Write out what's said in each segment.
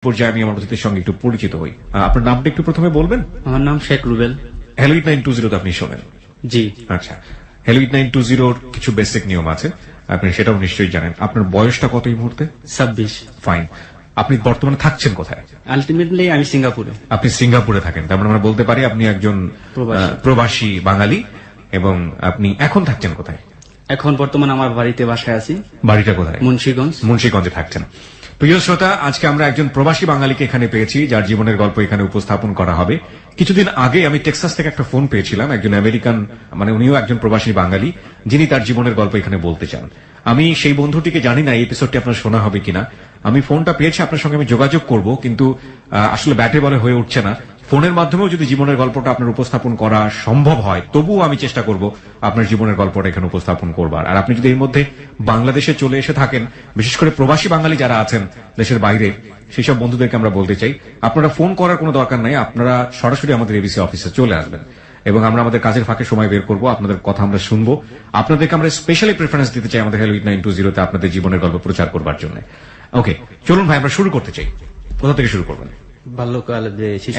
পর্যায়ে আমি আমার অতিথির সঙ্গে একটু পরিচিত হই। আপনার নামটা একটু প্রথমে বলবেন? আমার নাম শেখ রুবেল। হ্যালো 8920 তো আপনি শোনেন? জি। আচ্ছা, হ্যালো 8920 কিছু বেসিক নিয়ম আছে, আপনি সেটাও নিশ্চয়ই জানেন। আপনার বয়সটা কত এই মুহূর্তে? 26। ফাইন। আপনি বর্তমানে থাকছেন কোথায়? আলটিমেটলি আমি সিঙ্গাপুরে। আপনি সিঙ্গাপুরে থাকেন, তার মানে আমরা বলতে পারি আপনি একজন প্রবাসী বাঙালি। এবং আপনি এখন থাকছেন কোথায়? এখন বর্তমানে আমার বাড়িতে বাসায় আছি। বাড়িটা কোথায়? মুন্সিগঞ্জ। মুন্সিগঞ্জে থাকছেন। প্রিয় শ্রোতা, আজকে আমরা একজন প্রবাসী বাঙালিকে এখানে পেয়েছি, যার জীবনের গল্প এখানে উপস্থাপন করা হবে। কিছুদিন আগে আমি টেক্সাস থেকে একটা ফোন পেয়েছিলাম, একজন আমেরিকান, মানে উনিও একজন প্রবাসী বাঙালি, যিনি তার জীবনের গল্প এখানে বলতে চান। আমি সেই বন্ধুটিকে জানি না এই এপিসোডটি আপনার শোনা হবে কিনা। আমি ফোনটা পেয়েছি, আপনার সঙ্গে আমি যোগাযোগ করব, কিন্তু আসলে ব্যাটে বলে হয়ে উঠছে না। ফোনের মাধ্যমেও যদি জীবনের গল্পটা আপনার উপস্থাপন করা সম্ভব হয়, তবুও আমি চেষ্টা করব আপনার জীবনের গল্পটা এখানে উপস্থাপন করবার। আর আপনি যদি এর মধ্যে বাংলাদেশে চলে এসে থাকেন, বিশেষ করে প্রবাসী বাঙালি যারা আছেন দেশের বাইরে, সেই সব বন্ধুদেরকে আমরা বলতে চাই, আপনারা ফোন করার কোনো দরকার নাই, আপনারা সরাসরি আমাদের এবিসি অফিসে চলে আসবেন এবং আমরা আমাদের কাজের ফাঁকে সময় বের করব, আপনাদের কথা আমরা শুনবো। আপনাদেরকে আমরা স্পেশালি প্রেফারেন্স দিতে চাই আমাদের হ্যালো 8920 তে আপনাদের জীবনের গল্প প্রচার করবার জন্য। ওকে, চলুন ভাই, আমরা শুরু করতে চাই। কোথা থেকে শুরু করবেন? বাল্যকাল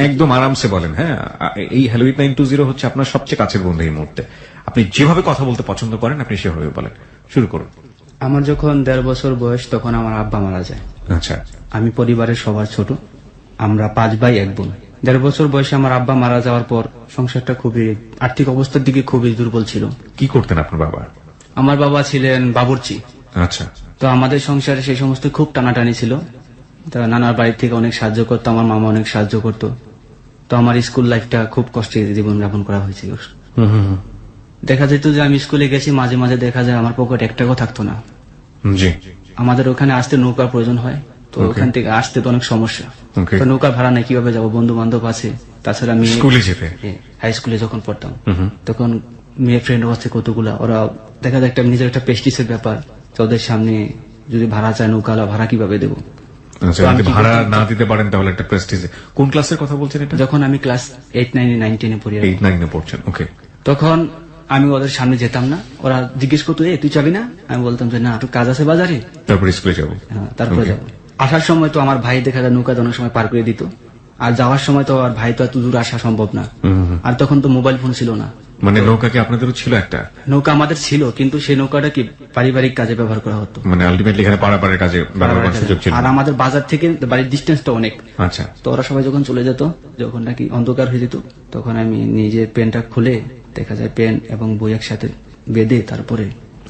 একদম আরামসে বলেন। হ্যাঁ, এই হ্যালো 8920 হচ্ছে আপনার সবচেয়ে কাছের বন্ধু এই মুহূর্তে। আপনি যেভাবে কথা বলতে পছন্দ করেন আপনি সেভাবে বলেন, শুরু করুন। আমার যখন 1.5 বছর বয়স তখন আমার আব্বা মারা যায়। আচ্ছা। আমি পরিবারের সবার ছোট, আমরা 5 ভাই 1 বোন। 1.5 বছর বয়সে আমার আব্বা মারা যাওয়ার পর সংসারটা খুবই আর্থিক অবস্থার দিকে খুবই দুর্বল ছিল। কি করতেন আপনার বাবা? আমার বাবা ছিলেন বাবুর্চি। আচ্ছা। তো আমাদের সংসারে সেই সমস্ত খুব টানাটানি ছিল। নানার বাড়ি থেকে অনেক সাহায্য করতো, আমার মামা অনেক সাহায্য করতো। তো আমার স্কুল লাইফটা খুব কষ্টে জীবন যাপন করা হয়েছিল। দেখা যেত যে আমি স্কুলে গেছি, মাঝে মাঝে দেখা যায় আমার পকেটে 1 টাকাও থাকতো না। জি। আমাদের ওখানে আসতে নৌকার প্রয়োজন হয়, তো ওখান থেকে আসতে তো অনেক সমস্যা। তো নৌকা ভাড়া নেই, কিভাবে যাবো? বন্ধু বান্ধব আছে, তাছাড়া আমি স্কুলে যেতে, হাই স্কুলে যখন পড়তাম তখন মেয়ে ফ্রেন্ড আছে কতগুলা, ওরা দেখা যায় একটা নিজের একটা প্রেস্টিজের ব্যাপার, ওদের সামনে যদি ভাড়া চায় নৌকা, ভাড়া কিভাবে দেবো? ভাড়া না দিতে পারেন তাহলে একটা প্রেস্টিজ। কোন ক্লাসের কথা বলছেন এটা? যখন আমি ক্লাস 8, 9, 9, 10 পড়ি। 8, 9 পড়ছেন, ওকে। তখন আমি ওদের সামনে যেতাম না, ওরা জিজ্ঞেস করতো তুই যাবি না? আমি বলতাম যে না, একটু কাজ আছে বাজারে, তারপরে স্কুলে যাবো। হ্যাঁ, তারপরে যাবো। আসার সময় তো আমার ভাই দেখা যায় নৌকা অনেক সময় পার করে দিত, আর যাওয়ার সময় তো আর ভাই তো এত দূর আসা সম্ভব না। আর তখন তো মোবাইল ফোন ছিল না। মানে নৌকা কি আপনাদেরও ছিল? একটা নৌকা আমাদের ছিল, কিন্তু সেই নৌকাটা কি পারিবারিক কাজে ব্যবহার করা হতো, মানে আলটিমেটলি এখানে পারাপারের কাজে ব্যবহার করার সুযোগ ছিল। আর আমাদের বাজার থেকে বাড়ির ডিস্টেন্সটা অনেক। আচ্ছা। তো ওরা সবাই যখন চলে যেত, যখন নাকি অন্ধকার হয়ে যেত, তখন আমি নিজে পেনটা খুলে দেখা যায় পেন এবং বই একসাথে বেঁধে তারপরে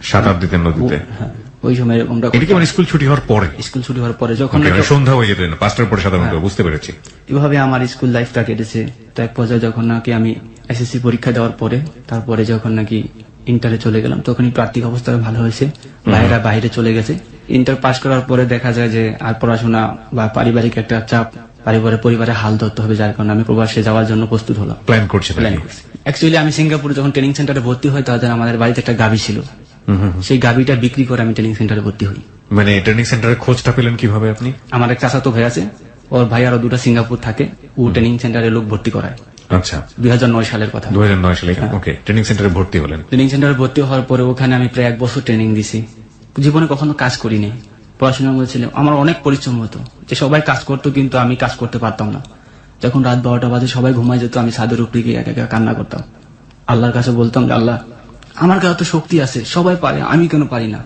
সাঁতার দিতেন নদীতে। হ্যাঁ, ওই সময় আমরা স্কুল ছুটি হওয়ার পরে, স্কুল ছুটি হওয়ার পরে যখন সন্ধ্যা হয়ে যেত 5টার পরে সাধারণত, বুঝতে পেরেছি। এভাবে আমার স্কুল লাইফটা কেটেছে। তো এক পর্যায়ে যখন নাকি আমি এসএসসি পরীক্ষা দেওয়ার পরে, তারপরে যখন নাকি ইন্টারে চলে গেলাম, তখন একটু আর্থিক অবস্থা ভালো হয়েছে, ভাইয়েরা বাইরে চলে গেছে। ইন্টার পাস করার পরে দেখা যায় যে আর পড়াশোনা বা পারিবারিক একটা চাপ, পরিবারে হাল ধরতে হবে, যার কারণে আমি প্রবাসে যাওয়ার জন্য প্রস্তুত হলাম, প্ল্যান করছি। অ্যাকচুয়ালি আমি সিঙ্গাপুরে যখন ট্রেনিং সেন্টারে ভর্তি হই, তাদের আমাদের বাড়িতে একটা গাভী ছিল, সেই গাভীটা বিক্রি করে আমি ট্রেনিং সেন্টারে ভর্তি হই। মানে ট্রেনিং সেন্টারের খোঁজটা পেলেন কিভাবে আপনি? আমার এক চাচাতো ভাই আছে, ওর ভাই আরো 2টা সিঙ্গাপুর থাকে, ও ট্রেনিং সেন্টারে লোক ভর্তি করায়। আচ্ছা। 2009 সালের কথা। 2009 সালে, ওকে। ট্রেনিং সেন্টারে ভর্তি হলেন। ট্রেনিং সেন্টারে ভর্তি হওয়ার পরে ওখানে আমি প্রায় 1 বছর ট্রেনিং দিছি। জীবনে কখনো কাজ করিনি, পড়াশোনার মধ্যে ছিলাম। আমার অনেক পরিশ্রম হতো, যে সবাই কাজ করতো কিন্তু আমি কাজ করতে পারতাম না। যখন রাত 12টা বাজে সবাই ঘুমাই যেত, আমি ছাদের উপরে গিয়ে একা একা কান্না করতাম। আল্লাহর কাছে বলতাম যে আল্লাহ, আমার কাছে তো শক্তি আছে, সবাই পারে, আমি কেন পারি না?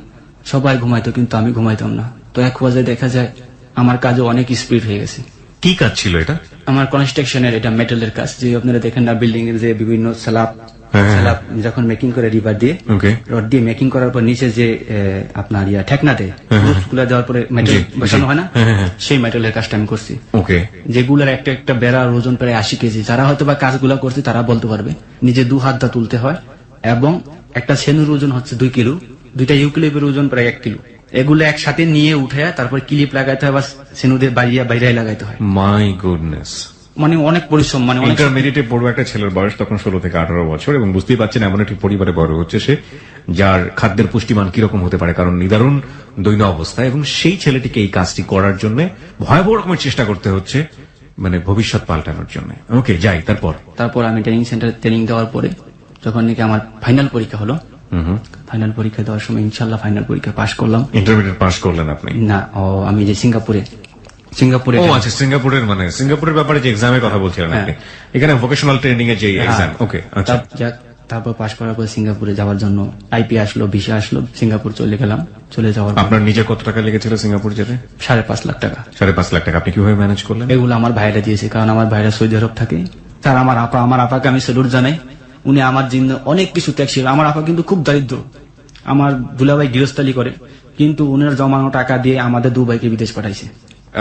সবাই ঘুমাইতো কিন্তু আমি ঘুমাইতাম না। তো এক পর্যায়ে দেখা যায় আমার কাজে অনেক স্পিড হয়ে গেছে। কি কাজ ছিল এটা? আমার কনস্ট্রাকশনের, এটা মেটালের কাজ, যে আপনারা দেখেন না বিল্ডিং এর যে বিভিন্ন স্ল্যাব যখন মেকিং করে রিবার দিয়ে, রড দিয়ে মেকিং করার পর নিচে যে আপনার ঠেকনা দেয়, গুলা দেওয়ার পরে মেটাল বসানো হয় না, সেই মেটালের কাজটা আমি করছি। যেগুলার একটা একটা বেড়ার ওজন প্রায় 80 কেজি। যারা হয়তো বা কাজগুলা করছে তারা বলতে পারবে। নিজে 2 হাত দা তুলতে হয়, এবং একটা সেনুর ওজন হচ্ছে 2 কিলো, 2টা ইউক্লিপের ওজন প্রায় 1 কিলো। এগুলো একসাথে নিয়ে উঠে তারপর ক্লিপ লাগাইতে হয় বা সেনুদের বাইরে লাগাইতে হয়। মাই গুডনেস, মানে অনেক পরিশ্রম। মানে ইন্টারমিডিয়েটে পড়বে একটা ছেলের বয়স তখন 16 থেকে 18 বছর, এবং বুঝতেই পারছেন এমন একটি পরিবারে বড় হচ্ছে সে, যার খাদ্যের পুষ্টিমান কিরকম হতে পারে, কারণ নিদারুণ দৈন্য অবস্থা, এবং সেই ছেলেটিকে এই কাজটি করার জন্য ভয়াবহ রকমের চেষ্টা করতে হচ্ছে, মানে ভবিষ্যৎ পাল্টানোর জন্য। ওকে, যাই। তারপর আমি ট্রেনিং সেন্টারে ট্রেনিং দেওয়ার পরে যখন নাকি আমার ফাইনাল পরীক্ষা হলো, ফাইনাল পরীক্ষা দেওয়ার সময় ইনশাল্লাহ ফাইনাল পরীক্ষা পাশ করলাম। ইন্টারমিডিয়েট পাশ করলেন আপনি? না, আমি যে সিঙ্গাপুরে সিঙ্গাপুরে। ও আচ্ছা, সিঙ্গাপুরের মানে সিঙ্গাপুরের ব্যাপারে যে এক্সামের কথা বলছিলেন আপনি, এখানে ভোকেশনাল ট্রেনিং এর যে এক্সাম। ওকে, আচ্ছা। তারপর পাশ করার পর সিঙ্গাপুরে যাওয়ার জন্য আইপি আসলো, ভিসা আসলো, সিঙ্গাপুর চলে গেলাম। চলে যাওয়ার পর আপনার নিজে কত টাকা লেগেছিল সিঙ্গাপুর যেতে? 5.5 লাখ টাকা। 5.5 লাখ টাকা আপনি কিভাবে ম্যানেজ করলেন? এগুলো আমার ভাইরা দিয়েছে, কারণ আমার ভাইরা সৌদি আরব থাকে। তার আমার আপাকে আমি স্যালুট জানাই। উনি আমার জন্য অনেক কিছু ত্যাগ ছিল। আমার আপা কিন্তু খুব দারিদ্র, আমার দুলাভাই গৃহস্থালী করে, কিন্তু উনার জমানো টাকা দিয়ে আমাদের 2 ভাইকে বিদেশ পাঠাইছে।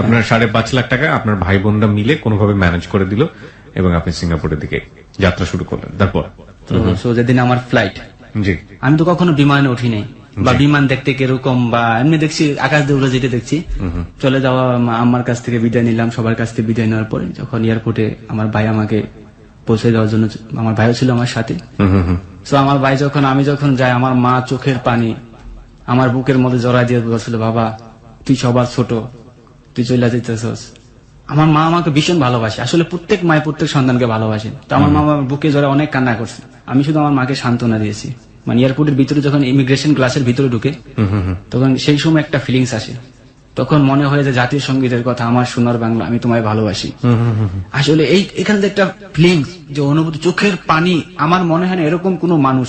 আপনার 5.5 লাখ টাকা আপনার ভাই বোনরা মিলে কোনোভাবে ম্যানেজ করে দিল এবং আপনি সিঙ্গাপুরের দিকে যাত্রা শুরু করলেন। তারপর তো যেদিন আমার ফ্লাইট, জি, আমি তো কখনো বিমানে উঠি নাই, বা বিমান দেখতে কিরকম বা এমনি দেখছি, আকাশ দিয়ে উড়ে যেতে দেখছি। চলে যাওয়া আমার কাছ থেকে বিদায় নিলাম, সবার কাছ থেকে বিদায় নেওয়ার পরে যখন এয়ারপোর্টে আমার ভাই আমাকে পৌঁছে দেওয়ার জন্য, আমার ভাইও ছিল আমার সাথে। তো আমার ভাই আমি যখন যাই, আমার মা চোখের পানি আমার বুকের মধ্যে জড়াই দিয়ে বলছিল, বাবা তুই সবার ছোট, তুই চলে যেতেছস। আমার মা আমাকে ভীষণ ভালোবাসে, আসলে প্রত্যেক মায় প্রত্যেক সন্তানকে ভালোবাসে। তো আমার মা আমার বুকে জড়ায় অনেক কান্না করছে। আমি শুধু আমার মাকে সান্ত্বনা দিয়েছি। মানে এয়ারপোর্টের ভিতরে যখন ইমিগ্রেশন ক্লাসের ভিতরে ঢুকে, তখন সেই সময় একটা ফিলিংস আসে। তখন মনে হয় যে জাতীয় সঙ্গীতের কথা, আমার সোনার বাংলা আমি তোমায় ভালোবাসি। আসলে এখানে যে একটা ফিলিংস, যে অনুভূতি, চোখের পানি, আমার মনে হয় না এরকম কোন মানুষ,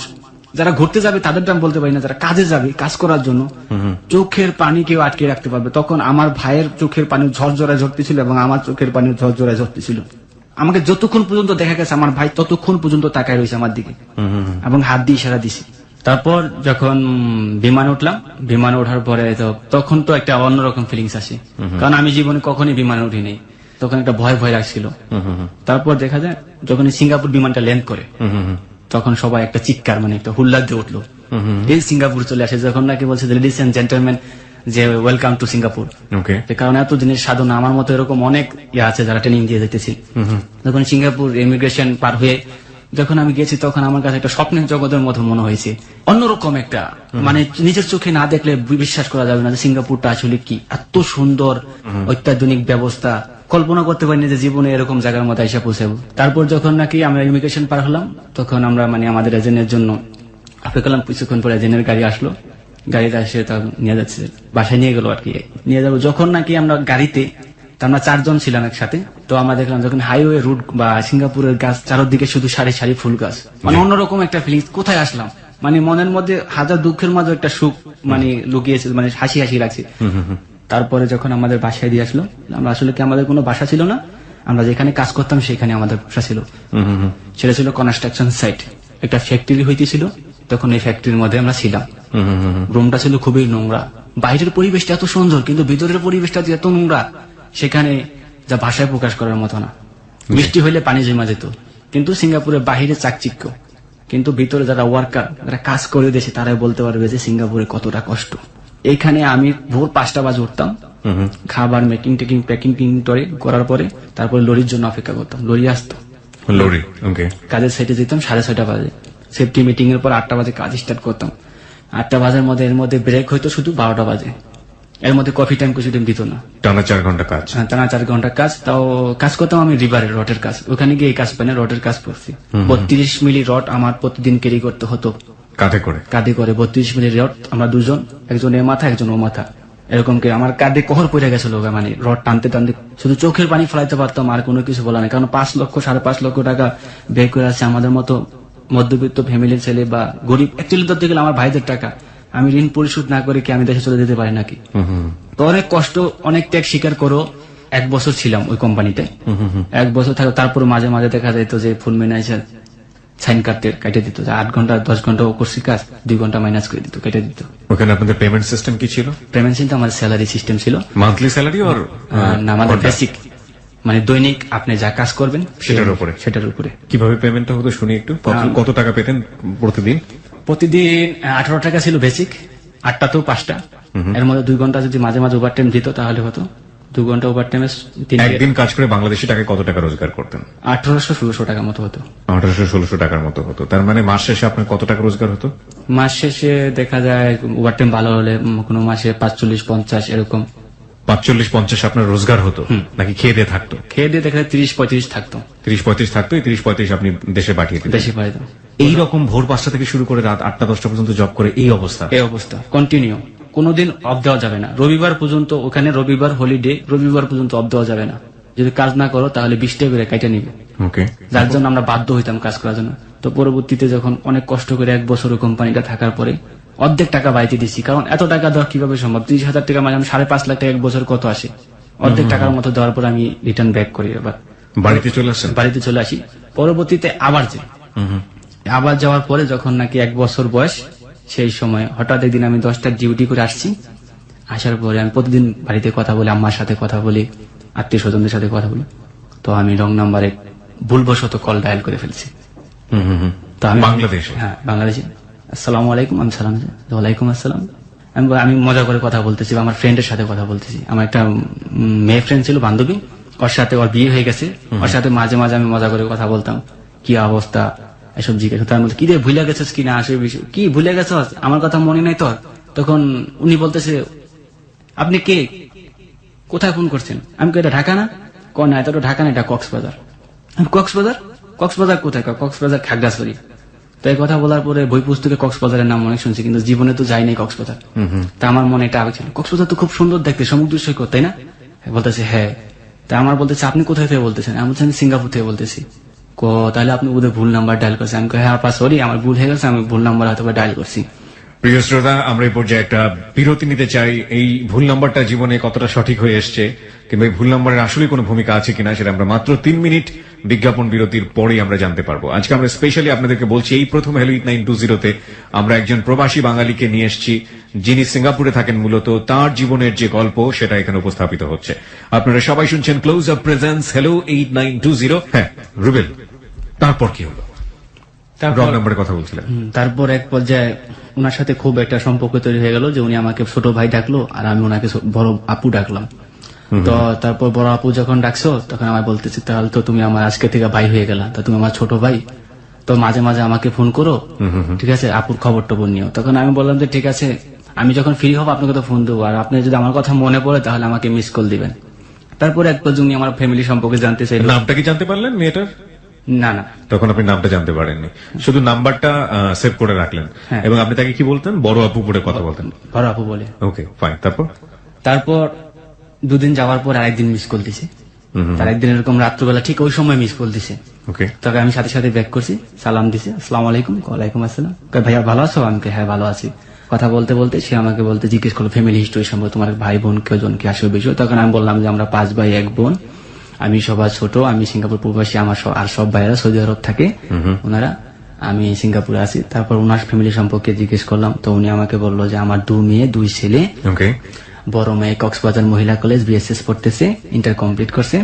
যারা ঘুরতে যাবে তাদের দাম বলতে পারি না, যারা কাজে যাবে কাজ করার জন্য চোখের পানি কেউ আটকে রাখতে পারবে। তখন আমার ভাইয়ের চোখের পানি ঝরঝরায় ঝরতেছিল এবং আমার চোখের পানি ঝরঝরায় ঝরতেছিল। আমাকে যতক্ষণ পর্যন্ত দেখা গেছে আমার ভাই ততক্ষণ পর্যন্ত তাকায় রয়েছে আমার দিকে এবং হাত দিয়ে ইশারা দিছি। তারপর যখন বিমানে উঠলাম, বিমানে ওঠার পরে তখন তো একটা অন্যরকম ফিলিংস আসে, কারণ আমি জীবনে কখনই বিমানে উঠিনি। তখন একটা ভয় ভয় লাগছিল। তারপর দেখা যায় যখন সিঙ্গাপুর বিমানটা ল্যান্ড করে, তখন সবাই একটা চিৎকার, মানে একটা হুল্লাদ দিয়ে উঠলো। এই সিঙ্গাপুর চলে আসে, যখন নাকি বলছে লেডিস এন্ড জেন্টলম্যান যে ওয়েলকাম টু সিঙ্গাপুর। কারণ এত দিনের সাধনা, আমার মতো এরকম অনেক আছে যারা ট্রেনিং দিয়ে যেতেছি। যখন সিঙ্গাপুর ইমিগ্রেশন পার হয়ে যখন আমি গেছি, তখন আমার কাছে একটা স্বপ্নের জগতের মতো মনে হয়েছে, অন্যরকম একটা, মানে নিজের চোখে না দেখলে বিশ্বাস করা যাবে না যে সিঙ্গাপুরটা আসলে কি এত সুন্দর, অত্যাধুনিক ব্যবস্থা। কল্পনা করতে পারিনি যে জীবনে এরকম জায়গার মধ্যে এসে পৌঁছাবো। তারপর যখন নাকি আমরা ইমিগ্রেশন পার হলাম, তখন আমরা আমাদের এজেন্টের জন্য অপেক্ষা করলাম। কিছুক্ষণ পরে এজেন্টের গাড়ি আসলো, গাড়িতে এসে তা নিয়ে যাচ্ছে, বাসায় নিয়ে গেল আর কি, নিয়ে যাবো। যখন নাকি আমরা গাড়িতে, আমরা 4 জন ছিলাম একসাথে, তো আমরা দেখলাম যখন হাইওয়ে রুট বা সিঙ্গাপুরের গাছ চারদিকে শুধু সারি সারি ফুল গাছ, মানে অন্যরকম একটা ফিলিংস। কোথায় আসলাম, মানে মনের মধ্যে হাজার দুঃখের মাঝে একটা সুখ মানে লুকিয়েছে, মানে হাসি হাসি লাগছে। তারপরে যখন আমাদের বাসায় দিয়ে আসলো, আমরা আসলে কি আমাদের কোনো বাসা ছিল না, আমরা যেখানে কাজ করতাম সেখানে আমাদের বাসা ছিল। সেটা ছিল কনস্ট্রাকশন সাইট, একটা ফ্যাক্টরি হইতেছিল। তখন এই ফ্যাক্টরির মধ্যে আমরা ছিলাম। রুমটা ছিল খুবই নোংরা, বাইরের পরিবেশটা এত সুন্দর কিন্তু ভিতরের পরিবেশটা এত নোংরা, সেখানে যা ভাষায় প্রকাশ করার মতো না। বৃষ্টি হইলে পানি জমা যেত, কিন্তু সিঙ্গাপুরের বাহিরে চাকচিক্য, কিন্তু ভিতরে যারা ওয়ার্কার, যারা কাজ করে দেশে, তারাই বলতে পারবে যে সিঙ্গাপুরে কতটা কষ্ট। এইখানে আমি ভোর 5টা বাজে উঠতাম, খাবার মেকিং টেকিং প্যাকিং করার পরে তারপরে লরির জন্য অপেক্ষা করতাম। লরি আসতো, লরি কাজের সাইটে যেতাম 6:30 বাজে। সেফটি মিটিং এর পর 8টা বাজে কাজ স্টার্ট করতাম। 8টা বাজের মধ্যে এর মধ্যে ব্রেক হইতো শুধু 12টা বাজে। এর মধ্যে কফি টাইম কিছু দিন দিত না। টানা 4 ঘন্টা কাজ। টানা 4 ঘন্টা কাজ। তাও কাজ করতাম আমি রিভারের রটের কাজ, ওখানে গিয়ে এই কাজ পাই না, রটের কাজ করছি। 32 মিলি রড আমার প্রতিদিন ক্যারি করতে হতো কাঁধে করে। 32 মিলি রড, আমরা দুজন, একজন এ মাথা একজন ও মাথা, এরকম করে আমার কাঁধে কহর পড়ে গেছিল। মানে রড টানতে টানতে শুধু চোখের পানি ফেলাইতে পারতাম, আর কোনো কিছু বলা নাই। কারণ 5 লক্ষ 5.5 লক্ষ টাকা ব্যয় করে আছে আমাদের মতো মধ্যবিত্ত ফ্যামিলির ছেলে বা গরিব। অ্যাকচুয়ালি ধরতে গেলে আমার ভাইদের টাকা, আমি ঋণ পরিশোধ না করে কি আমি দেশে চলে যেতে পারি নাকি? তো অনেক কষ্ট, অনেক ত্যাগ স্বীকার করো। 1 বছর ছিলাম ওই কোম্পানিতে। 1 বছর থাকো, তারপর মাঝে মাঝে দেখা যেত যে ফুল ম্যানেজার সাইন কেটে দিত, 8 ঘন্টা 10 ঘন্টা করছি কাজ, 2 ঘন্টা মাইনাস করে দিত, কেটে দিত। ওখানে আপনাদের পেমেন্ট সিস্টেম কি ছিল? পেমেন্ট সিস্টেম আমার স্যালারি সিস্টেম ছিল। মান্থলি স্যালারি আর না, আমাদের বেসিক, মানে দৈনিক আপনি যা কাজ করবেন সেটার উপরে। কিভাবে পেমেন্টটা হতো শুনি একটু। কত টাকা পেতেন প্রতিদিন? প্রতিদিন 18 টাকা ছিল বেসিক, 8টা তো 5টা। এর মধ্যে 2 ঘন্টা যদি মাঝে মাঝে ওভার টাইম দিত তাহলে হতো 2 ঘন্টা ওভার টাইমে। একদিন কাজ করে বাংলাদেশি টাকায় কত টাকা রোজগার করতেন? 1800-1600 টাকার মতো হতো। 1800-1600 টাকার মতো হতো। তার মানে মাস শেষে আপনার কত টাকা রোজগার হতো? মাস শেষে দেখা যায় ওভার টাইম ভালো হলে কোনো মাসে 45-50 এরকম। 45-50 আপনার রোজগার হতো নাকি খেয়ে দিয়ে থাকতো? খেয়ে দিয়ে দেখা যায় 30-35 থাকতো। 30-35 থাকতো। 30-35 আপনি দেশে পাঠিয়ে দিতেন? দেশে পাঠাতাম। এইরকম ভোর 5টা থেকে শুরু করে রাত 8টা 10টা পর্যন্ত জব করে এই অবস্থা কন্টিনিউ। কোনোদিন অফ দেওয়া যাবে না, রবিবার পর্যন্ত ওখানে, রবিবার হলিডে, রবিবার পর্যন্ত অফ দেওয়া যাবে না। যদি কাজ না করো তাহলে 20 টাকা করে কাইটা নিবে, যার জন্য আমরা বাধ্য হইতাম কাজ করার জন্য। তো পরবর্তীতে যখন অনেক কষ্ট করে 1 বছর ওই কোম্পানিটা থাকার পরে অর্ধেক টাকা বাড়িতে দিচ্ছি, কারণ এত টাকা দেওয়া কিভাবে সম্ভব? 30,000 টাকা মানে 5.5 লাখ টাকা 1 বছর কত আসে? অর্ধেক টাকার মতো দেওয়ার পর আমি রিটার্ন ব্যাক করি, এবার বাড়িতে চলে আসেন। বাড়িতে চলে আসি। পরবর্তীতে আবার যাই, আবার যাওয়ার পরে যখন নাকি 1 বছর বয়স, সেই সময় হঠাৎ একদিন আমি 10টার ডিউটি করে আসছি। আসার পরে আমি প্রতিদিন বাড়িতে কথা বলি, আম্মার সাথে কথা বলি, আত্মীয় স্বজনদের সাথে কথা বলি। তো আমি রং নাম্বারে ভুলবশত কল ডায়াল করে ফেলছি। তো আমি বাংলাদেশে, হ্যাঁ বাংলাদেশে, আসসালামু আলাইকুম, আমি সালাম, ওয়ালাইকুম আসসালাম। আমি মজা করে কথা বলতেছি, আমার ফ্রেন্ডের সাথে কথা বলতেছি। আমার একটা মেয়ে ফ্রেন্ড ছিল, বান্ধবী, ওর সাথে ওর বিয়ে হয়ে গেছে। ওর সাথে মাঝে মাঝে আমি মজা করে কথা বলতাম, কি অবস্থা এসব জিজ্ঞেস। তার মধ্যে কি রে ভুলে গেছিস কিনা, আসে কি ভুলে গেছ, আমার কথা মনে নাই তোর? তখন উনি বলতেছে, আপনি কে, কোথায় ফোন করছেন? আমি এটা ঢাকা না? না, এটা তো ঢাকা না, এটা কক্সবাজার। কক্সবাজার? কক্সবাজার কোথায়? কক্সবাজার খাগড়াছড়ি। তো এই কথা বলার পরে বই পুস্তকে কক্সবাজারের নাম অনেক শুনছি, কিন্তু জীবনে তো যাইনি কক্সবাজার। তা আমার মনে এটা আগে ছিল, কক্সবাজার তো খুব সুন্দর দেখতে, সমুদ্র সৈকত, তাই না? বলতেছে হ্যাঁ। তা আমার বলতেছে, আপনি কোথায় থেকে বলতেছেন? আমি বলছি, আমি সিঙ্গাপুর থেকে বলতেছি। তাহলে আপনি ওদের ভুল নাম্বার ডায়াল করছেন। আমি হ্যাঁ আপা সরি, আমার ভুল হয়ে গেছে, আমি ভুল নাম্বার হয়তো ডায়াল করছি। প্রিয় শ্রোতা, আমরা এই পর্যায়ে একটা বিরতি নিতে চাই। এই ভুল নাম্বারটা জীবনে কতটা সঠিক হয়ে এসছে, কিংবা এই ভুল নাম্বারের আসলে কোনো ভূমিকা আছে কিনা, সেটা আমরা মাত্র 3 মিনিট বিজ্ঞাপন বিরতির পরেই আমরা জানতে পারবো। আজকে আমরা স্পেশালি আপনাদেরকে বলছি, এই প্রথম হ্যালো 8920-তে আমরা একজন প্রবাসী বাঙালিকে নিয়ে এসেছি, যিনি সিঙ্গাপুরে থাকেন। মূলত তার জীবনের যে গল্প, সেটা এখানে উপস্থাপিত হচ্ছে। আপনারা সবাই শুনছেন ক্লোজ আপ প্রেজেন্স হ্যালো 8920। হ্যাঁ রুবেল, তারপর কি হলো? রং নাম্বারের কথা বলছিলেন। তারপর এক পর্যায়ে ওনার সাথে খুব একটা সম্পর্ক তৈরি হয়ে গেল, যে উনি আমাকে ছোট ভাই ডাকলো আর আমি ওনাকে বড় আপু ডাকলাম। তো তারপর বড় আপু যখন ডাকছো, তখন আমার বলতেছি, তাহলে তো তুমি আমার আজকে থেকে ভাই হয়ে গেলা, তো তুমি আমার ছোট ভাই, তো মাঝে মাঝে আমাকে ফোন করো, ঠিক আছে, আপুর খবর টবর নিও। তখন আমি বললাম যে ঠিক আছে, আমি যখন ফ্রি হবো আপনাকে তো ফোন দেবো, আর আপনি যদি আমার কথা মনে পড়ে তাহলে আমাকে মিস কল দিবেন। তারপর এক পর্যন্ত উনি আমার ফ্যামিলি সম্পর্কে জানতে চাইল। নামটা কি জানতে পারলেন মেয়েটার? না না, তখন আপনি নামটা জানতে পারেননি, শুধু নাম্বারটা সেভ করে রাখলেন। এবং আপনি তাকে কি বলতেন? বড় আপু করে কথা বলতেন। বড় আপু বলে। Okay fine. তারপর 2 দিন যাওয়ার পর আরেকদিন মিস কল দিছে। তার একদিন এরকম রাত্রবেলা ঠিক ওই সময় মিস কল দিছে। ওকে, তবে আমি সাথে সাথে ব্যাক করছি, সালাম দিছে, আসসালামু আলাইকুম। ওয়ালাইকুম আসসালাম। ভাইয়া ভালো আছো? আমি হ্যাঁ ভালো আছি। কথা বলতে বলতে সে আমাকে জিজ্ঞেস করলো ফ্যামিলি হিস্ট্রি সম্পর্কে, তোমার ভাই বোন কেজন কি আসবে বিষয়। তখন আমি বললাম যে আমরা 5 ভাই 1 বোন, আমি সবার ছোট, আমি সিঙ্গাপুর প্রবাসী, আমার আর সব ভাইয়েরা সৌদি আরব থাকে ওনারা, আমি সিঙ্গাপুরে আছি। তারপর ওনার ফ্যামিলি সম্পর্কে জিজ্ঞেস করলাম, তো উনি আমাকে বললো যে আমার 2 মেয়ে 2 ছেলে। ওকে, বড় মেয়ে কক্সবাজার মহিলা কলেজ বিএসএস পড়তেছে, ইন্টার কমপ্লিট করছে।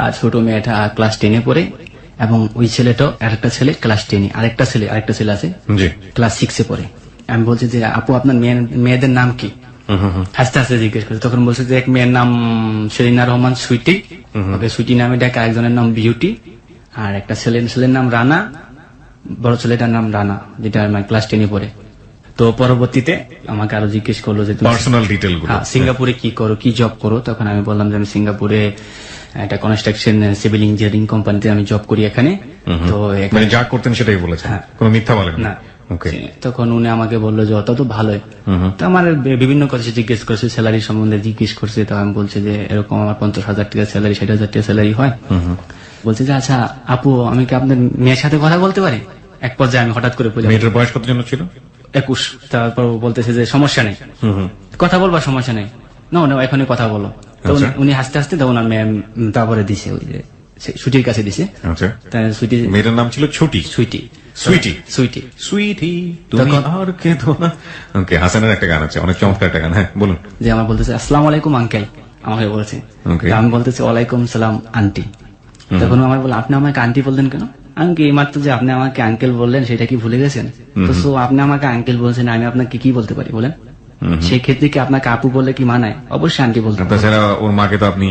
আর ছোট মেয়েটা ক্লাস 10-এ পড়ে, এবং ওই ছেলেটাও, আরেকটা ছেলে ক্লাস 10-এ, আরেকটা ছেলে আছে ক্লাস 6-এ পড়ে। আমি বলছি যে আপু আপনার মেয়েদের নাম কি? হাসতে হাসতে জিজ্ঞেস করছে। তখন বলছে যে এক মেয়ের নাম সেলিনা রহমান সুইটি, ওকে সুইটি নামে ডাকে, আরেকজনের নাম বিউটি, আর একটা ছেলের নাম রানা, বড় ছেলেটার নাম রানা, যেটা আমার ক্লাস 10-এ পড়ে। তো পরবর্তীতে আমাকে আরো জিজ্ঞেস করলো যে পার্সোনাল ডিটেইল গুলো, সিঙ্গাপুরে কি করো, কি জব করো। তখন আমি বললাম যে আমি সিঙ্গাপুরে একটা কনস্ট্রাকশন সিভিল ইঞ্জিনিয়ারিং কোম্পানিতে আমি জব করি এখানে। তো মানে যা করতেন সেটাই বলেছেন, কোনো মিথ্যা বলেন না? তখন উনি আমাকে বললো যে অত তো ভালোই। তো আমার বিভিন্ন কথা জিজ্ঞেস করছে, স্যালারি সম্বন্ধে জিজ্ঞেস করছে। তো আমি বলছি যে এরকম আমার 50,000 টাকা স্যালারি, 60,000 টাকা স্যালারি হয়। বলছে যে আচ্ছা আপু, আমি কি আপনার মেয়ের সাথে কথা বলতে পারি? এক পর্যায়ে আমি হঠাৎ করে বলি, মেয়েটার বয়স কত জন ছিল? 21। তারপর বলতেছে যে সমস্যা নেই, কথা বলবা, সমস্যা নেই, না এখনই কথা বলো। তো উনি হাসতে হাসতে তখন তারপরে দিছে, ওই যে সুইটির কাছে দিছে। সুইটি, মেয়েটার নাম ছিল ছোটি, সুইটি, সুইটি, সুইটি, সুইটি তুমি আর কেঁদো না। ওকে, হাসানের একটা গান আছে, অনেক চমৎকার একটা গান। হ্যাঁ বলুন। যে আমার বলতেছে আসসালামু আলাইকুম আঙ্কেল, আমাকে বলছে। আমি বলতেছি ওয়ালাইকুম সালাম আন্টি। তখন আমার বলে, আপনি আমাকে আন্টি বললেন কেন? আমি কি এইমাত্র যে আপনি আমাকে আঙ্কেল বললেন সেটা কি ভুলে গেছেন? তো আপনি আমাকে আঙ্কেল বলছেন, আমি আপনাকে কি বলতে পারি বলেন? সেই ক্ষেত্রে কি আপনাকে আপু বললে কি মানায়? অবশ্যই আন্টি বলতে। তাছাড়া ওর মাকে তো আপনি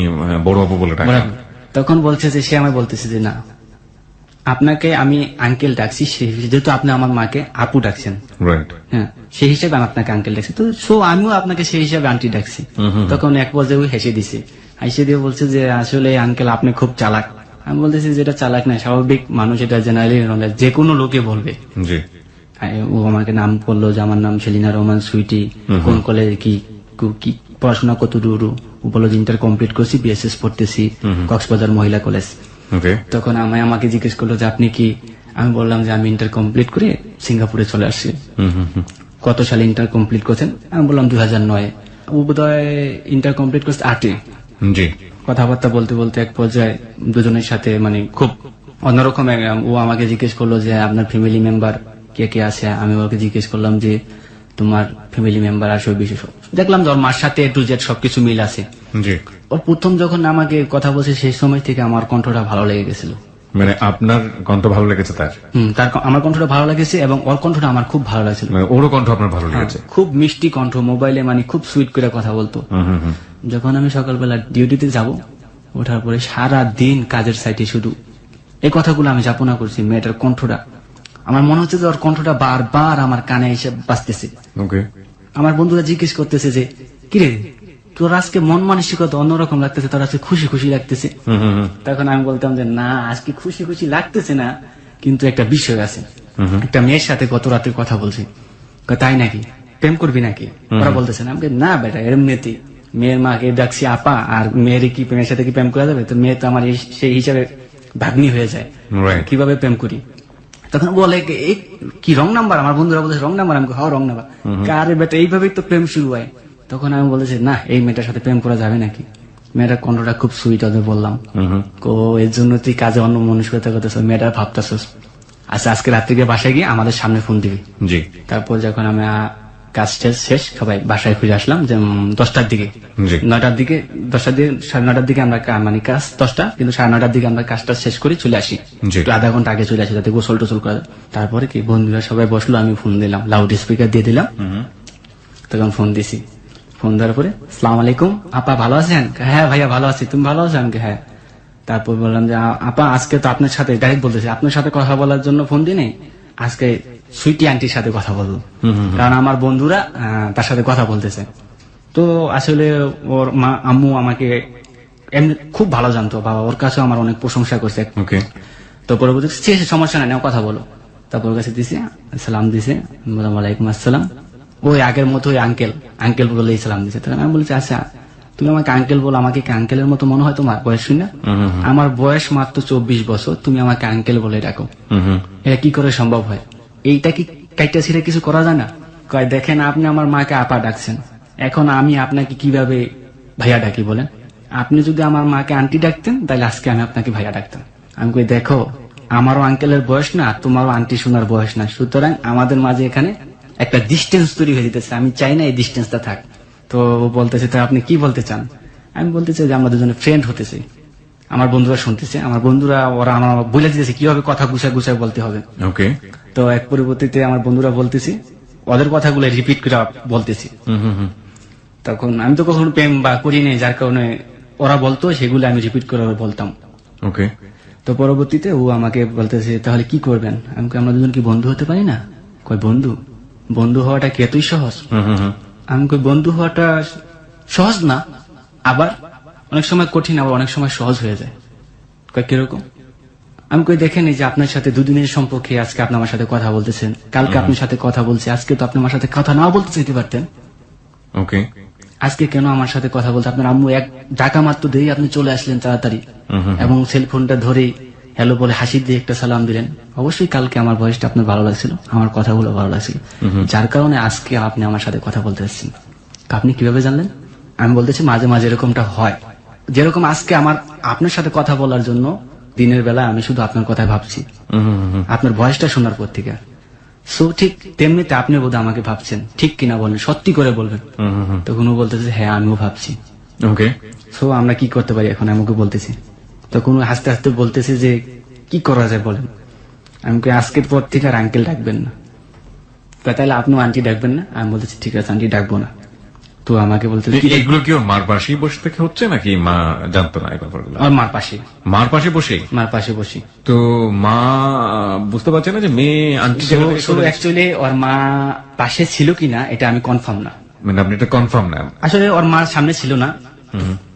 বড় আপু বলে ডাকেন। তখন বলছে যে, সে আমায় বলতেছে যে না, আপনাকে আমি আঙ্কেল ডাকছি যেহেতু আপনি আমার মাকে আপু ডাকছেন, হ্যাঁ সেই হিসেবে আমি আপনাকে আঙ্কেল ডাকছি, তো আমিও আপনাকে সেই হিসেবে আন্টি ডাকছি। তখন এক পর্যায়ে হেসে দিছে, হেসে দিয়ে বলছে যে আসলে আঙ্কেল আপনি খুব চালাক। আমি বলতেছি যেটা চালাক না, স্বাভাবিক মানুষ, এটা জেনারেলি যে কোনো লোকে বলবে। ও আমাকে নাম বললো যে আমার নাম সেলিনা রহমান সুইটি, কোন কলেজে কি কি পড়াশোনা কত দূর। ও বললো যে ইন্টার কমপ্লিট করছি, বিএসএস পড়তেছি কক্সবাজার মহিলা কলেজ। তখন আমাকে জিজ্ঞেস করলো যে আপনি কি, আমি বললাম যে আমি ইন্টার কমপ্লিট করে সিঙ্গাপুরে চলে আসছি। কত সালে ইন্টার কমপ্লিট করছেন? আমি বললাম 2009। ও বোধহয় ইন্টার কমপ্লিট করছে 8-এ। জি। কথাবার্তা বলতে বলতে এক পর্যায়ে দুজনের সাথে মানে খুব অন্যরকম ও আমাকে জিজ্ঞেস করলো যে আপনার ফ্যামিলি মেম্বার কে কে আছে। আমি ওকে জিজ্ঞেস করলাম যে তোমার ফ্যামিলি মেম্বার আসবে বিশেষ, দেখলাম যে ওর মার সাথে A to Z সবকিছু মিল আছে। ওর প্রথম যখন আমাকে কথা বলছে সেই সময় থেকে আমার কণ্ঠটা ভালো লেগে গেছিল। মানে আপনার কণ্ঠ ভালো লেগেছে তার? তার আমার কণ্ঠটা ভালো লেগেছে এবং ওর কণ্ঠটা আমার খুব ভালো লাগছিল। মানে ওরও কণ্ঠ আপনার ভালো লেগেছে? খুব মিষ্টি কণ্ঠ, মোবাইলে মানে খুব সুইট করে কথা বলতো। যখন আমি সকালবেলা ডিউটিতে যাব, ওঠার পরে সারা দিন কাজের সাইটে শুধু এই কথাগুলো আমি যাপনা করছি। মেয়েটার কণ্ঠটা আমার মনে হচ্ছে যে ওর কণ্ঠটা বারবার আমার কানে এসে বাজতেছে। আমার বন্ধুরা জিজ্ঞেস করতেছে যে কিরে তোর আজকে মন মানসিকতা অন্যরকম লাগতেছে, তোর আজকে খুশি খুশি লাগতেছে। তখন আমি বলতাম যে না, আজকে খুশি খুশি লাগতেছে না, কিন্তু একটা বিষয় আছে। একটা মেয়ের সাথে গত রাতে কথা বলছি। তাই নাকি, প্রেম করবি নাকি? ওরা বলতেছে না। আমি না বেটা, এমনিতে মেয়ের মাকে ডাকছি আপা, আর মেয়ের কি প্রেমের সাথে কি প্রেম করা যাবে? তো মেয়ে তো আমার সেই হিসাবে ভাগ্নি হয়ে যায়, কিভাবে প্রেম করি? তখন বলে কি রং নাম্বার? আমার বন্ধুরা বলছে রং নাম্বার। আমি রং নাম্বার কারে বেটা, এইভাবেই তো প্রেম শুরু হয়। তখন আমি বলেছি না, এই মেয়েটার সাথে প্রেম করা যাবে নাকি? মেয়েটার কণ্ঠটা খুব সুইট, ওদের বললাম এর জন্য তুই কাজে অন্য মনস্কতা করতেছ, মেয়েটার ভাবতেছস। আচ্ছা আজকে রাত্রে গিয়ে বাসায় গিয়ে আমাদের সামনে ফোন দিবি। জি। তারপর যখন আমি কাজ শেষ সবাই বাসায় ফিরে আসলাম যে 10টার দিকে, 9টার দিকে, 10টার দিকে 9:30 দিকে আমরা মানে কাজ 10টা, কিন্তু 9:30 দিকে আমরা কাজটা শেষ করে চলে আসি। আধা ঘন্টা আগে চলে আসি যাতে গোসল টোসল করা। তারপরে কি বন্ধুরা সবাই বসলো, আমি ফোন দিলাম, লাউড স্পিকার দিয়ে দিলাম। তখন ফোন দিছি, ফোন দেওয়ার পরে আসসালামু আলাইকুম আপা, ভালো আছেন? হ্যাঁ ভাইয়া ভালো আছি, তুমি ভালো আছো? আমি হ্যাঁ। তারপর বললাম যে আপা আজকে তো আপনার সাথে ডাইরেক্ট বলতেছি, আপনার সাথে কথা বলার জন্য ফোন দিই নাই, আজকে সুইটি আন্টির সাথে কথা বলবো, কারণ আমার বন্ধুরা তার সাথে কথা বলতেছে। তো আসলে ওর মা আম্মু আমাকে এমনি খুব ভালো জানতো, বাবা ওর কাছেও আমার অনেক প্রশংসা করছে। তো পরবর্তী সমস্যা নাই, কথা বলো। তারপর ওর কাছে দিছে, সালাম দিছে, বললাম ওয়ালাইকুম আসসালাম। ওই আগের মতো ওই আঙ্কেল বলে সালাম দিছে। তখন আমি বলছি আচ্ছা তুমি আমাকে আঙ্কেল বলো, আমাকে কি আঙ্কেলের মতো মনে হয় তোমার? বয়স শুনে আমার বয়স মাত্র 24 বছর, তুমি আমাকে আঙ্কেল বলে ডাকো, এটা কি করে সম্ভব হয়? এইটা কি কাইটা ছিঁড়ে কিছু করা যায় না? কয় দেখেন আপনি আমার মাকে আপা ডাকছেন, এখন আমি আপনাকে কিভাবে ভাইয়া ডাকি বলেন? আপনি যদি আমার মাকে আন্টি ডাকতেন তাহলে আজকে আমি আপনাকে ভাইয়া ডাকতাম। আমি কই দেখো আমারও আঙ্কেলের বয়স না, তোমারও আন্টি শোনার বয়স না, সুতরাং আমাদের মাঝে এখানে একটা ডিস্টেন্স তৈরি হয়ে যেতেছে, আমি চাই না এই ডিস্টেন্সটা থাক। তো বলতেছে তো আপনি কি বলতে চান? আমি বলতে চাই যে আমরা দুজনে ফ্রেন্ড হতেছি। আমার বন্ধুরা শুনতেছে, আমার বন্ধুরা ওরা আমার বলে দিতেছে কিভাবে কথা গুছায় বলতে হবে। তো এক পরিবর্তিতে আমার বন্ধুরা বলতেছি, ওদের কথাগুলো রিপিট করে বলতেছি। তখন আমি তো কখনো প্রেম বা করি নাই, যার কারণে ওরা বলতো সেগুলো আমি রিপিট করে বলতাম। তো পরবর্তীতে ও আমাকে বলতেছে তাহলে কি করবেন? আমি আমরা দুজন কি বন্ধু হতে পারি না? কই বন্ধু হওয়াটা কি এতই সহজ? আমি কই বন্ধু হওয়াটা সহজ না, আবার অনেক সময় কঠিন, আবার অনেক সময় সহজ হয়ে যায়। কয় কিরকম? আমি কই দেখেন এই যে আপনার সাথে দুদিনের সম্পর্কে আজকে আপনি আমার সাথে কথা বলতেছেন, কালকে আপনার সাথে কথা বলছি, আজকে তো আপনি আমার সাথে কথা নাও বলতে চাইতে পারতেন। আজকে কেন আমার সাথে কথা বলতে? আপনার আম্মু এক ডাকা মাত্র দিয়ে আপনি চলে আসলেন তাড়াতাড়ি, এবং সেলফোনটা ধরেই হ্যালো বলে হাসি দিয়ে একটা সালাম দিলেন। অবশ্যই কালকে আমার ভয়েসটা আপনার ভালো লাগছিল, আমার কথাগুলো ভালো লাগছিল, যার কারণে আজকে আপনি আমার সাথে কথা বলতে আসছেন। আপনি কিভাবে জানলেন? আমি বলতেছি মাঝে মাঝে এরকমটা হয়, যেরকম আজকে আমার আপনার সাথে কথা বলার জন্য দিনের বেলা আমি শুধু আপনার কথাই ভাবছি, আপনার ভয়েসটা শোনার পর থেকে। সো ঠিক তেমনিতে আপনি বোধহয় আমাকে ভাবছেন, ঠিক কিনা বলেন, সত্যি করে বলবেন। তখন ও বলতেছে হ্যাঁ আমিও ভাবছি। সো আমরা কি করতে পারি এখন? আমাকে বলতেছি। তখন হাসতে হাসতে বলতেছে যে কি করা যায় বলেন? আমি আজকের পর থেকে আর আঙ্কেল ডাকবেন না। তাহলে আপনিও আন্টি ডাকবেন না? আমি বলতেছি ঠিক আছে আন্টি ডাকবো না। তো আমাকে বলতে এগুলো কি ওর মার পাশেই বসে থেকে হচ্ছে নাকি মা জানতো না এই ব্যাপারগুলো? আমার মার পাশে বসে। তো মা বুঝতে পারছে না যে মেয়ে আন্টি? অ্যাকচুয়ালি ওর মা পাশে ছিল কিনা এটা আমি কনফার্ম না। মানে আপনি এটা কনফার্ম না? আসলে ওর মার সামনে ছিল না,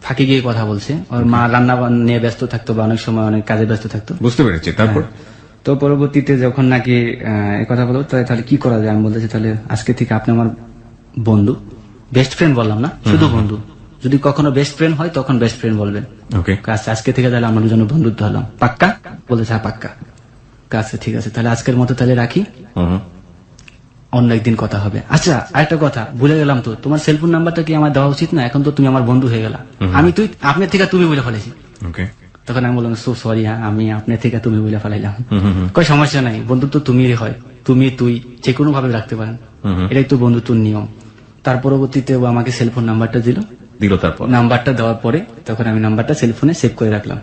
ফাঁকে গিয়ে কথা বলছে। ওর মা রান্না নিয়ে ব্যস্ত থাকতো বা অনেক সময় অনেক কাজে ব্যস্ত থাকতো। বুঝতে পেরেছি। তারপর তো পরবর্তীতে যখন নাকি এই কথা বলবো তাহলে কি করা যায়, আমি বলতেছি তাহলে আজকে থেকে আপনি আমার বন্ধু, বেস্ট ফ্রেন্ড বললাম না, শুধু বন্ধু। যদি কখনো বেস্ট ফ্রেন্ড হয় তখন বেস্ট ফ্রেন্ড বলবেন। ওকে, আজকে থেকে তাহলে আমরা দুজনে বন্ধুত্ব হলাম, পাক্কা? বলেছে হ্যাঁ পাক্কা। আচ্ছা ঠিক আছে, তাহলে আজকের মতো তাহলে রাখি, অন্য একদিন কথা হবে। আচ্ছা আরেকটা কথা ভুলে গেলাম, তো তোমার সেলফোন নাম্বারটা কি আমার দেওয়া উচিত না? এখন তো তুমি আমার বন্ধু হয়ে গেলা, আমি তুই আপনার থেকে তুমি বলে ফেলেছি। ওকে, তখন আমি বললাম সো সরি, আমি আপনার থেকে তুমি বলে ফেলাইলাম। কই সমস্যা নাই, বন্ধুত্ব তুমি হয়, তুমি তুই যে কোনো ভাবে রাখতে পারেন, এটাই তো বন্ধুত্বর নিয়ম। তার পরবর্তীতে ও আমাকে সেলফোন নাম্বারটা দিল। তারপর নাম্বারটা দেওয়ার পরে তখন আমি নাম্বারটা সেলফোনে সেভ করে রাখলাম,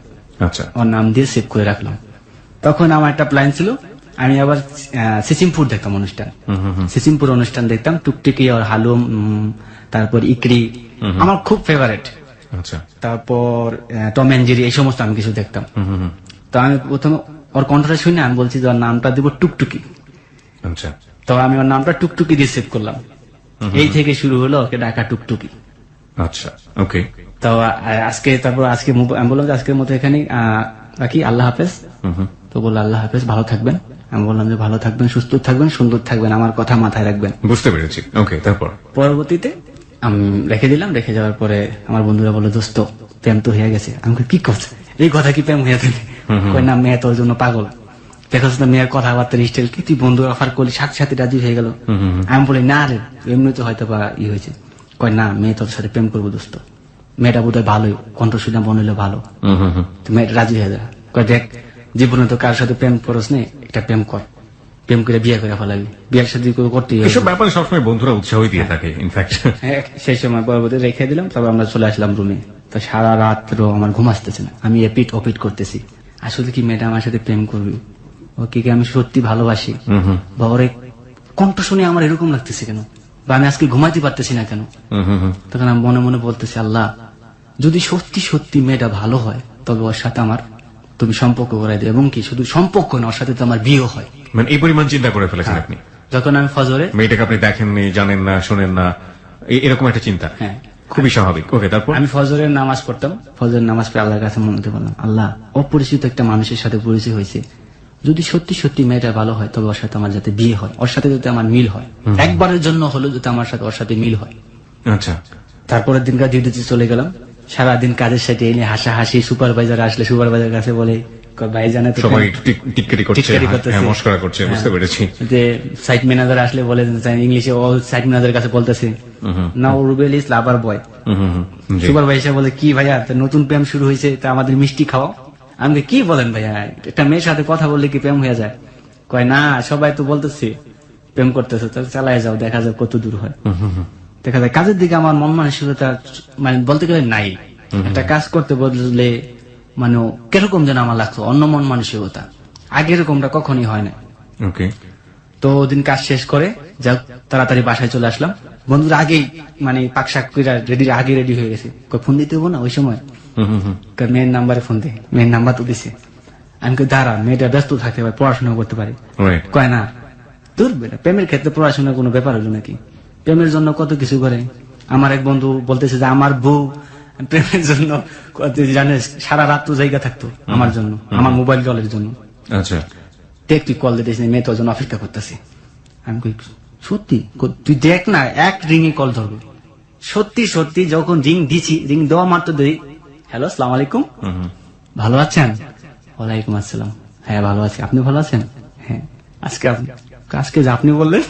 আচ্ছা, ওর নাম দিয়ে সেভ করে রাখলাম। তখন আমার একটা প্ল্যান ছিল, আমি আবার সিসিমপুর দেখতাম অনুষ্ঠান, সিসিমপুর অনুষ্ঠান দেখতাম, টুকটুকি আর হালুম, তারপর ইকরি আমার খুব ফেভারিট। আচ্ছা, তারপর টম এন্ড জেরি, এই সমস্ত আমি কিছু দেখতাম। তো আমি প্রথমে ওর কণ্ঠটা শুনে আমি বলছি যে ওর নামটা দিব টুকটুকি। আচ্ছা, তো আমি ওর নামটা টুকটুকি দিয়ে সেভ করলাম। এই থেকে শুরু হলো ওকে ডাকা টুকটুকি। আচ্ছা, ওকে। তো তারপর আজকে আমি বললাম যে আজকের মতো এখানে রাখি, আল্লাহ হাফেজ। তো বললো আল্লাহ হাফেজ, ভালো থাকবেন। আমি বললাম যে ভালো থাকবেন, সুস্থ থাকবেন, সুন্দর থাকবেন, আমার কথা মাথায় রাখবেন। বুঝতে পেরেছি। ওকে, তারপর পরবর্তীতে আমি রেখে দিলাম। রেখে যাওয়ার পরে আমার বন্ধুরা বললো দোস্ত প্রেম তো হয়ে গেছে। আমি কি করছে এই কথা, কি প্রেম হয়ে গেছে? কই না, মেয়ে তোর জন্য পাগল, দেখো না মেয়ের কথাবার্তার স্টাইল কি, তুই বন্ধু অফার করলি, সাথে সাথে রাজি হয়ে গেল। আমি বলি না রে, এমনি তো হয়তো বা হয়েছে। কয় না, মেয়ে তোর সাথে প্রেম করবো দোস্ত, মেয়েটা বোধ হয় ভালোই, কণ্ঠ শুনে মনে হলো ভালো, মেয়েটা রাজি হয়ে যায়। কয় দেখ, জীবনে তো কার সাথে প্রেম করস নে, একটা প্রেম কর, প্রেম করে বিয়ে করে ফেলাবি, বিয়ের সাথে করতে এসব ব্যাপারে সবসময় বন্ধুরা উৎসাহই দিয়ে থাকে। ইনফ্যাক্ট সেই সময় পরবর্তী রেখে দিলাম। তবে আমরা চলে আসলাম রুমে। তো সারা রাত্র আমার ঘুম আসতেছে না, আমি এপিট ওপিট করতেছি, আসলে কি মেয়েটা আমার সাথে প্রেম করবি, ওকে কি আমি সত্যি ভালোবাসি, বা ওর কণ্ঠ শুনে আমার এরকম লাগতেছে কেন, বা আমি আজকে ঘুমাইতে পারতেছি না কেন। তখন আমি মনে মনে বলতেছি, আল্লাহ যদি সত্যি সত্যি মেয়েটা ভালো হয় তবে ওর সাথে আমার তুমি সম্পর্ক করাই দিও, এবং কি শুধু সম্পর্ক না, ওর সাথে তো আমার বিয়ে হয়। মানে এই পরিমাণ চিন্তা করে ফেলেছেন আপনি? যখন আমি ফজরে, মেয়েটাকে আপনি দেখেননি, জানেন না, শোনেন না, এরকম একটা চিন্তা। হ্যাঁ, খুবই স্বাভাবিক। ওকে, তারপর আমি ফজরের নামাজ পড়তাম। ফজরের নামাজ পড়ে আল্লাহর কাছে মনে বললাম, আল্লাহ অপরিচিত একটা মানুষের সাথে পরিচয় হয়েছে, যদি সত্যি সত্যি মেয়েটা ভালো হয় তবে ওর সাথে আমার যাতে বিয়ে হয়, ওর সাথে যাতে আমার মিল হয়, একবারের জন্য হলো যাতে আমার সাথে ওর সাথে মিল হয়। আচ্ছা, তারপরের দিনকার ডিউটিতে চলে গেলাম। সারাদিন কাজের সাথে এনে হাসাহাসি, সুপারভাইজার আসলে সুপারভাইজার কাছে বলে ভাই জানে তো সবাই টিটকারি করছে, হ্যাঁ, মস্করা করছে, বুঝতে পেরেছি। যে সাইট ম্যানেজার আসলে বলে ইংলিশে, ও সাইট ম্যানেজার কাছে বলতেছে না রুবেল ইস লাভার বয়। সুপারভাইজার বলে কি ভাইয়া নতুন প্রেম শুরু হয়েছে, তা আমাদের মিষ্টি খাওয়াও। আমি কি বলেন ভাইয়া, একটা মেয়ের সাথে কথা বললে কি প্রেম হয়ে যায়? কয় না, সবাই তো বলতেছে প্রেম করতেছে, তাহলে চালায় যাও, দেখা যাক কত দূর হয়। দেখা যায় কাজের দিকে আমার মন মানসিকতা মানে বলতে গেলে নাই। একটা কাজ করতে বললে মানে কিরকম যেন আমার লাগতো, অন্য মন মানসিকতা, আগে এরকমটা কখনই হয় না। ওকে, তো ওদিন কাজ শেষ করে যাক তাড়াতাড়ি বাসায় চলে আসলাম। বন্ধুরা আগেই মানে পাকশাক আগে রেডি হয়ে গেছে। ফোন দিতে হবো না ওই সময়, মেয়ের নাম্বারে ফোন দে, মেয়ের নাম্বার তো দিছে। আমি দাঁড়া, মেয়েটা ব্যস্ত থাকতে পারে, পড়াশোনা করতে পারে। কয় না তোর প্রেমের ক্ষেত্রে পড়াশোনার কোনো ব্যাপার হলো নাকি, প্রেমের জন্য কত কিছু করে। আমার এক বন্ধু বলতেছে যে আমার বউ প্রেমের জন্য জানিস সারা রাত তো জায়গা থাকতো আমার জন্য, আমার মোবাইল কলের জন্য। আচ্ছা, দেখ তুই কল দিতেছিস, মেয়ে তোর জন্য অপেক্ষা করতেছি। আমি কই সত্যি? তুই দেখ না, এক রিংয়ে কল ধরবে। সত্যি সত্যি যখন রিং দিছি, রিং দেওয়া মাত্র দেই, হ্যালো আসসালামু আলাইকুম, ভালো আছেন? ওয়ালাইকুম আসসালাম, হ্যাঁ ভালো আছি, আপনি ভালো আছেন? হ্যাঁ, আজকে যে আপনি বললেন,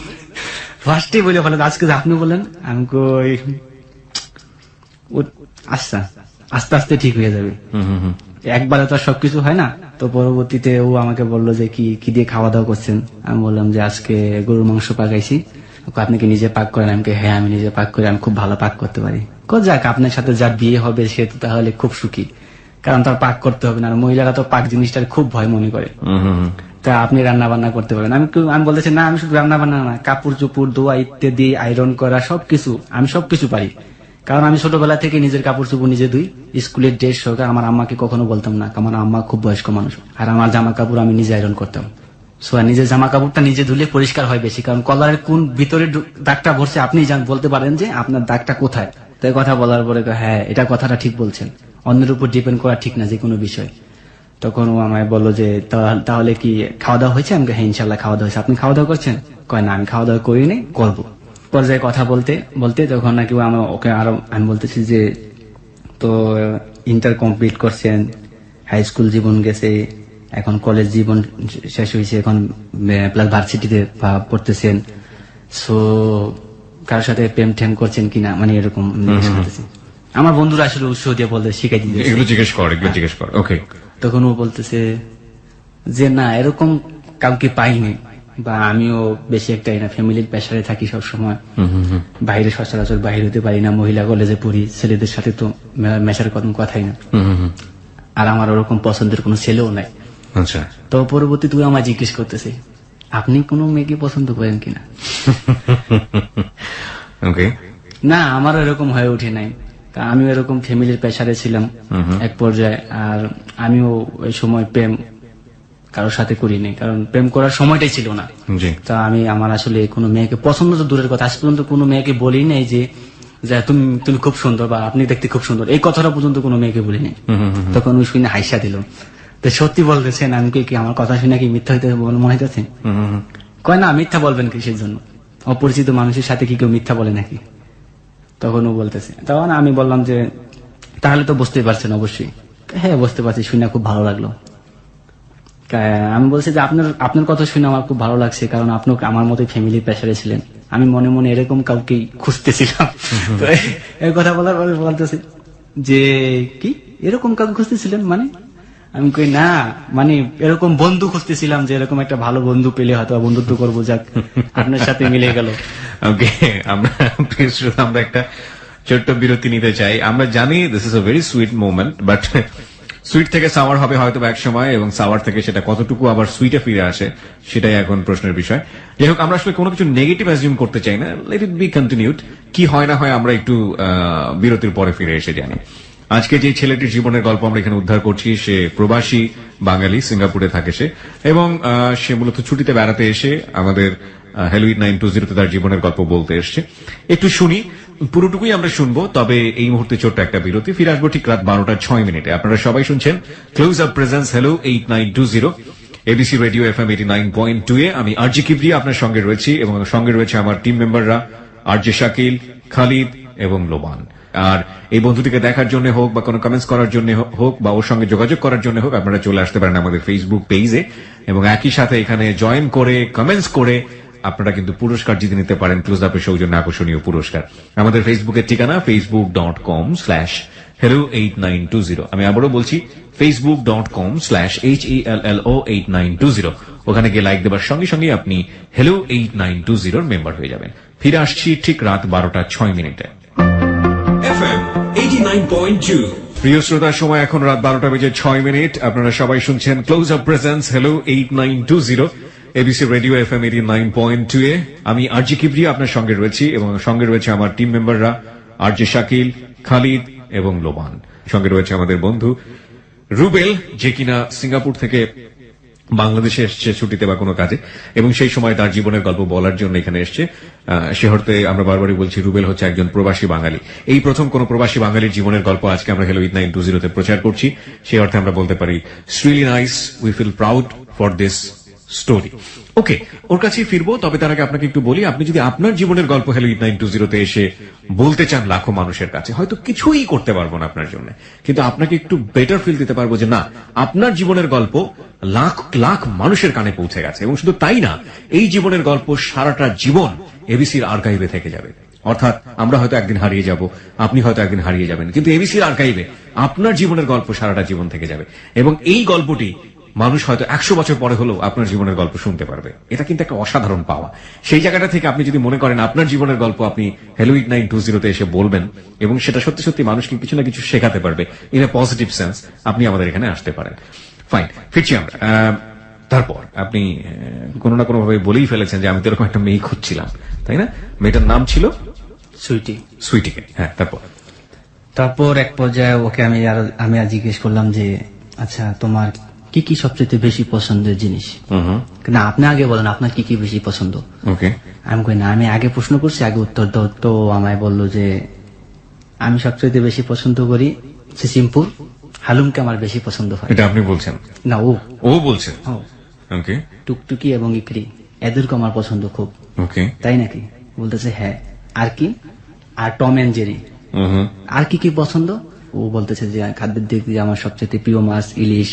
ফার্স্টে বলে ফেলেন আজকে যে আপনি বললেন। আমি কই আচ্ছা, আস্তে আস্তে ঠিক হয়ে যাবে, একবারে তো সবকিছু হয় না। তো পরবর্তীতে ও আমাকে বললো যে কি দিয়ে খাওয়া দাওয়া করছেন। আমি বললাম যে আজকে গরুর মাংস পাকাইছি। আপনি কি নিজে পাক করেন? আমি হ্যাঁ আমি নিজে পাক করি, আমি খুব ভালো পাক করতে পারি। যাক, আপনার সাথে যার বিয়ে হবে সে তো তাহলে খুব সুখী, কারণ তার পাক করতে হবে না। আর মহিলারা তো পাক জিনিসটার খুব ভয় মনে করে, তা আপনি রান্না বান্না করতে পারবেন। আমি বলতেছি না, আমি শুধু রান্না বান্না না, কাপড় চোপড় ধোয়া ইত্যাদি, আয়রন করা সবকিছু, আমি সবকিছু পারি। কারণ আমি ছোটবেলা থেকে নিজের কাপড় চোপড় নিজে ধুই, স্কুলের ড্রেস সহকার। আমার আম্মাকে কখনো বলতাম না, আমার আম্মা খুব বয়স্ক মানুষ, আর আমার জামা কাপড় আমি নিজে আয়রন করতাম। নিজের জামা কাপড়টা নিজে ধুলে পরিষ্কার হয় বেশি, কারণ কলারের কোন ভিতরে দাগটা ভরছে আপনি বলতে পারেন যে আপনার দাগটা কোথায়। তাই কথা বলার পরে হ্যাঁ এটা কথাটা ঠিক বলছেন, অন্যের উপর ডিপেন্ড করা ঠিক না যে কোনো বিষয়। তখন ও আমায় বললো যে তাহলে কি খাওয়া দাওয়া হয়েছে? আমি হ্যাঁ ইনশাল্লাহ খাওয়া দাওয়া হয়েছে। আপনি খাওয়া দাওয়া করছেন? কয় না আমি খাওয়া দাওয়া করিনি, করবো। পর্যায়ে কথা বলতে বলতে তখন নাকি ওকে আরো আমি বলতেছি যে তো ইন্টার কমপ্লিট করছেন, হাই স্কুল জীবন গেছে, এখন কলেজ জীবন শেষ হয়েছে, এখন প্লাস ভার্সিটিতে পড়তেছেন, সো কারোর সাথে প্রেম ঠেম করছেন কিনা, মানে এরকম জিজ্ঞেস করতেছি। আমার বন্ধুরা আসলে উৎসাহ দিয়ে বলতে শিখাই দিতে এগুলো জিজ্ঞেস কর। ওকে, তখন ও বলতেছে যে না এরকম কাউকে পাইনি, বা আমিও বেশি একটা না, ফ্যামিলির প্রেসারে থাকি সবসময়, বাইরে সচরাচর বাইরে হতে পারি না, মহিলা কলেজে পড়ি, ছেলেদের সাথে তো মেশার কোনো কথাই না, আর আমার ওরকম পছন্দের কোনো ছেলেও নাই। আচ্ছা, তো পরবর্তী তুই আমার জিজ্ঞেস করতেছে আপনি কোনো মেয়েকে পছন্দ করেন কিনা? ওকে, না আমার এরকম হয়ে ওঠে নাই, আমিও এরকম ফ্যামিলির প্রেসারে ছিলাম এক পর্যায়ে, আর আমিও ওই সময় প্রেম কারোর সাথে করিনি, কারণ প্রেম করার সময়টাই ছিল না। তা আমি আমার আসলে কোনো মেয়েকে পছন্দ তো দূরের কথা, আজ পর্যন্ত কোনো মেয়েকে বলি নাই যে তুমি খুব সুন্দর বা আপনি দেখতে খুব সুন্দর, এই কথাটা পর্যন্ত কোনো মেয়েকে বলি নাই। তখন ওই শুনে হাইসা দিল। তো সত্যি বলতেছেন, আমি কি আমার কথা শুনে কি মিথ্যা হইতে মনে হইতেছে? কয় না মিথ্যা বলবেন কিসের জন্য, অপরিচিত মানুষের সাথে কি কেউ মিথ্যা বলে নাকি? তখন ও বলতেছে, তখন আমি বললাম যে তাহলে তো বুঝতেই পারছেন অবশ্যই। হ্যাঁ বুঝতে পারছি, শুনে খুব ভালো লাগলো। আমি বলছি যে আপনার কথা শুনে আমার খুব ভালো লাগছে, কারণ আপনি আমার মতো ফ্যামিলির প্রেসারে ছিলেন, আমি মনে মনে এরকম কাউকে খুঁজতেছিলাম। তো এই কথা বলার পরে বলতেছে যে কি এরকম কাউকে খুঁজতেছিলেন মানে? আমি কই না, মানে এরকম বন্ধু খুঁজতেছিলাম, যে এরকম একটা ভালো বন্ধু পেলে হয়তো বন্ধুত্ব করবো, যাক আপনার সাথে মিলে গেল। ওকে, আমরা একটা ছোট্ট বিরতি নিতে চাই। আমরা জানি this is a very sweet moment, but sweet থেকে সাওয়ার হবে হয়তো এক সময়, এবং সাওয়ার থেকে সেটা কতটুকু আবার সুইটে ফিরে আসে সেটাই এখন প্রশ্নের বিষয়। যাই হোক, আমরা আসলে কোনো কিছু নেগেটিভ অ্যাজিউম করতে চাই না, লেট ইট বি কন্টিনিউড। কি হয় না হয় আমরা একটু বিরতির পরে ফিরে এসে জানি। আজকে যে ছেলেটির জীবনের গল্প আমরা এখানে উদ্ধার করছি, সে প্রবাসী বাঙালি, সিঙ্গাপুরে থাকে সে, এবং সে মূলত ছুটিতে বেড়াতে এসে আমাদের হ্যালো 8920 তার জীবনের গল্প বলতে এসছে। একটু শুনি, পুরোটুকুই আমরা শুনবো, তবে এই মুহূর্তে ছোট্ট একটা বিরতি। ফিরে আসবো ঠিক রাত 12:06। আপনারা সবাই শুনছেন close up presence hello 8920 ABC radio FM 89.2 এ। আমি আরজি কিবরিয়া আপনার সঙ্গে রয়েছি, এবং সঙ্গে রয়েছে আমার টিম মেম্বাররা আরজে শাকিল, খালিদ এবং লোবান। আর এই বন্ধুটিকে দেখার জন্য হোক, বা কোনো কমেন্টস করার জন্য হোক, বা ওর সঙ্গে যোগাযোগ করার জন্য হোক, আপনারা চলে আসতে পারেন আমাদের ফেসবুক পেজে, এবং একই সাথে এখানে জয়েন করে কমেন্টস করে আপনারা কিন্তু পুরস্কার জিতে নিতে পারেন, ক্লোজ আপের সৌজন্য আকর্ষণীয় পুরস্কার। আমাদের ফেসবুকের ঠিকানা facebook.com/hello8920। আমি আবারও বলছি facebook.com/HELLO8920। ওখানে গিয়ে লাইক দেবার সঙ্গে সঙ্গে আপনি হ্যালো 8920 মেম্বার হয়ে যাবেন। ফিরে আসছি ঠিক রাত 12:06। FM 89.2। প্রিয় শ্রোতার সময় এখন রাত 12:06। আপনারা সবাই শুনছেন close up presence hello 8920 ABC radio FM 89.2 এ। আমি আরজি কিবরিয়া আপনার সঙ্গে রয়েছি, এবং সঙ্গে রয়েছে আমার টিম মেম্বাররা আরজে শাকিল, খালিদ এবং লোবান। সঙ্গে রয়েছে আমাদের বন্ধু রুবেল, যে কিনা সিঙ্গাপুর থেকে বাংলাদেশে এসছে ছুটিতে বা কোনো কাজে, এবং সেই সময় তার জীবনের গল্প বলার জন্য এখানে এসছে। সে অর্থে আমরা বারবারই বলছি, রুবেল হচ্ছে একজন প্রবাসী বাঙালি। এই প্রথম কোন প্রবাসী বাঙালির জীবনের গল্প আজকে আমরা হ্যালো 8920 তে প্রচার করছি। সেই অর্থে আমরা বলতে পারি it's really nice, we feel proud for this story. Okay, ওর কাছেই ফিরবো, তবে তার আগে আপনাকে একটু বলি, আপনি যদি আপনার জীবনের গল্প হ্যালো 8920 তে এসে বলতে চান লাখো মানুষের কাছে, হয়তো কিছুই করতে পারবো না আপনার জন্য, কিন্তু আপনাকে একটু বেটার ফিল দিতে পারবো যে না, আপনার জীবনের গল্প লাখ লাখ মানুষের কানে পৌঁছে গেছে। এবং শুধু তাই না, এই জীবনের গল্প সারাটা জীবন এবিসির আর্কাইভে থেকে যাবে। অর্থাৎ আমরা হয়তো একদিন হারিয়ে যাব, আপনি হয়তো একদিন হারিয়ে যাবেন, কিন্তু এবিসির আর্কাইভে আপনার জীবনের গল্প সারাটা জীবন থেকে যাবে, এবং এই গল্পটি মানুষ হয়তো 100 বছর পরে হলেও আপনার জীবনের গল্প শুনতে পারবে। এটা কিন্তু একটা অসাধারণ পাওয়া। সেই জায়গাটা থেকে আপনি যদি মনে করেন আপনার জীবনের গল্প আপনি হ্যালো 8920 তে এসে বলবেন, এবং সেটা সত্যি সত্যি মানুষকে কিছু না কিছু শেখাতে পারবে ইন এ পজিটিভ সেন্স, আপনি আমাদের এখানে আসতে পারেন। ফাইন, ফিরছি আমরা। তারপর আপনি কোনো না কোনো ভাবে বলেই ফেলেছেন যে আমি তো এরকম একটা মেয়ে খুঁজছিলাম, তাই না? মেয়েটার নাম ছিল সুইটিকে। হ্যাঁ, তারপর এক পর্যায়ে ওকে আমি আর জিজ্ঞেস করলাম যে আচ্ছা তোমার কি কি সবচেয়ে বেশি পছন্দের জিনিস? না আপনি আগে বলেন আপনার কি কি বেশি পছন্দ। ওকে, আমি কই না আমি আগে প্রশ্ন করছি, আগে উত্তর দাও। তো আমায় বললো যে আমি সবচেয়ে বেশি পছন্দ করি সিম্পুল, হালুমকে আমার বেশি পছন্দ হয়। এটা আপনি বলছেন? না, ও বলছেন। ও ওকে টুকটুকি এবং ইকরি এদেরকে আমার পছন্দ খুব। ওকে। তাই নাকি? বলতেছে হ্যাঁ। আর কি? আর টম এন্ড জেরি। আর কি কি পছন্দ? ও বলতেছে যে খাদ্যের দিক দিয়ে আমার সবচেয়ে প্রিয় মাছ ইলিশ।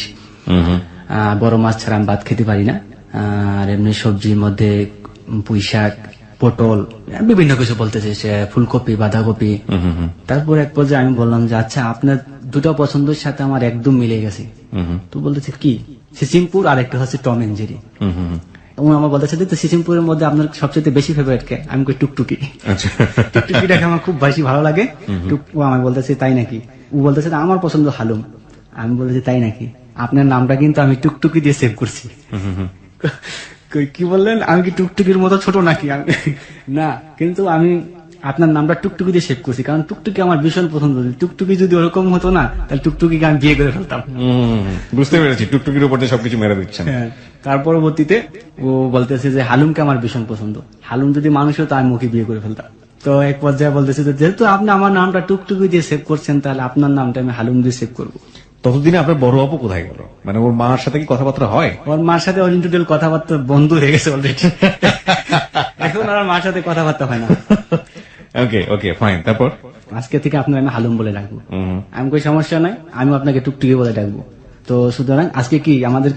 বড় মাছ ছাড়া আমি ভাত খেতে পারি না। আর এমনি সবজির মধ্যে পুঁই শাক, পটল, বিভিন্ন কিছু বলতেছে সে, ফুলকপি, বাঁধাকপি। তারপর এক পর্যায়ে আমি বললাম যে আচ্ছা আপনার দুটো পছন্দের সাথে আমার একদম মিলে গেছে। তো বলতেছে কি? সিসিমপুর আর একটা হচ্ছে টম এন্ড জেরি। এবং আমার বলতেছে যে সিসিমপুরের মধ্যে আপনার সবচেয়ে বেশি ফেভারিট কে? আমি কই টুকটুকি। আচ্ছা। টুকটুকিটাকে আমার খুব বেশি ভালো লাগে। ও আমার বলতেছে তাই নাকি? ও বলতেছে আমার পছন্দ হালুম। আমি বলতেছি তাই নাকি? আপনার নামটা কিন্তু আমি টুকটুকি দিয়ে সেভ করছি। কি বললেন? আমি কি টুকটুকির মতো ছোট নাকি? না, কিন্তু আমি আপনার নামটা টুকটুকি দিয়ে সেভ করছি, কারণ টুকটুকি আমার ভীষণ পছন্দ। টুকটুকি যদি ওরকম হতো না, তাহলে টুকটুকিকে আমি বিয়ে করে ফেলতাম। বুঝতে পেরেছি, টুকটুকির উপর দিয়ে সবকিছু মেরে দিচ্ছেন। হ্যাঁ। তার পরবর্তীতে ও বলতেছে যে হালুমকে আমার ভীষণ পছন্দ, হালুম যদি মানুষ হতো আমি ওকে বিয়ে করে ফেলতাম। তো এক পর্যায়ে বলতেছে যেহেতু আপনি আমার নামটা টুকটুকি দিয়ে সেভ করছেন, তাহলে আপনার নামটা আমি হালুম দিয়ে সেভ করবো। ততদিনে আপনার বড় আপু কোথায় গেল? মানে ওর মার সাথে কি কথাবার্তা হয়? ওর মার সাথে ওর ইন্টুটেল কথাবার্তা বন্ধ হয়ে গেছে অলরেডি। এখন আর মার সাথে কথাবার্তা হয় না। ওকে ওকে ফাইন। তারপর আজকে থেকে আপনার আমি হালুম বলে ডাকবো। আমি কই সমস্যা নাই, আমি আপনাকে টুকটুকি বলে ডাকবো। তো সুতরাং আজকে কি আমাদের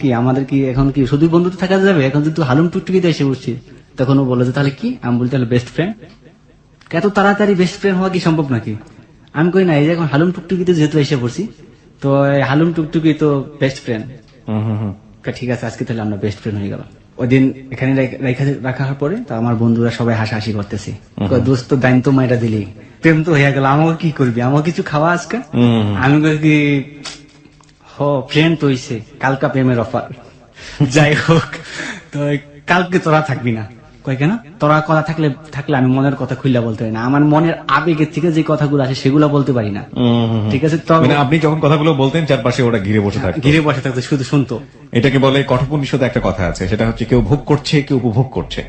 কি এখন কি শুধু বন্ধুত্ব থাকা যাবে? এখন যদি হালুম টুকটুকিতে এসে বসছি, তখন ও বলে যে তাহলে কি? আমি বলি তাহলে বেস্ট ফ্রেন্ড। এত তাড়াতাড়ি বেস্ট ফ্রেন্ড হওয়া কি সম্ভব নাকি? আমি কই না, এই যে এখন হালুম টুকটুকিতে যেহেতু এসে পড়ছি, তো এই হালুম টুকটুকি তো বেস্ট ফ্রেন্ড। ঠিক আছে, আজকে তাহলে আমরা বেস্ট ফ্রেন্ড হয়ে গেলাম। ওই দিন এখানে রাখার পরে তো আমার বন্ধুরা সবাই হাসাহাসি করতেছে, দোস্ত দাইন তো মাইরা দিলি, প্রেম তো হয়ে গেল, আমাকে কি করবি? আমাকে কিছু খাওয়া আজকে? আমি কই কি ফ্রেন্ড তো হইছে, কালকা প্রেমের অফার। যাই হোক, তো কালকে তোরা থাকবি না। কই কেন? তোরা কথা থাকলে আমি মনের কথা খুললা বলতে পারি না, আমার মনের আবেগের থেকে যে কথাগুলো আছে সেগুলো বলতে পারি না। ঠিক আছে, তো মানে আপনি যখন কথাগুলো বলতেন চারপাশে ওরা ঘিরে বসে থাকতো। ঘিরে বসে থাকতো, শুধু শুনতো। এটাকে বলে কঠোপনিষদে একটা কথা আছে, সেটা হচ্ছে কেউ ভোগ করছে কেউ উপভোগ করছে।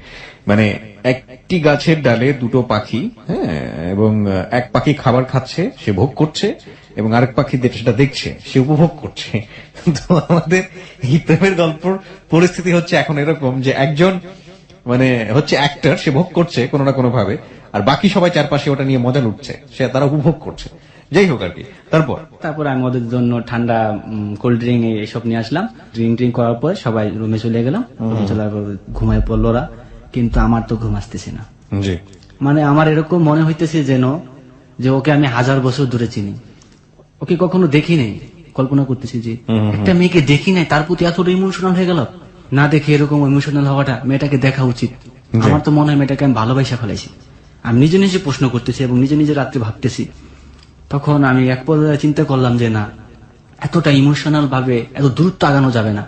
মানে একটি গাছের ডালে দুটো পাখি, হ্যাঁ, এবং এক পাখি খাবার খাচ্ছে, সে ভোগ করছে, এবং আরেক পাখি সেটা দেখছে, সে উপভোগ করছে। তো আমাদের এই প্রেমের গল্পর পরিস্থিতি হচ্ছে এখন এরকম যে একজন মানে হচ্ছে অ্যাক্টর, সে ভোগ করছে কোনো না কোনো ভাবে, আর বাকি সবাই চারপাশে ওটা নিয়ে মজা লুটছে, সে তারা উপভোগ করছে। যাই হোক আর কি। তারপর আমি ওদের জন্য ঠান্ডা কোল্ড ড্রিঙ্ক এইসব নিয়ে আসলাম। ড্রিঙ্ক করার পর সবাই রুমে চলে গেলাম। রুমে চলার পর ঘুমায় পড়লো ওরা, কিন্তু আমার তো ঘুম আসতেছে না। জি। মানে আমার এরকম মনে হইতেছে যেন যে ওকে আমি 1000 বছর ধরে চিনি, ওকে কখনো দেখি নাই। কল্পনা করতেছি যে একটা মেয়েকে দেখি নাই, তার প্রতি এতটা ইমোশনাল হয়ে গেল। না দেখে এরকম ইমোশনাল হওয়াটা, মেয়েটাকে দেখা উচিত। আমার তো মনে হয় মেয়েটাকে আমি ভালোবাসা ফেলাইছি। আমি নিজে নিজে প্রশ্ন করতেছি এবং নিজে নিজে রাত্রে ভাবতেছি। তখন আমি এক পর্যায়ে চিন্তা করলাম যে না, এতটা ইমোশনাল ভাবে এত দূরত্ব আগানো যাবে না,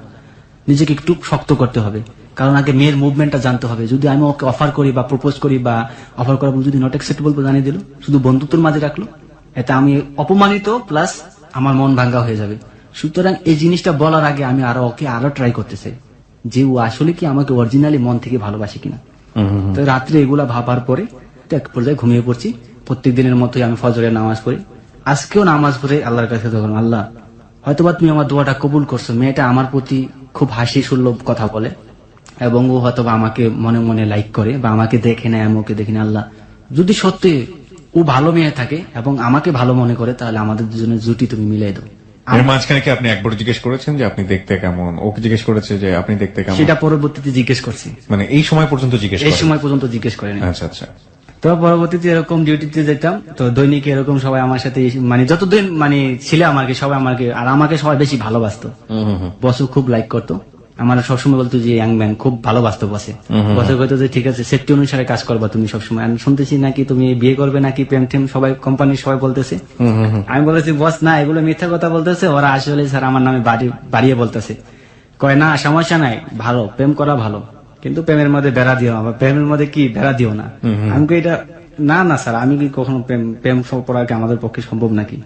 নিজেকে একটু শক্ত করতে হবে। কারণ আগে মেয়ের মুভমেন্টটা জানতে হবে। যদি আমি ওকে অফার করি বা প্রপোজ করি বা অফার করার যদি নট অ্যাকসেপ্টেবল জানিয়ে দিল, শুধু বন্ধুত্বের মাঝে রাখলো, এটা আমি অপমানিত প্লাস আমার মন ভাঙ্গা হয়ে যাবে। সুতরাং এই জিনিসটা বলার আগে আমি ওকে আরো ট্রাই করতে চাই যে ও আসলে কি আমাকে অরিজিনালি মন থেকে ভালোবাসে কিনা। তো রাত্রে এগুলা ভাবার পরে এক পর্যায়ে ঘুমিয়ে পড়ছি। প্রত্যেক দিনের মতোই আমি ফজরের নামাজ পড়ি। আজকেও নামাজ পড়ে আল্লাহর কাছে তখন, আল্লাহ হয়তোবা তুমি আমার দোয়াটা কবুল করছো, মেয়েটা আমার প্রতি খুব হাসি সুলভ কথা বলে এবং ও হয়তোবা আমাকে মনে মনে লাইক করে বা আমাকে দেখে নেয়, আমি ওকে দেখি না। আল্লাহ যদি সত্যি ও ভালো মেয়ে থাকে এবং আমাকে ভালো মনে করে, তাহলে আমাদের দুজনের জুটি তুমি মিলাই দাও। এর মাঝখানে কি আপনি একবার জিজ্ঞেস করেছেন যে আপনি দেখতে কেমন? ওকে জিজ্ঞেস করেছে যে আপনি দেখতে কেমন? সেটা পরবর্তীতে জিজ্ঞেস করছি। মানে এই সময় পর্যন্ত জিজ্ঞেস এই সময় পর্যন্ত জিজ্ঞেস করেনি। আচ্ছা আচ্ছা। তো পরবর্তীতে এরকম ডিউটিতে যেতাম, তো দৈনিক এরকম সবাই আমার সাথে মানে যতদিন মানে ছিল আমাকে সবাই আমাকে সবাই বেশি ভালোবাসতো। বসও খুব লাইক করতো, আমার সবসময় বলতো যে ইয়াং ম্যান, খুব ভালোবাসতো বসে। বসে কইতো যে ঠিক আছে, সেফটি অনুসারে কাজ করবা তুমি সবসময়। আমি শুনতেছি নাকি তুমি বিয়ে করবে নাকি প্রেম টেম, সবাই কোম্পানির সবাই বলতেছে। আমি বলেছি বস না, এগুলো মিথ্যা কথা বলতেছে ওরা, আসলে স্যার আমার নামে বাড়িয়ে বলতেছে। কয় না সমস্যা নাই, ভালো প্রেম করা ভালো, কিন্তু প্রেমের মধ্যে বেড়া দিও না, প্রেমের মধ্যে কি বেড়া দিও না। আমি এটা না স্যার, আমি কি কখনো প্রেম পড়া কি আমাদের পক্ষে সম্ভব নাকি?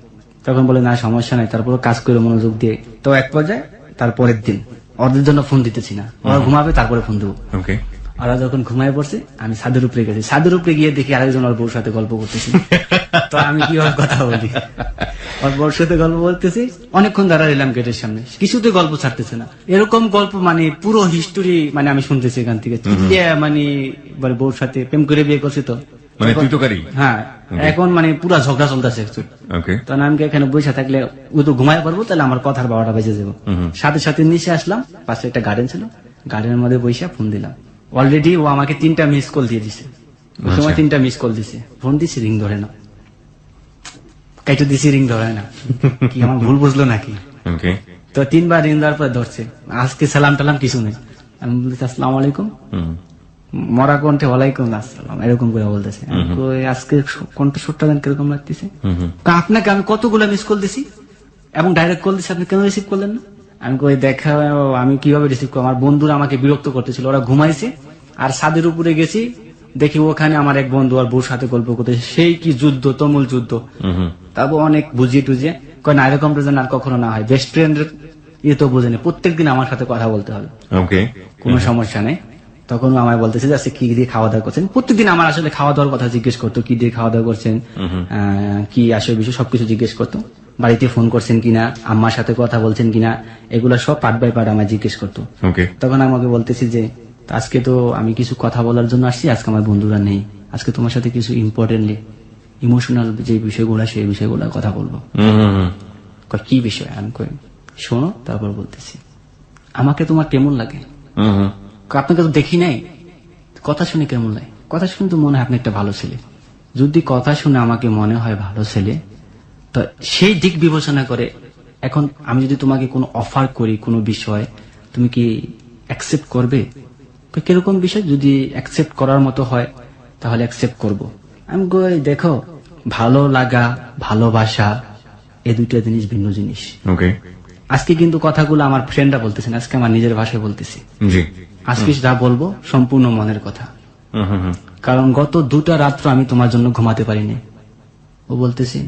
তখন বলে না সমস্যা নাই, তারপরে কাজ করে মনোযোগ দিয়ে। তো এক পর্যায়ে তারপরের দিন ওদের জন্য ফোন দিতেছি না, ওরা ঘুমাবে তারপরে ফোন দেবো। ওরা যখন ঘুমায় পড়ছে আমি ছাদের উপরে গেছি, ছাদের উপরে গিয়ে দেখি আরেকজন ওর বউর সাথে গল্প করতেছি। তো আমি কিভাবে কথা বলি, ওর বউর সাথে গল্প বলতেছি, অনেকক্ষণ দাঁড়া রইলাম গেটের সামনে, কিছুতে গল্প ছাড়তেছে না। এরকম গল্প মানে পুরো হিস্টোরি মানে আমি শুনতেছি এখান থেকে, যে মানে বউর সাথে প্রেম করে বিয়ে করছে তো মানে তুই তো কারি। হ্যাঁ, এখন মানে পুরা ঝগড়া চলতেছে। ওকে, তখন আমি এখানে বসে থাকলে ও তো ঘুমায় পারবো, তাহলে আমার কথার 12টা বেজে যাবো। সাথে সাথে নিচে আসলাম, পাশে একটা গার্ডেন ছিল, গার্ডেনের মধ্যে বসে ফোন দিলাম। অলরেডি ও আমাকে 3টা মিস কল দিয়ে দিছে, ওই সময় 3টা মিস কল দিছে। ফোন দিছি, রিং ধরে না, কাইটো দিছি, রিং ধরে না। কি আমার ভুল বুঝলো নাকি? ওকে, তো 3বার রিং দেওয়ার পর ধরছে। আজকে সালাম টালাম কিছু নেই, আমি বলছি আসসালামু আলাইকুম, মরা কণ্ঠে ওয়ালাইকুম আসসালাম এরকম করে বলতেছে। আমি কই, আজকে কণ্ঠস্বরটা দেন কিরকম লাগতেছে। আপনাকে আমি কতগুলো মিস কল দিছি এবং ডাইরেক্ট কল দিছি, আপনি কেন রিসিভ করলেন না? আমি কই, দেখা আমি কিভাবে রিসিভ করবো, আমার বন্ধুরা আমাকে বিরক্ত করতেছিল, ওরা ঘুমাইছে। আর ছাদের উপরে গেছি, দেখি ওখানে আমার এক বন্ধু আর বউর সাথে গল্প করতেছে, সেই কি যুদ্ধ, তুমুল যুদ্ধ। তারপর অনেক বুঝিয়ে টুজিয়ে কয় না, এরকম যেন আর কখনো না হয়, বেস্ট ফ্রেন্ডের ইয়ে তো বোঝেনি, প্রত্যেকদিন আমার সাথে কথা বলতে হবে, ওকে, কোনো সমস্যা নেই। তখন ও আমায় বলতেছে যে আজকে কি দিয়ে খাওয়া দাওয়া করছেন। প্রত্যেকদিন আমার আসলে খাওয়া দাওয়ার কথা জিজ্ঞেস করতো, কি দিয়ে খাওয়া দাওয়া করছেন, কি আসলে বিষয় সবকিছু জিজ্ঞেস করতো, বাড়িতে ফোন করছেন কিনা, আম্মার সাথে কথা বলছেন কিনা, এগুলো সব পার্ট বাই পার্ট আমায় জিজ্ঞেস করতো। ওকে, তখন আমাকে বলতেছি যে আজকে তো আমি কিছু কথা বলার জন্য আসছি, আজকে আমার বন্ধুরা নেই, আজকে তোমার সাথে কিছু ইম্পর্টেন্টলি ইমোশনাল যে বিষয়গুলো সেই বিষয়গুলো কথা বলবো। কয়, কি বিষয়? আমি কই, শোনো, তারপর বলতেছি। আমাকে তোমার কেমন লাগে? আপনাকে তো দেখি নাই, কথা শুনে কেমন লাগে? কথা শুনে তো মনে হয় আপনি একটা ভালো ছেলে। যদি কথা শুনে আমাকে মনে হয় ভালো ছেলে, তো সেই দিক বিবেচনা করে এখন আমি যদি তোমাকে কোনো অফার করি কোনো বিষয়, তুমি কি অ্যাকসেপ্ট করবে? তো কিরকম বিষয়? যদি অ্যাকসেপ্ট করার মতো হয় তাহলে অ্যাকসেপ্ট করব। আমি কই, দেখো, ভালো লাগা ভালোবাসা এই দুইটা জিনিস ভিন্ন জিনিস। ওকে, আজকে কিন্তু কথাগুলো আমার ফ্রেন্ডরা বলতেছেন, আজকে আমার নিজের ভাষায় বলতেছি। জি, আজকে যা বলবো সম্পূর্ণ মনের কথা, কারণ গত 2টা রাত্র আমি তোমার জন্য ঘুমাতে পারিনি। ও বলতেছে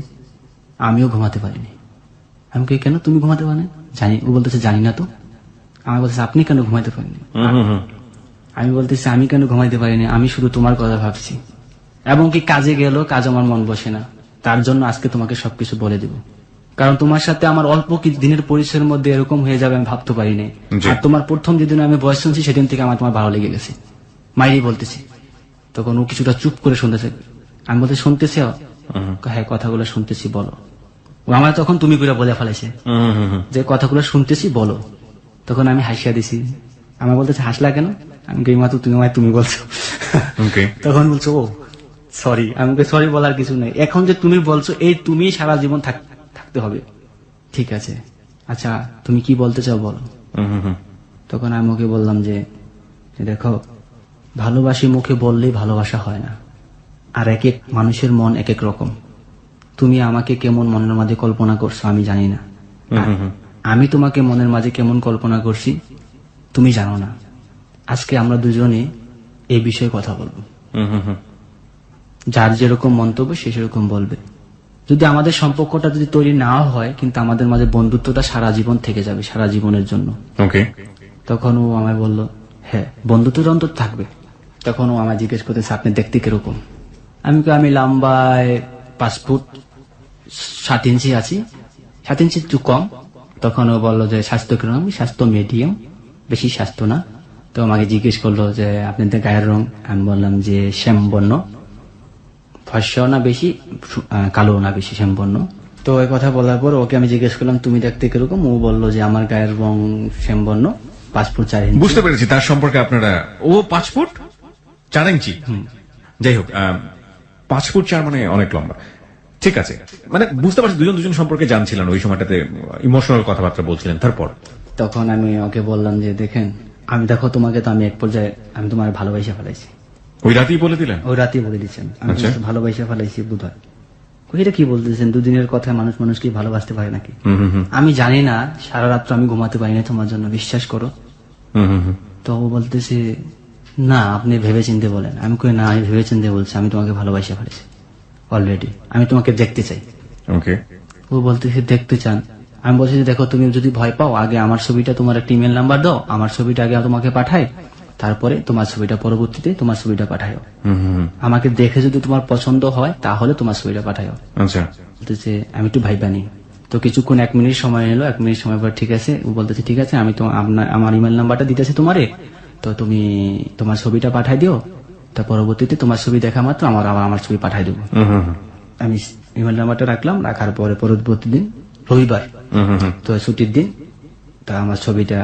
আমিও ঘুমাতে পারিনি। আমি কই, কেন তুমি ঘুমাতে পারো? জানি। ও বলতেছে জানি না তো। আমি বলতেছে আপনি কেন ঘুমাতে পারেনি? আমি বলতেছি আমি কেন ঘুমাইতে পারিনি, আমি শুধু তোমার কথা ভাবছি, এবং কি কাজে গেল, কাজ আমার মন বসে না, তার জন্য আজকে তোমাকে সবকিছু বলে দিব। কারণ তোমার সাথে আমার অল্প কিছু দিনের পরিচয়ের মধ্যে এরকম হয়ে যাবে আমি ভাবতে পারিনি। আর তোমার প্রথম যেদিন আমি ভয়েস শুনছি সেদিন থেকে আমার তোমার ভালো লেগে গেছে। মাইরি বলতেছি। তখন ও কিছুটা চুপ করে শুনতেছে। আমি বলতে, শুনতেছি? হ্যাঁ, কথাগুলো শুনতেছি, বলো। ও আমার তখন তুমি করে বলে ফেলেছে যে কথাগুলো শুনতেছি, বলো। তখন আমি হাসিয়া দিছি। আমার বলতেছে হাসলা কেন? আমি কই, মা তো তুমি আমায় তুমি বলছো। তখন বলছো ও সরি। আমি সরি বলার কিছু নেই, এখন যে তুমি বলছো এই তুমি সারা জীবন থাকতে হবে। ঠিক আছে, আচ্ছা তুমি কি বলতে চাও বলো। তখন আমি ওকে বললাম যে দেখো, ভালোবাসি মুখে বললেই ভালোবাসা হয় না, আর এক এক মানুষের মন এক এক রকম। তুমি আমাকে কেমন মনের মাঝে কল্পনা করছো আমি জানি না, আমি তোমাকে মনের মাঝে কেমন কল্পনা করছি তুমি জানো না। আজকে আমরা দুজনে এই বিষয়ে কথা বলবো, যার যেরকম মন্তব্য সে সেরকম বলবে। যদি আমাদের সম্পর্কটা যদি তৈরি না হয়, কিন্তু আমাদের মাঝে বন্ধুত্বটা সারা জীবন থেকে যাবে, সারা জীবনের জন্য। ওকে, তখন ও আমায় বলল হ্যাঁ, বন্ধুত্বটা অন্তত থাকবে। তখন ও আমায় জিজ্ঞেস করতেছে আপনি দেখতে কিরকম। আমি লম্বায় 5 ফুট 7 ইঞ্চি আছি, 7 ইঞ্চি একটু কম। তখন ও বললো যে স্বাস্থ্য কিরকম? আমি স্বাস্থ্য মিডিয়াম, বেশি স্বাস্থ্য না। তো আমাকে জিজ্ঞেস করলো যে আপনাদের গায়ের রং? আমি বললাম যে শ্যামবর্ণ, ফর্সা না বেশি, কালো না বেশি, শ্যামবর্ণ। তো এই কথা বলার পর ওকে আমি জিজ্ঞেস করলাম তুমি দেখতে কিরকম? ও বললো যে আমার গায়ের রং শ্যামবর্ণ, 5 ফুট 4 ইঞ্চি। বুঝতে পেরেছি তার সম্পর্কে আপনারা। ও 5 ফুট 4 ইঞ্চি, যাই হোক 5 ফুট 4 মানে অনেক লম্বা। ঠিক আছে, মানে বুঝতে পারছি দুজন সম্পর্কে জানছিলেন, ওই সময়টাতে ইমোশনাল কথাবার্তা বলছিলেন। তারপর তখন আমি ওকে বললাম যে দেখেন, আমি দেখো তোমাকে তো আমি এক পর্যায়ে আমি তোমার ভালোবাসা ফেলাইছি। ওই রাতেই বলে দিলেন? ওই রাতেই বলে দিচ্ছেন আমি তোমাকে ভালোবাসা ফেলাইছি বোধ হয়। এটা কি বলতেছেন? দুদিনের কথায় মানুষ কি ভালোবাসতে পারে নাকি? আমি জানি না, সারা রাত্র আমি ঘুমাতে পারি না তোমার জন্য, বিশ্বাস করো। তো ও বলতেছে না আপনি ভেবে চিন্তে বলেন। আমি কই না, আমি ভেবে চিন্তে বলছি, আমি তোমাকে ভালোবাসা ফেলেছি অলরেডি, আমি তোমাকে দেখতে চাই। ওকে, ও বলতেছে দেখতে চান? আমি বলছি দেখো, তুমি যদি ভয় পাও আগে আমার ছবিটা, তোমার একটা ইমেল নাম্বার দাও, আমার ছবিটা আগে তোমাকে পাঠাই, তারপরে তোমার ছবিটা পরবর্তীতে তোমার ছবিটা পাঠাও। হুম হুম হুম। আমাকে দেখে যদি তোমার পছন্দ হয় তাহলে তোমার ছবিটা পাঠাও। আচ্ছা বলতেছে আমি একটু ভাইবানি। তো কিছুক্ষণ 1 মিনিট সময় নিল, 1 মিনিট সময় পর ঠিক আছে, ও বলতেছে ঠিক আছে আমি তো আমার ইমেল নাম্বারটা দিতেছি তোমারে, তো তুমি তোমার ছবিটা পাঠাই দিও, তা পরবর্তীতে তোমার ছবি দেখা মাত্র আমার ছবি পাঠাই দেবো। হুম হুম হুম। আমি ইমেল নাম্বারটা রাখলাম, রাখার পরে পরবর্তী দিন রবিবার, হুম হুম হুম। তো ছুটির দিন, তা আমার ছবিটা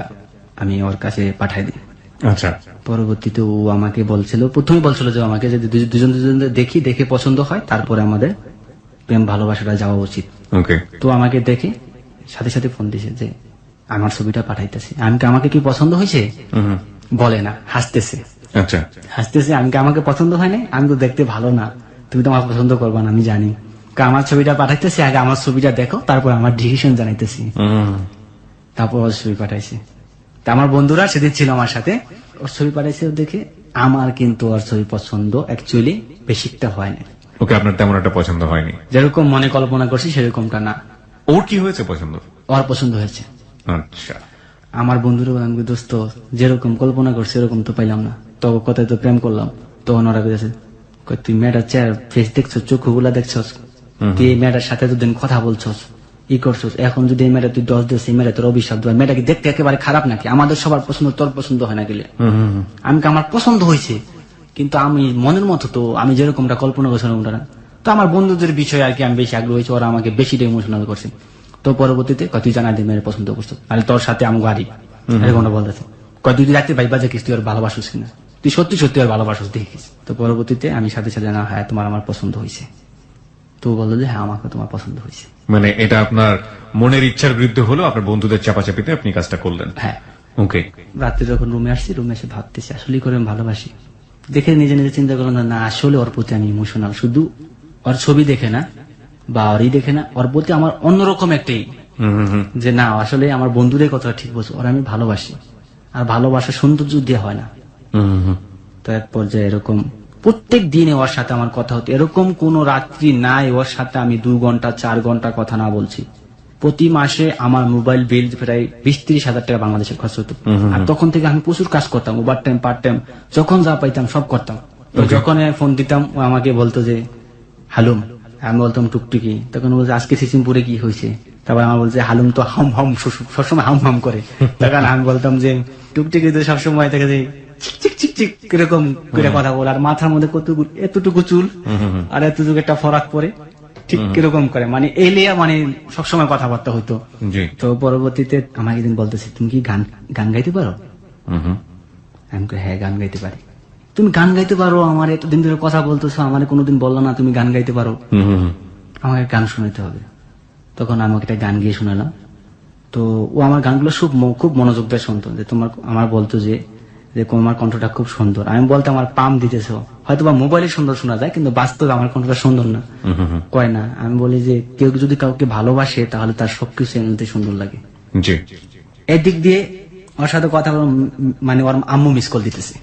আমি ওর কাছে পাঠাই দিই। আচ্ছা পরবর্তীতে ও আমাকে প্রথমে বলছিল যে আমাকে যদি দুজন দেখে পছন্দ হয় তারপরে আমাদের প্রেম ভালোবাসাটা যাওয়া উচিত। ওকে তো আমাকে দেখে সাথে সাথে ফোন দিছে যে আমার ছবিটা পাঠাইতেছি। আমাকে কি পছন্দ হয়েছে হুম হুম। বলে না, হাসতেছে। আচ্ছা আমাকে পছন্দ হয় না, আমি তো দেখতে ভালো না, তুমি তো আমার পছন্দ করবা না, আমি জানি। আমার ছবিটা পাঠাইতেছি, আগে আমার ছবিটা দেখো, তারপর আমার ডিসিশন জানাইতেছি। হুম তারপর ওর ছবি পাঠাইছে। তা আমার বন্ধুরা সেদিন ছিল আমার সাথে, ওর ছবি পাঠাইছে দেখে আমার কিন্তু ওর ছবি পছন্দ অ্যাকচুয়ালি বেশিটা হয় না। ওকে আপনার তেমন একটা পছন্দ হয়নি? যেরকম মনে কল্পনা করছি সেরকমটা না। ওর কি হয়েছে পছন্দ? ওর পছন্দ হয়েছে। আচ্ছা আমার বন্ধুরা বললাম দোস্ত যেরকম কল্পনা করছি এরকম তো পাইলাম না, তো কথায় তো প্রেম করলাম। তখন ওরা বলেছে তুই মেয়েটার চেয়ার ফেস দেখছো, চোখগুলা দেখছস, তুই এই মেয়েটার সাথে দুদিন কথা বলছস, ই করছস, এখন যদি এই মেয়েটা তুই 10 দিস, এই মেয়েটা তোর অভিশাপ দেওয়ার, মেয়েটাকে দেখতে একেবারে খারাপ নাকি? আমাদের সবার পছন্দ, তোর পছন্দ হয় না গেলে? আমার পছন্দ হয়েছে, কিন্তু আমি মনের মতো তো আমি যেরকমটা কল্পনা করছিলাম ওটা না। তো আমার বন্ধুদের বিষয়ে আর কি আমি বেশি আগ্রহ হয়েছি, ওরা আমাকে বেশিটা ইমোশনাল করছে। তো পরবর্তীতে তুই জানা দিয়ে মেয়ের পছন্দ করছো, তাহলে তোর সাথে আমি গাড়ি এরকমটা বলতেছে। তুই রাত্রে ভাই বাজে তুই আর ভালোবাসিস কিনা, তুই সত্যি সত্যি আর ভালোবাসিস দেখিস। তো পরবর্তীতে আমি সাথে সাথে জানা হ্যাঁ তোমার আমার পছন্দ হয়েছে। তো বললো যে হ্যাঁ আমাকে তোমার পছন্দ হয়েছে। মানে এটা আপনার মনের ইচ্ছার বিরুদ্ধে হলো, আপনার বন্ধুদের চাপাচাপিতে আপনি কাজটা করলেন? হ্যাঁ। ওকে। রাত্রে যখন রুমে আসছি, রুমে এসে ভাবতেছি আসলে করে আমি ভালোবাসি। দেখে নিজে নিজে চিন্তা করলাম না আসলে ওর প্রতি আমি ইমোশনাল, শুধু ওর ছবি দেখে না বা ওরই দেখে না, ওর প্রতি আমার অন্যরকম একটাই যে না আসলে আমার বন্ধুদের কথা ঠিক বলছো, ওর আমি ভালোবাসি। আর ভালোবাসা সৌন্দর্য দিয়ে হয় না। তো এক পর্যায়ে এরকম প্রত্যেক দিনে ওর সাথে আমার কথা হতো, এরকম কোন রাত্রি নাই ওর সাথে আমি 2 ঘন্টা 4 ঘন্টা কথা না বলছি। প্রতি মাসে আমার মোবাইল বিল প্রায় 20-30 হাজার টাকা বাংলাদেশের খরচ হতো। আর তখন থেকে আমি প্রচুর কাজ করতাম, ওভার টাইম পার্ট টাইম, যখন যা পাইতাম সব করতাম। তো যখন ফোন দিতাম ও আমাকে বলতো যে হালুম, আমি বলতাম টুকটুকি, তখন বলছে আজকে সিসিমপুরে কি হয়েছে, তারপর আমার বলছে হালুম তো হাম হাম সবসময় হাম হাম করে। তখন আমি বলতাম যে টুকটুকি তো সবসময় দেখা যায় চিক চিক চিক কিরকম করে কথা বলে, আর মাথার মধ্যে এতটুকু চুল আর এতটুকু একটা ফরাক পরে ঠিক কিরকম করে, মানে এলিয়া মানে সবসময় কথাবার্তা হইতো। তো পরবর্তীতে আমাকে একদিন বলতেছে তুমি কি গান গাইতে পারো? আমি হ্যাঁ গান গাইতে পারি। তুমি গান গাইতে পারো, আমার এতদিন ধরে কথা বলতেছো, আমার কোনোদিন বললো না তুমি গান গাইতে পারো, আমাকে গান শোনাতে হবে। তখন আমি একটা গান গিয়ে শোনালাম। তো ও আমার গানগুলো খুব মনোযোগ দিয়ে শুনতো, যে আমার বলতো যে তোমার কণ্ঠটা খুব সুন্দর। আমি বলতে আমার পাম দিতেছ, হয়তো বা মোবাইলে সুন্দর শোনা যায়, কিন্তু বাস্তবে আমার কণ্ঠটা সুন্দর না। কয় না, আমি বলি যে কেউ যদি কাউকে ভালোবাসে তাহলে তার সবকিছু এমনিতে সুন্দর লাগে। এদিক দিয়ে ওর সাথে কথা মানে ওর আম্মু মিস কল দিতেছে,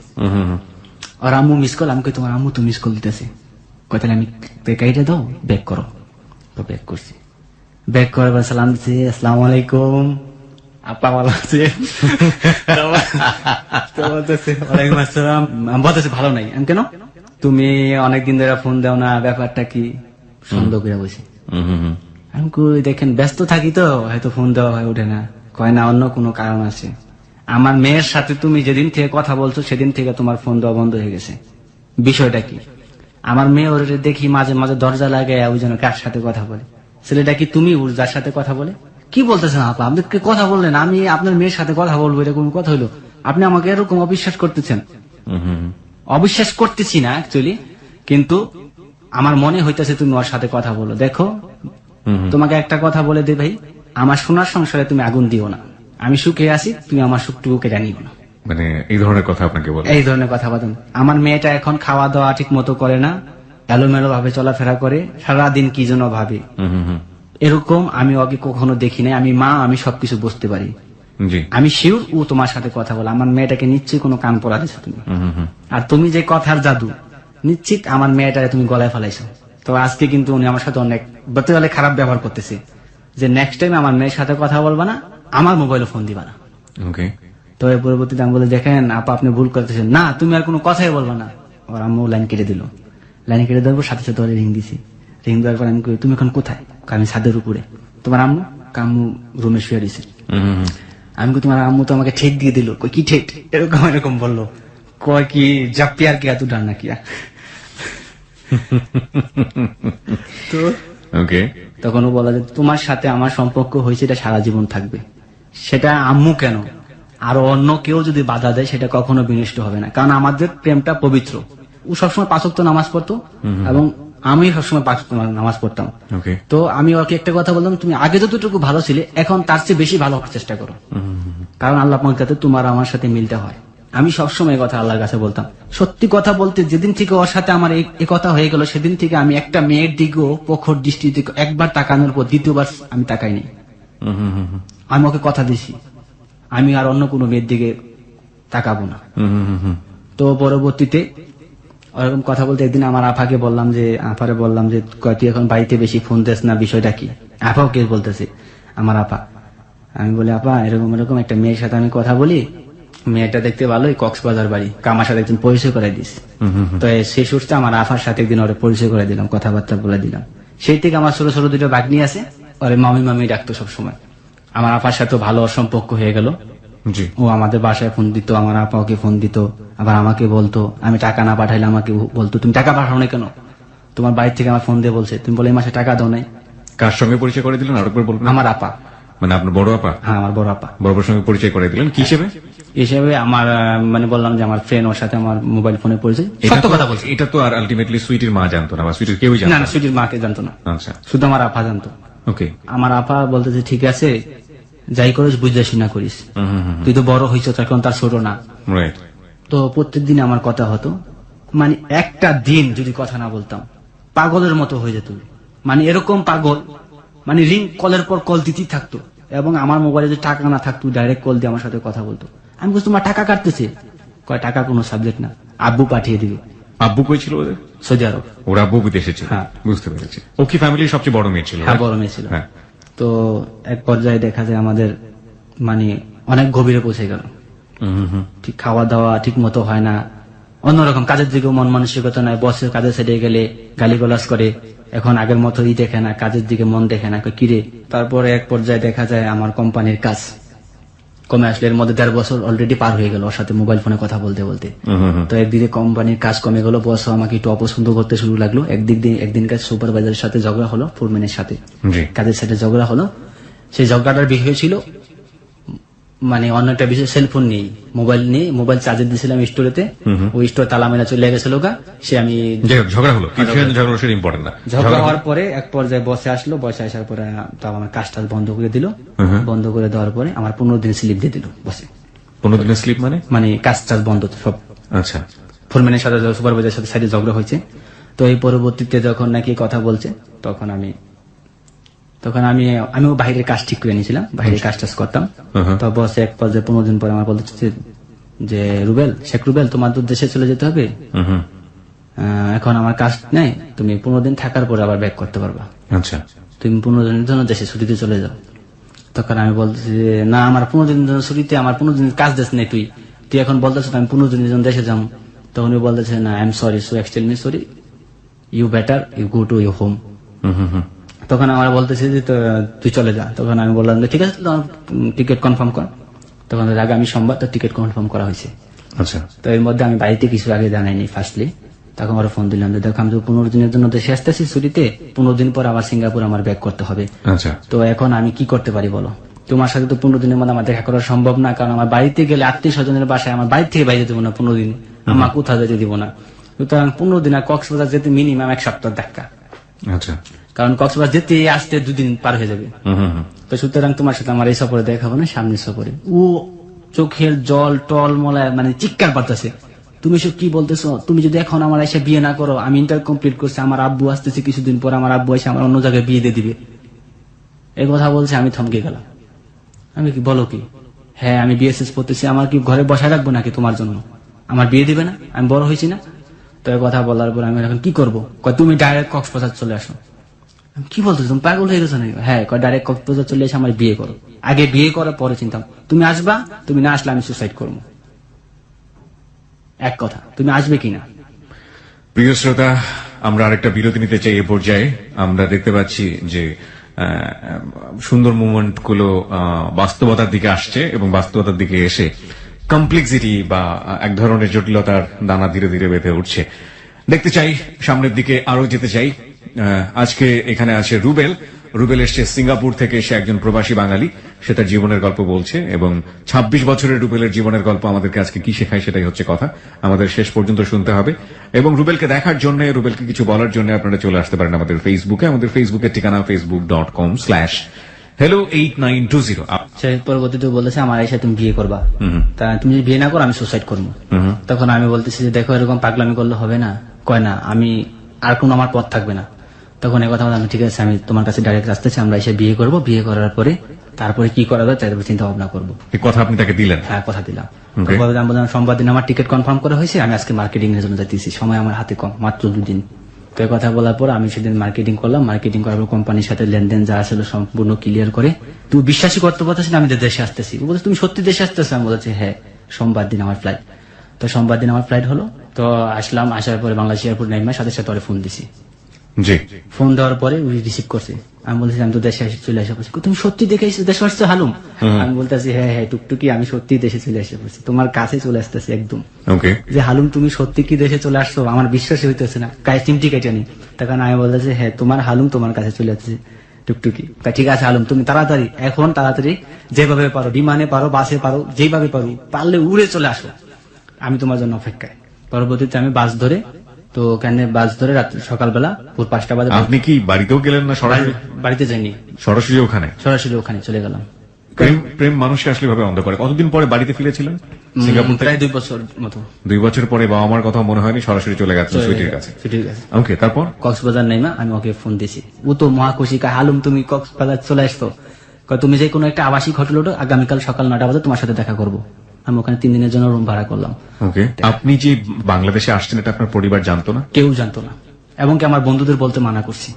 ওর আম্মু মিস কল। আমি কই তোমার আম্মু তো মিস কল দিতেছে, কয় তাহলে আমি কাইটা দাও, ব্যাক করো। তো ব্যাক করছি, ব্যাক করার সালাম দিচ্ছে আসসালামু আলাইকুম আপা ভালো আছে? ওয়ালাইকুম আসসালাম। বলতেছে ভালো নাই। আমি কেন, তুমি অনেকদিন ধরে ফোন দাও না, ব্যাপারটা কি? সুন্দর করে বসে আমি দেখেন ব্যস্ত থাকি তো হয়তো ফোন দেওয়া হয় ওঠে না। কয় না অন্য কোনো কারণ আছে, আমার মেয়ের সাথে তুমি যেদিন থেকে কথা বলছো সেদিন থেকে তোমার ফোন দেওয়া বন্ধ হয়ে গেছে। বিষয়টা কি? আমার মেয়ে ওর দেখি মাঝে মাঝে দরজা লাগায় ওই জন্য কার সাথে কথা বলে। ছেলেটা কি তুমি যার সাথে কথা বলে? কি বলতেছেন আপা, আপনি কথা বললেন আমি আপনার মেয়ের সাথে কথা বলবো, এরকম কথা হইলো? আপনি আমাকে এরকম অবিশ্বাস করতেছেন। অবিশ্বাস করতেছি না অ্যাকচুয়ালি, কিন্তু আমার মনে হইতেছে তুমি ওর সাথে কথা বলো। দেখো তোমাকে একটা কথা বলে দে ভাই, আমার সোনার সংসারে তুমি আগুন দিও না, আমি সুখে আছি, তুমি আমার সুখটুকু কেটে নিও না। মানে এই ধরনের কথা আপনাকে বলে? এই ধরনের কথা বলেন। আমার মেয়েটা এখন খাওয়া দাওয়া ঠিক মতো করে না, এলোমেলো ভাবে চলাফেরা করে, সারাদিন কি যেন ভাবে। এরকম আমি ওকে কখনো দেখি নাই। আমি মা, আমি সবকিছু বুঝতে পারি। আমি শিওর ও তোমার সাথে কথা বলে। আমার মেয়েটাকে নিশ্চয়ই কোনো কান পড়া দিছো তুমি, আর তুমি যে কথার জাদু নিশ্চিত আমার মেয়েটাকে তুমি গলায় ফেলাইছো। তো আজকে কিন্তু উনি আমার সাথে অনেক বলতে গেলে খারাপ ব্যবহার করতেছে, যে নেক্সট টাইম আমার মেয়ের সাথে কথা বলবা না, আমার মোবাইলে ফোন দিবা না। তো এর পরবর্তীতে আমি বলে, দেখেন আপা আপনি ভুল করতেছেন, না তুমি আর কোনো কথাই বলবা না। আমার আম্মু লাইন কেটে দিল। লাইন কেটে দেওয়ার পর সাথে সাথে রিং দিছি। রিং দেওয়ার পর আমি কই, তুমি এখন কোথায়? কয়, আমি ছাদের উপরে। তোমার আম্মু? আম্মু রুমে শুয়ে দিছে। আমি কই, তোমার আম্মু তো আমাকে ঠেক দিয়ে দিল। কই, কি ঠেক? এরকম বললো। কয় কি জাপ্পি আর কি এত ডান নাকি? তো ওকে, তখন ও বলা যে তোমার সাথে আমার সম্পর্ক হয়েছে, এটা সারা জীবন থাকবে। সেটা আম্মু কেন, আরো অন্য কেউ যদি বাধা দেয় সেটা কখনো বিনষ্ট হবে না, কারণ আমাদের প্রেমটা পবিত্র। ও সবসময় 5 ওয়াক্ত নামাজ পড়তো এবং আমি সবসময় 5 ওয়াক্ত নামাজ পড়তাম। ওকে, তো আমি ওকে একটা কথা বললাম, তুমি আগে যতটুকু ভালো ছিলে এখন তার চেয়ে বেশি ভালো হওয়ার চেষ্টা করো, কারণ আল্লাহ পাক যাতে তোমার আমার সাথে মিলতে হয়। আমি সবসময় এই কথা আল্লাহর কাছে বলতাম। সত্যি কথা বলতে যেদিন থেকে ওর সাথে আমার এই কথা হয়ে গেল, সেদিন থেকে আমি একটা মেয়ের দিকেও প্রখর দৃষ্টিতে একবার তাকানোর পর দ্বিতীয়বার আমি তাকাইনি। আমি ওকে কথা দিছি আমি আর অন্য কোনো মেয়ের দিকে তাকাবো না। তো পরবর্তীতে ওরকম কথা বলতে একদিন আমার আফাকে বললাম যে, তুই এখন বাড়িতে বেশি ফোন দিস না, বিষয়টা কি? আফাও কে বলতেছে, আমার আপা। আমি বলি, আপা এরকম একটা মেয়ের সাথে আমি কথা বলি, মেয়েটা দেখতে ভালোই, কক্সবাজার বাড়ি, আমার সাথে একদিন পরিচয় করে দিস। তো সেই সূত্রে আমার আফার সাথে একদিন ওরা পরিচয় করে দিলাম, কথাবার্তা বলে দিলাম। সেই থেকে আমার ছোট ছোট 2 ভাগ্নি আছে, ওরে মামি মামি ডাকতো সবসময়। আমার আপার সাথে ভালো সম্পর্ক হয়ে গেল। জি, ও আমাদের বাসায় ফোন দিত, আমার আপা ওকে ফোন দিত, আবার আমাকে বলতো, আমি টাকা না পাঠাইলে আমাকে বলতো, তুমি টাকা পাঠাও না কেন? তোমার বাড়ি থেকে আমার ফোন দিয়ে বলছে, তুমি বলে এই মাসে টাকা দাও নাই। কার সঙ্গে পরিচয় করে দিলেন আরেকবার বলবেন? আমার আপা। মানে আপনার বড় আপা? হ্যাঁ, আমার বড় আপা। বড় আপার সঙ্গে পরিচয় করে দিলেন কি হিসেবে? হিসেবে আমার মানে বললাম যে আমার ফ্রেন্ড, ওর সাথে আমার মোবাইল ফোনে পরিচয়। সত্য কথা বলছি। এটা তো আর আলটিমেটলি সুইটির মা জানতো না বা সুইটির কেউই জানতো না, না? সুজির মাকে জানতো না, আচ্ছা, শুধু আমার আপা জানতো। ওকে, আমার আপা বলতেছে, ঠিক আছে যাই করিস বুঝতে না করিস, তুই তো বড় হয়েছ, তখন তার ছোট না। রাইট। তো প্রত্যেক দিন আমার কথা হতো, মানে একটা দিন যদি কথা না বলতাম পাগলের মতো হয়ে যেত। মানে এরকম পাগল, মানে রিং কলের পর কল দিতেই থাকতো, এবং আমার মোবাইলে যদি টাকা না থাকতো ডাইরেক্ট কল দিয়ে আমার সাথে কথা বলতো। আমি বলছি, তোমার টাকা কাটতেছে? কয়, টাকা কোনো সাবজেক্ট না, আব্বু পাঠিয়ে দিবে। আব্বু কই ছিল ওদের? সৌদি আরব। ওর আব্বু বিদেশে ছিল? হ্যাঁ। বুঝতে পেরেছি। ও কি ফ্যামিলির সবচেয়ে বড় মেয়ে ছিল? হ্যাঁ, বড় মেয়ে ছিল। হ্যাঁ। তো এক পর্যায়ে দেখা যায় আমাদের মানে অনেক গভীরে পৌঁছে গেল। ঠিক খাওয়া দাওয়া ঠিক মতো হয় না, অন্যরকম কাজের দিকেও মন মানসিকতা নাই, বসের কাজের সাইডে গেলে গালিগালাজ করে, এখন আগের মতো দেখে না, কাজের দিকে মন দেখে না, কিরে। তারপরে এক পর্যায়ে দেখা যায় আমার কোম্পানির কাজ কমে আসলে, এর মধ্যে 1.5 বছর অলরেডি পার হয়ে গেল ওর সাথে মোবাইল ফোনে কথা বলতে বলতে। তো একদিকে কোম্পানির কাজ কমে গেল, বস আমাকে একটু অপছন্দ করতে শুরু লাগলো। একদিনকার সুপারভাইজারের সাথে ঝগড়া হলো, ফোরম্যানের সাথে জি। কাজের সাথে ঝগড়া হলো। সেই ঝগড়াটার বিষয় ছিল মানে অন্য একটা বিষয়, সেলফোন নেই, মোবাইল চার্জে দিয়েছিলাম স্টোরেতে, ওই স্টোর তালা মেলা চলে গেছিল গা। সে আমি ঝগড়া হলো, কিছু ঝগড়া সেটা ইম্পর্টেন্ট না। ঝগড়া হওয়ার পরে এক পর্যায়ে বসে আসলো, বসে আসার পরে তো আমার কাজটা বন্ধ করে দিল। বন্ধ করে দেওয়ার পরে আমার 15 দিন স্লিপ দিয়ে দিল বসে। 15 দিনের স্লিপ মানে কাজ টাজ বন্ধ সব। আচ্ছা, ফোরম্যানের সাথে সুপারভাইজারের সাথে সাইডে ঝগড়া হয়েছে। তো এই পরবর্তীতে যখন নাকি কথা বলছে, তখন আমিও বাইরের কাজ ঠিক করে নিয়েছিলাম, বাইরের কাজ টাজ করতাম। তো বসে এক পর্যায়ে 15 দিন পরে আমার বলতেছে যে, শেখ রুবেল তোমার তো দেশে চলে যেতে হবে, এখন আমার কাজ নেই, তুমি 15 দিন থাকার পরে আবার ব্যাক করতে পারবা। আচ্ছা, তুমি 15 দিনের জন্য দেশে ছুটিতে চলে যাও। তখন আমি বলতেছি যে, না আমার 15 দিনের জন্য ছুটিতে, আমার 15 দিনের কাজ দেশ নেই, তুই এখন বলতেছ আমি 15 দিনের জন্য দেশে যাবো। তখন উনি বলতেছে, না I am sorry, so extremely sorry, you better you go to your home. তখন আমার বলতেছে যে তুই চলে যা। তখন আমি বললাম যে ঠিক আছে, টিকিট কনফার্ম কর। তখন আগামী সোমবার তো টিকিট কনফার্ম করা হয়েছে। আচ্ছা, তো এর মধ্যে আমি বাড়িতে কিছু আগে জানাইনি ফার্স্টলি। তখন ওরা ফোন দিলাম যে, দেখো আমি তো 15 দিনের জন্য দেশে আসতেছি ছুটিতে, 15 দিন পর আবার সিঙ্গাপুর আমার ব্যাক করতে হবে। আচ্ছা, তো এখন আমি কি করতে পারি বলো? তোমার সাথে তো 15 দিনের মধ্যে আমার দেখা করা সম্ভব না, কারণ আমার বাড়িতে গেলে আত্মীয় স্বজনের বাসায় আমার বাড়ি থেকে বাইরে দেবো না 15 দিন, আমার কোথাও যেতে দিব না। সুতরাং 15 দিন আর কক্সবাজার যেতে মিনিমাম 1 সপ্তাহ দেখা, আচ্ছা, কারণ কক্সবাজার যেতে আসতে 2 দিন পার হয়ে যাবে। তো সুতরাং তোমার সাথে আমার এই সফরে দেখাবো না, সামনের সফরে। ও চোখের জল টল মলায় মানে চিৎকার পারতেছে, তুমি সব কি বলতেছো? তুমি যদি এখন আমার এসে বিয়ে না করো, আমি ইন্টার কমপ্লিট করছি, আমার আব্বু আসতেছে কিছুদিন পর, আমার আব্বু এসে আমার অন্য জায়গায় বিয়ে দিয়ে দিবে। এই কথা বলছে, আমি থমকে গেলাম। আমি কি বলো কি? হ্যাঁ আমি বিএসএস পড়তেছি, আমার কি ঘরে বসায় রাখবো নাকি তোমার জন্য? আমার বিয়ে দিবে না? আমি বড় হয়েছি না? তো এই কথা বলার পর আমি এখন কি করবো? তুমি ডাইরেক্ট কক্সবাজার চলে আসো। আমি, কি বলতো তুমি পাগল হয়ে গেছো নাকি? হ্যাঁ, ডাইরেক্ট কক্সবাজার চলে এসে আমার বিয়ে করো। আগে বিয়ে করার পরে চিন্তা, তুমি আসবা, তুমি না আসলে আমি সুসাইড করবো। এক কথা, তুমি আসবে কিনা? প্রিয় শ্রোতা, আমরা আরেকটা বিরতি নিতে চাই। এ পর্যায়ে আমরা দেখতে পাচ্ছি যে সুন্দর মুভমেন্ট গুলো বাস্তবতার দিকে আসছে এবং বাস্তবতার দিকে এসে কমপ্লেক্সিটি বা এক ধরনের জটিলতার দানা ধীরে ধীরে বেঁধে উঠছে। দেখতে চাই সামনের দিকে, আরো যেতে চাই। আজকে এখানে আছে রুবেল। রুবেল এসছে সিঙ্গাপুর থেকে, সে একজন প্রবাসী বাঙালি, সে তার জীবনের গল্প বলছে এবং 26 বছরের রুবেলের জীবনের গল্প আমাদেরকে আজকে কি শেখায় সেটাই হচ্ছে কথা। আমাদের শেষ পর্যন্ত শুনতে হবে এবং রুবেলকে দেখার জন্য, রুবেলকে কিছু বলার জন্য আপনারা চলে আসতে পারেন আমাদের ফেসবুকে। আমাদের ফেসবুকের ঠিকানা facebook.com/hello8920। সে পরবর্তীতে বলেছে আমার এসে তুমি বিয়ে করবা, তা তুমি যদি বিয়ে না করো আমি সুসাইড করবো। তখন আমি বলতেছি যে দেখো এরকম পাগলামি করলে হবে না। কয় না, আমি আর কোনো আমার পথ থাকবে না। তখন এই কথা বলে আমি ঠিক আছে, আমি তোমার কাছে ডাইরেক্ট আসতেছি, আমরা এসে বিয়ে করবো, বিয়ে করার পরে তারপরে কি করা যায় তারপরে চিন্তা ভাবনা করবো। এই কথা আপনি তাকে দিলেন? হ্যাঁ, কথা দিলাম। আমি বললাম সোমবার দিন আমার টিকিট কনফার্ম করা হয়েছে, আমি আজকে মার্কেটিং এর জন্য যাইতেছি, সময় আমার হাতে কম, মাত্র 2 দিন। তো এই কথা বলার পর আমি সেদিন মার্কেটিং করলাম। মার্কেটিং করার পর কোম্পানির সাথে লেনদেন যা ছিল সম্পূর্ণ ক্লিয়ার করে, তুই বিশ্বাসই করতে পারতেছি না আমি দেশে আসতেছি। ও বলছে তুমি সত্যি দেশে আসতেছো? আমি বলেছি হ্যাঁ, সোমবার দিন আমার ফ্লাইট। তো সোমবার দিন আমার ফ্লাইট হলো, তো আসলাম। আসার পরে বাংলাদেশ এয়ারপোর্ট নাইমার সাথে সাথে ওরে ফোন দিছি। জি। ফোন দেওয়ার পরে উনি রিসিভ করছে। আমি বলছি আমি তো দেশে চলে এসে পড়ছি। তুমি সত্যি দেখে দেশে আসছো হালুম? আমি বলতেছি হ্যাঁ হ্যাঁ টুকটুকি, আমি সত্যি দেশে চলে এসে পড়ছি, তোমার কাছে চলে আসতেছি একদম। ওকে। যে হালুম তুমি সত্যি কি দেশে চলে আসছো? আমার বিশ্বাসই হইতেছে না, গায়ে চিমটি কেটে নি। তখন আমি বলতেছি হ্যাঁ তোমার হালুম তোমার কাছে চলে আসছে টুকটুকি। ঠিক আছে হালুম, তুমি তাড়াতাড়ি এখন তাড়াতাড়ি যেভাবে পারো, বিমানে পারো, বাসে পারো, যেভাবে পারো, পারলে উড়ে চলে আসো, আমি তোমার জন্য অপেক্ষায়। পরবর্তীতে আমি বাস ধরে, তো ওখানে বাস ধরে রাত সকালবেলা ভোর 5টা বাজে। আপনি কি বাড়িতেও গেলেন না? সরাসরি বাড়িতে যাইনি, সরাসরি ওখানে? সরাসরি ওখানে চলে গেলাম। প্রেম মানুষকে আসলে ভাবে অন্ধ করে। কতদিন পরে বাড়িতে ফিরেছিলেন সিঙ্গাপুর থেকে? প্রায় 2 বছর মতো। 2 বছর পরে বাবা মার কথা মনে হয়নি, সরাসরি চলে গেছেন সুইটির কাছে? সুইটির কাছে। ওকে, তারপর? কক্সবাজার নাইমা আমি ওকে ফোন দিছি, ও তো মহাখুশি, হালুম তুমি কক্সবাজার চলে আসতো, তুমি যে কোনো একটা আবাসিক হোটেল ওঠো, আগামীকাল সকাল 9টা বাজে তোমার সাথে দেখা করবো। আমি ওখানে 3 দিনের জন্য রুম ভাড়া করলাম। ওকে। আপনি যে বাংলাদেশে আসছেন এটা আপনার পরিবার জানতো না? কেউ জানতো না, এবং কি আমার বন্ধুদের বলতে মানা করছি।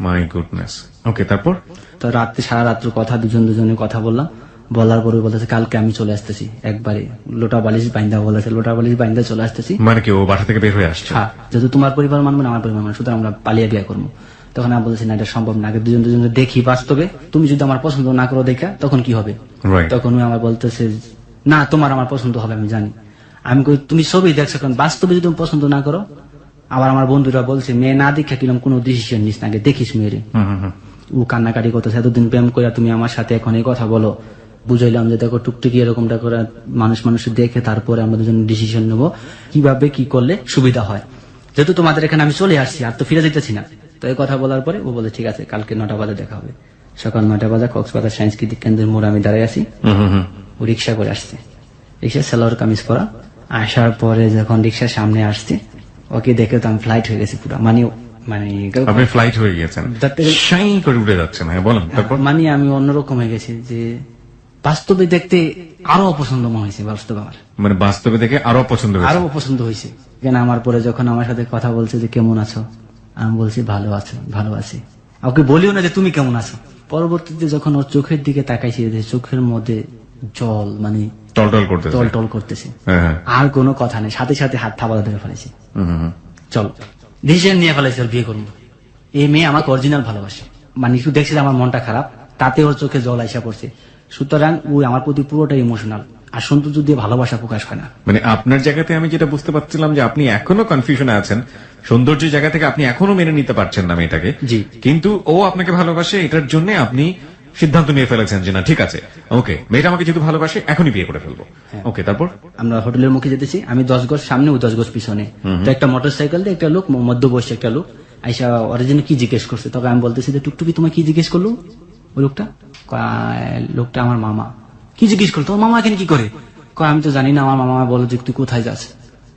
My goodness. ওকে, তারপর? তো রাত্রে সারা রাত্র কথা, দুজনে কথা বললাম। বলার পরে বলেছে কালকে আমি চলে আসতেছি, একবারে লোটা বালিশ বাইন্দা বলেছে, লোটা বালিশ বাইন্দা চলে আসতেছি। মানে কি ও বাসা থেকে বের হয়ে আসছে? হ্যাঁ, যেহেতু তোমার পরিবার মানবে না আমার পরিবার মানবে, সুতরাং আমরা পালিয়ে বিয়ে করবো। তখন আমি বলছি না এটা সম্ভব না, আগে দুজনকে দেখি বাস্তবে, তুমি যদি আমার পছন্দ না করো দেখা তখন কি হবে? তখন ও আমার বলতেছে না তোমার আমার পছন্দ হবে আমি জানি। আমি কই তুমি ছবি দেখছো, কারণ বাস্তবে যদি তুমি পছন্দ না করো। আবার আমার বন্ধুরা বলছে মেয়ে না দেখা কিলাম কোনো ডিসিশন নিস না, আগে দেখিস মেয়েরে। ও কান্নাকাটি করতেছে, এতদিন প্রেম করে তুমি আমার সাথে এখন এই কথা বলো। বুঝাইলাম যে দেখো টুকটুকি এরকমটা করে মানুষ দেখে তারপরে আমরা দুজন ডিসিশন নেবো কিভাবে কি করলে সুবিধা হয়, যেহেতু তোমাদের এখানে আমি চলে আসছি আর তো ফিরে যেতেছি না। তো এই কথা বলার পরে ও বলে ঠিক আছে কালকে 9টা বাজে দেখা হবে। সকাল 9টা বাজে কক্সবাজার সাংস্কৃতিক কেন্দ্রের মোড়ে আমি দাঁড়াই আছি। ও রিক্সা করে আসছে, রিক্সা সালোয়ার কামিজ পরা। আসার পরে যখন রিক্সার সামনে আসছে ওকে দেখে তো আমি ফ্লাইট হয়ে গেছি পুরো, মানে আপনি ফ্লাইট হয়ে গেছেন, শাইন করে উঠে যাচ্ছেন। হ্যাঁ বলেন, তারপর? মানে আমি অন্যরকম হয়ে গেছি, যে বাস্তবে দেখতে আরো অপছন্দ মনে হয়েছে। বাস্তবে আমার মানে বাস্তবে দেখে আরো পছন্দ হয়েছে? আরো পছন্দ হয়েছে। কেন আমার পরে যখন আমার সাথে কথা বলছে যে কেমন আছো, আমি বলছি ভালো আছো, ভালো আছি। ওকে বলিও না যে তুমি কেমন আছো। পরবর্তীতে যখন ওর চোখের দিকে তাকাইছি, যে চোখের মধ্যে জল মানে টল করতেছে, আর কোনো কথা নেই, সাথে সাথে হাত থাবাদা ধরে ফেলেছি। চলো ডিসিশন নিয়ে ফেলেছি, ওর বিয়ে করবো। এই মেয়ে আমাকে অরিজিনাল ভালোবাসে, মানে একটু দেখছি আমার মনটা খারাপ, তাতে ওর চোখে জল আইসা পড়ছে। সুতরাং ওই আমার প্রতি পুরোটাই ইমোশনাল, আর সৌন্দর্য দিয়ে ভালোবাসা প্রকাশ হয় না। মানে আপনার জায়গাতে আমি যেটা বুঝতে পারছিলাম যে আপনি এখনো কনফিউশনে আছেন, সৌন্দর্যের জায়গা থেকে আপনি এখনো মেনে নিতে পারছেন না মেয়েটাকে। জি। কিন্তু ও আপনাকে ভালোবাসে, এটার জন্য আপনি সিদ্ধান্ত নিয়ে ফেলেছেন যে না ঠিক আছে, ওকে মেয়েটা আমাকে যেহেতু ভালোবাসে এখনই বিয়ে করে ফেলবো। ওকে, তারপর? আমরা হোটেলের মুখে যেতেছি, আমি 10 গজ সামনে, ও 10 গজ পিছনে। তো একটা মোটরসাইকেল দিয়ে একটা লোক, মধ্যবয়সী একটা লোক আইসা অরিজিনাল কি জিজ্ঞেস করছে। তখন আমি বলতেছি যে টুকটুকি তোমার কি জিজ্ঞেস করলো ওই লোকটা আমার মামা। কি জিজ্ঞেস করলো? তোমার মামা এখানে কি করে? আমি তো জানি না, আমার মামা বলো যে তুই কোথায় যাস,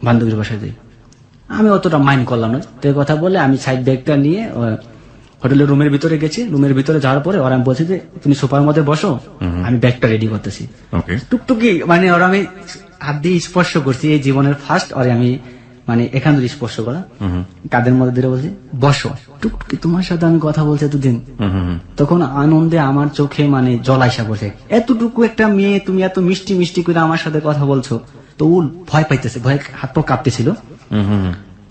বান্ধবীর বাসায় যাই। আমি অতটা মাইন্ড করলাম না, তো এই কথা বলে আমি সাইড ব্যাগটা নিয়ে হোটেলের রুমের ভিতরে গেছি। রুমের ভিতরে যাওয়ার পরে ওরা আমি বলছি যে তুমি সোফার মধ্যে বসো, আমি ব্যাগটা রেডি করতেছি। টুকটুকি মানে ওরা আমি হাত দিয়ে স্পর্শ করছি, এই জীবনের ফার্স্ট ওরে আমি মানে এখান থেকে স্পর্শ করা, কাদের মধ্যে ধরে বলছি বসো, টুকটুকি তোমার সাথে আমি কথা বলছি এতদিন। তখন আনন্দে আমার চোখে মানে জল আইসা বসে, এতটুকু একটা মেয়ে তুমি এত মিষ্টি মিষ্টি করে আমার সাথে কথা বলছো। তো ও ভয় পাইতেছে, ভয় হাত পা কাঁপতেছিল।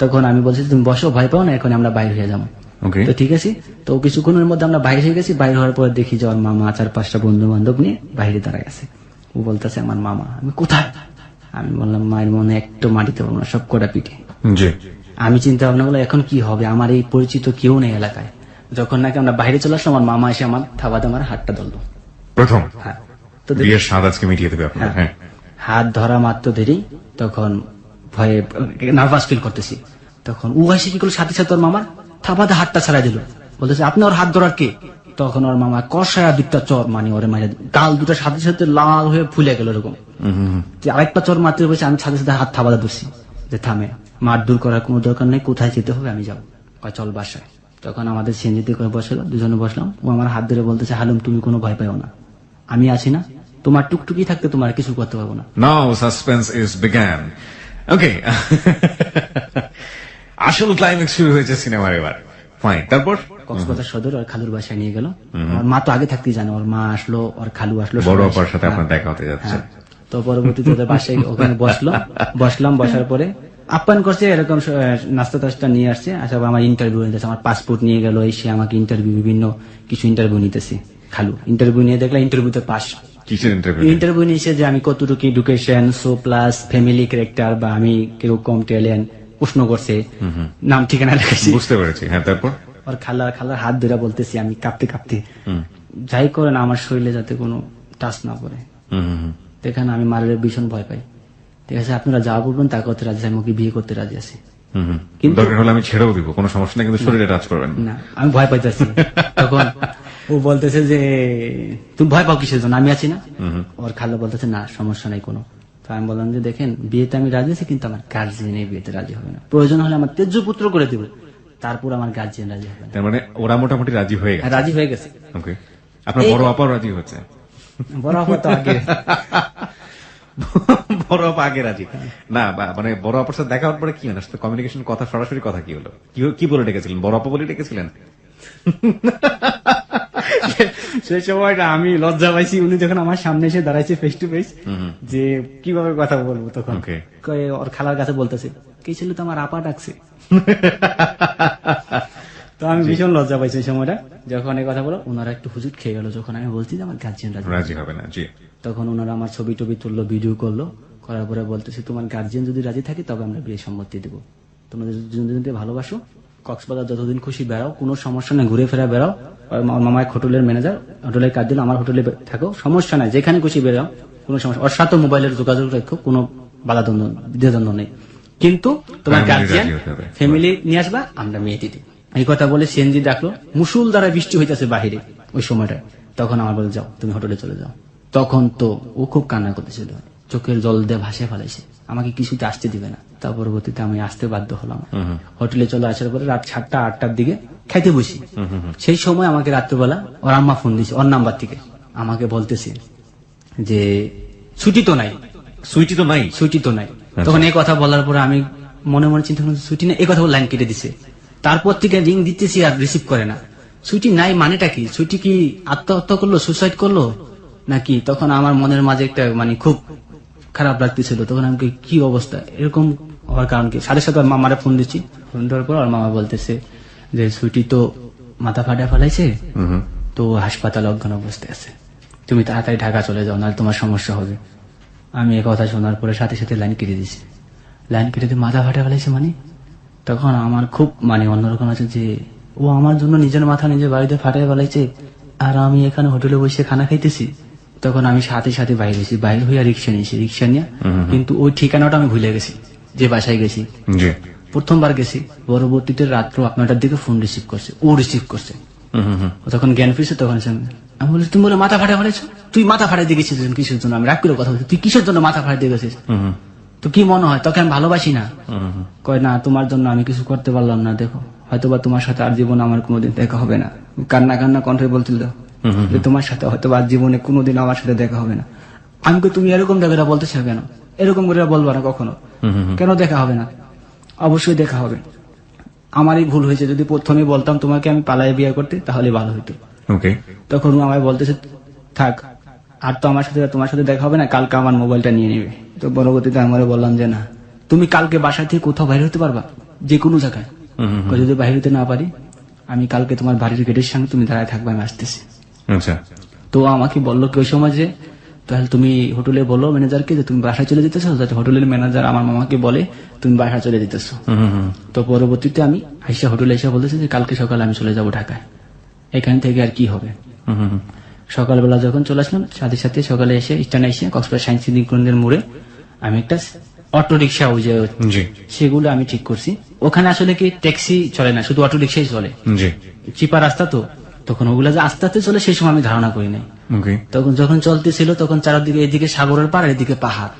তখন আমি বলছি তুমি বসো, ভয় পাও না, এখন আমরা বাইরে হয়ে যাবো। তো ঠিক আছে, তো কিছুক্ষণের মধ্যে আমরা বাইরে হয়ে গেছি। বাইরে হওয়ার পর দেখি যে ওর মামা 4-5টা বন্ধু বান্ধব নিয়ে বাইরে দাঁড়ায় আছে। ও বলতেছে আমার মামা। আমি কোথায়? আমি বললাম মায়ের মনে একটু মাটিতে পারবো না, সব কটা পিঠে। আমি চিন্তা ভাবনা করলাম এখন কি হবে, আমার এই পরিচিত কেউ নেই এলাকায়। যখন নাকি আমরা বাইরে চলে আসলাম, আমার মামা এসে আমার থাবাতে আমার হাতটা ধরলো প্রথম। হ্যাঁ, তো বিয়ের স্বাদ আজকে মিটিয়ে দেবে আপনার। হ্যাঁ, হাত ধরা মাত্র দেরি, তখন ভয়ে নার্ভাস ফিল করতেছি। তখন ও এসে কি করলো, সাথে সাথে ওর মামার থাবাতে হাতটা ছাড়াই দিল, বলতেছে আপনি ওর হাত ধরার কে? তখন ওর মামা কষায়া দুটা চর মানে ওরে মারে, গাল দুটার সাথে সাথে লাল হয়ে ফুলে গেল এরকম। আরেকটা চর মারতে বসে আমি সাথে সাথে হাত থাবাতে ধরছি যে থামে, মার দূর করার কোনো দরকার নেই, কোথায় যেতে হবে আমি যাবো, চল বাসায়। তখন আমাদের সিএনজিতে করে বসলো, দুজনে বসলাম। ও আমার হাত ধরে বলতেছে হালুম তুমি কোনো ভয় পাও না, আমি আছি না, তোমার টুকটুকি থাকতে তোমার কিছু করতে পারবো না। নাও সাসপেন্স ইজ বিগান। ওকে, আসল ক্লাইম্যাক্স শুরু হয়েছে সিনেমার এবার। ফাইন, তারপর কক্সবাজার সদর আর খালুর বাসায় নিয়ে গেল। আমার মা তো আগে থাকতেই জানে, ওর মা আসলো, ওর খালু আসলো, বড় সবাই অপার সাথে হ্যাঁ, আপনার দেখা হতে যাচ্ছে। হ্যাঁ। তো পরবর্তীতে ওদের বাসায় ওখানে বসলাম। বসার পরে আপ্যায়ন করছে, এরকম নাস্তা টাস্তা নিয়ে আসছে। আসার পর আমার ইন্টারভিউ নিতেছে, আমার পাসপোর্ট নিয়ে গেল, এসে আমাকে ইন্টারভিউ বিভিন্ন কিছু ইন্টারভিউ নিতেছে। খালু ইন্টারভিউ নিয়ে দেখলাম ইন্টারভিউতে পাস। কিসের ইন্টারভিউ? ইন্টারভিউ নিয়েছে যে আমি কতটুকু education, so plus family character, বা আমি কিরকম ট্যালেন্ট প্রশ্ন করছে, নাম ঠিকানা লেখাইছি। বুঝতে পেরেছি। হ্যাঁ, তারপর আর খালার হাত ধরে বলতেছি আমি কাঁপতে কাঁপতে, যাই করেন আমার শরীরে যাতে কোনো টাচ না পড়ে। এখানে আমি মারের ভীষণ ভয় পাই। ঠিক আছে, আপনারা যা বলবেন তা করতে রাজি, আমি ওকে বিয়ে করতে রাজি আছি। কিন্তু দরকার হলে আমি ছেড়েও দিব, কোনো সমস্যা নেই, কিন্তু শরীরে টাচ করবেন না, আমি ভয় পাইতেছি। তখন ও বলতেছে যে তুমি ভয় পাও কিসের জন্য, আমি আছি না। ওর খালা বলতেছে না সমস্যা নেই কোনো। তো আমি বললাম যে দেখেন বিয়েতে আমি রাজি আছি, কিন্তু আমার গার্জিয়ান এই বিয়েতে রাজি হবে না, প্রয়োজন হলে আমার তেজ্য পুত্র করে দেবে, তারপর আমার গার্জিয়ান রাজি হবে না। তার মানে ওরা মোটামুটি রাজি হয়ে গেছে। রাজি হয়ে গেছে। ওকে, আপনার বড় আপাও রাজি হচ্ছে? বড় আপা তো আগে বড় আপা আগে রাজি না, মানে বড় আপার সাথে দেখা হওয়ার পরে কি হলো, কমিউনিকেশন, কথা, সরাসরি কথা কি হলো, কি বলে ডেকেছিলেন? বড় আপা বলে ডেকেছিলেন? সেই সময়টা আমি লজ্জা পাইছি, উনি যখন আমার সামনে এসে দাঁড়াইছে ফেস টু ফেস, যে কিভাবে কথা বলবো। তখন কয়ে ওর খালার কাছে বলতেছে কি ছিল তো আমার আপা ডাকছে। তো আমি ভীষণ লজ্জা পাইছি এই সময়টা, যখন এই কথা বলো ওনারা একটু হুজুট খেয়ে গেল, যখন আমি বলছি যে আমার গার্জিয়ান রাজি হবে না। জি। তখন ওনারা আমার ছবি টবি তুললো, ভিডিও করলো, করার পরে বলতেছে তোমার গার্জিয়ান যদি রাজি থাকে তবে আমরা বিয়ে সম্মতি দেবো, তোমরা যদি ভালোবাসো কক্সবাজার যতদিন খুশি বেড়াও, কোনো সমস্যা নেই, ঘুরে ফেরা বেড়াও। মামায় হোটেলের ম্যানেজার, হোটেলের কাজ দিল, আমার হোটেলে থাকো, সমস্যা নাই, যেখানে খুশি বেড়াও, কোনো সমস্যা। ওর সাথে মোবাইলের যোগাযোগ রাখো, কোনো বাধাদ্বন্দ্ব দ্বিধাদ্বন্দ্ব নেই, কিন্তু তোমার গার্জিয়ান ফ্যামিলি নিয়ে আসবা, আমরা মেয়ে দিদি। এই কথা বলে সিএনজি ডাকলো, মুসুল দ্বারা বৃষ্টি হইতেছে বাহিরে ওই সময়টা। তখন আমার বলে যাও তুমি হোটেলে চলে যাও। তখন তো ও খুব কান্না করতেছিল, চোখের জল দিয়ে ভাসে ফেলাইছে, আমাকে কিছুতে আসতে দিবে না। তার পরবর্তীতে আমি আসতে বাধ্য হলাম। হোটেলে চলে আসার পরে রাত 7টা 8টার দিকে খাইতে বসি। সেই সময় আমাকে রাত্রেবেলা ওর আম্মা ফোন দিয়েছে ওর নাম্বার থেকে, আমাকে বলতেছে যে ছুটি তো নাই, সুইটি তো নাই, ছুটি তো নাই। তখন এই কথা বলার পরে আমি মনে মনে চিন্তা করলাম ছুটি নেই, এই কথা লাইন কেটে দিছে। তারপর থেকে রিং দিতেছি আর রিসিভ করে না। ছুটি নাই মানেটা কি? ছুটি কি আত্মহত্যা করলো, সুসাইড করলো নাকি? তখন আমার মনের মাঝে একটা মানে খুব খারাপ লাগতেছিল। তখন আমি কি অবস্থা এরকম হওয়ার কারণ কি? সাথে সাথে মামারে ফোন দিচ্ছি, ফোন দেওয়ার পর আমার মামা বলতেছে যে ছুটি তো মাথা ফাটা ফেলাইছে, তো হাসপাতালে অজ্ঞান অবস্থায় আছে, তুমি তাড়াতাড়ি ঢাকা চলে যাও, নাহলে তোমার সমস্যা হবে। আমি এই কথা শোনার পরে সাথে সাথে লাইন কেটে দিছি। লাইন কেটে দিয়ে মাথা ফাটা ফেলাইছে মানে তখন আমার খুব মানে অন্যরকম আছে যে ও আমার জন্য নিজের মাথা নিজের বাড়িতে ফাটাই ফেলাইছে, আর আমি এখানে হোটেলে বসে খানা খাইতেছি। তখন আমি সাথে সাথে বাইরে গেছি, বাইরে হইয়া রিক্সা নিয়েছি, রিক্সা নিয়ে, কিন্তু ওই ঠিকানাটা আমি ভুলে গেছি যে বাসায় গেছি। প্রথমবার গেছি, পরবর্তীতে রাত্র 8টার দিকে ফোন রিসিভ করছে, ও রিসিভ করছে। তখন জ্ঞান ফিরছে, তখন আমি বলি তুমি বলে মাথা ফাটা ফেলেছো, তুই মাথা ফাটাই দিয়ে গেছিস কিসের জন্য? আমি রাগ করে কথা বলছি, তুই কিসের জন্য মাথা ফাটাই দিয়ে গেছিস? তো কি মনে হয় তোকে আমি ভালোবাসি না? কয় না, তোমার জন্য আমি কিছু করতে পারলাম না, দেখো হয়তোবা তোমার সাথে আর জীবনে আমার কোনোদিন দেখা হবে না। কান্না কান্না কণ্ঠে বলছিল যে তোমার সাথে হয়তো আর জীবনে কোনোদিন আমার সাথে দেখা হবে না। আমি তুমি এরকম জায়গাটা বলতেছো কেন? এরকম করে বলবো না কখনো, কেন দেখা হবে না? অবশ্যই দেখা হবে। আমারই ভুল হয়েছে, যদি প্রথমে বলতাম তোমাকে আমি পালায় বিয়ে করতে তাহলে ভালো হতো। ওকে, তখন ও আমায় বলতেছে থাক, আর তো আমার সাথে তোমার সাথে দেখা হবে না, কালকে আমার মোবাইলটা নিয়ে নেবে। তো পরবর্তীতে আমরা বললাম যে না, তুমি কালকে বাসা থেকে কোথাও বাইরে হতে পারবা, যে কোনো জায়গায়। যদি বাইরে হতে না পারি, আমি কালকে তোমার বাড়ির গেটের সামনে তুমি দাঁড়ায় থাকবে, আমি আসতেছি। আচ্ছা, তো আমাকে বললো কি ওই সময় যে তাহলে তুমি হোটেলে বলো ম্যানেজারকে যে তুমি বাসায় চলে যেতেছো, যাতে হোটেলের ম্যানেজার আমার মামাকে বলে তুমি বাসায় চলে যেতেছো। তো পরবর্তীতে আমি আইসা হোটেলে এসে বলতেছি যে কালকে সকালে আমি চলে যাব ঢাকায়, এখান থেকে আর কি হবে। সকালবেলা যখন চলে আসলাম, সাথে সাথে সকালে এসে স্ট্যান্ড এসে কক্সবাজার সায়েন্স সিটি কেন্দ্রের মোড়ে আমি একটা অটো রিক্সা, ওই যে জি সেগুলো আমি ঠিক করছি। ওখানে আসলে কি ট্যাক্সি চলে না, শুধু অটো রিক্সাই চলে, জি, চিপা রাস্তা। তো তখন ওগুলা যে আস্তে আস্তে চলে সেই সময় আমি ধারণা করি নাই। ওকে, তখন যখন চলতেছিল তখন চারদিকে, এদিকে সাগরের পাড়, এদিকে পাহাড়,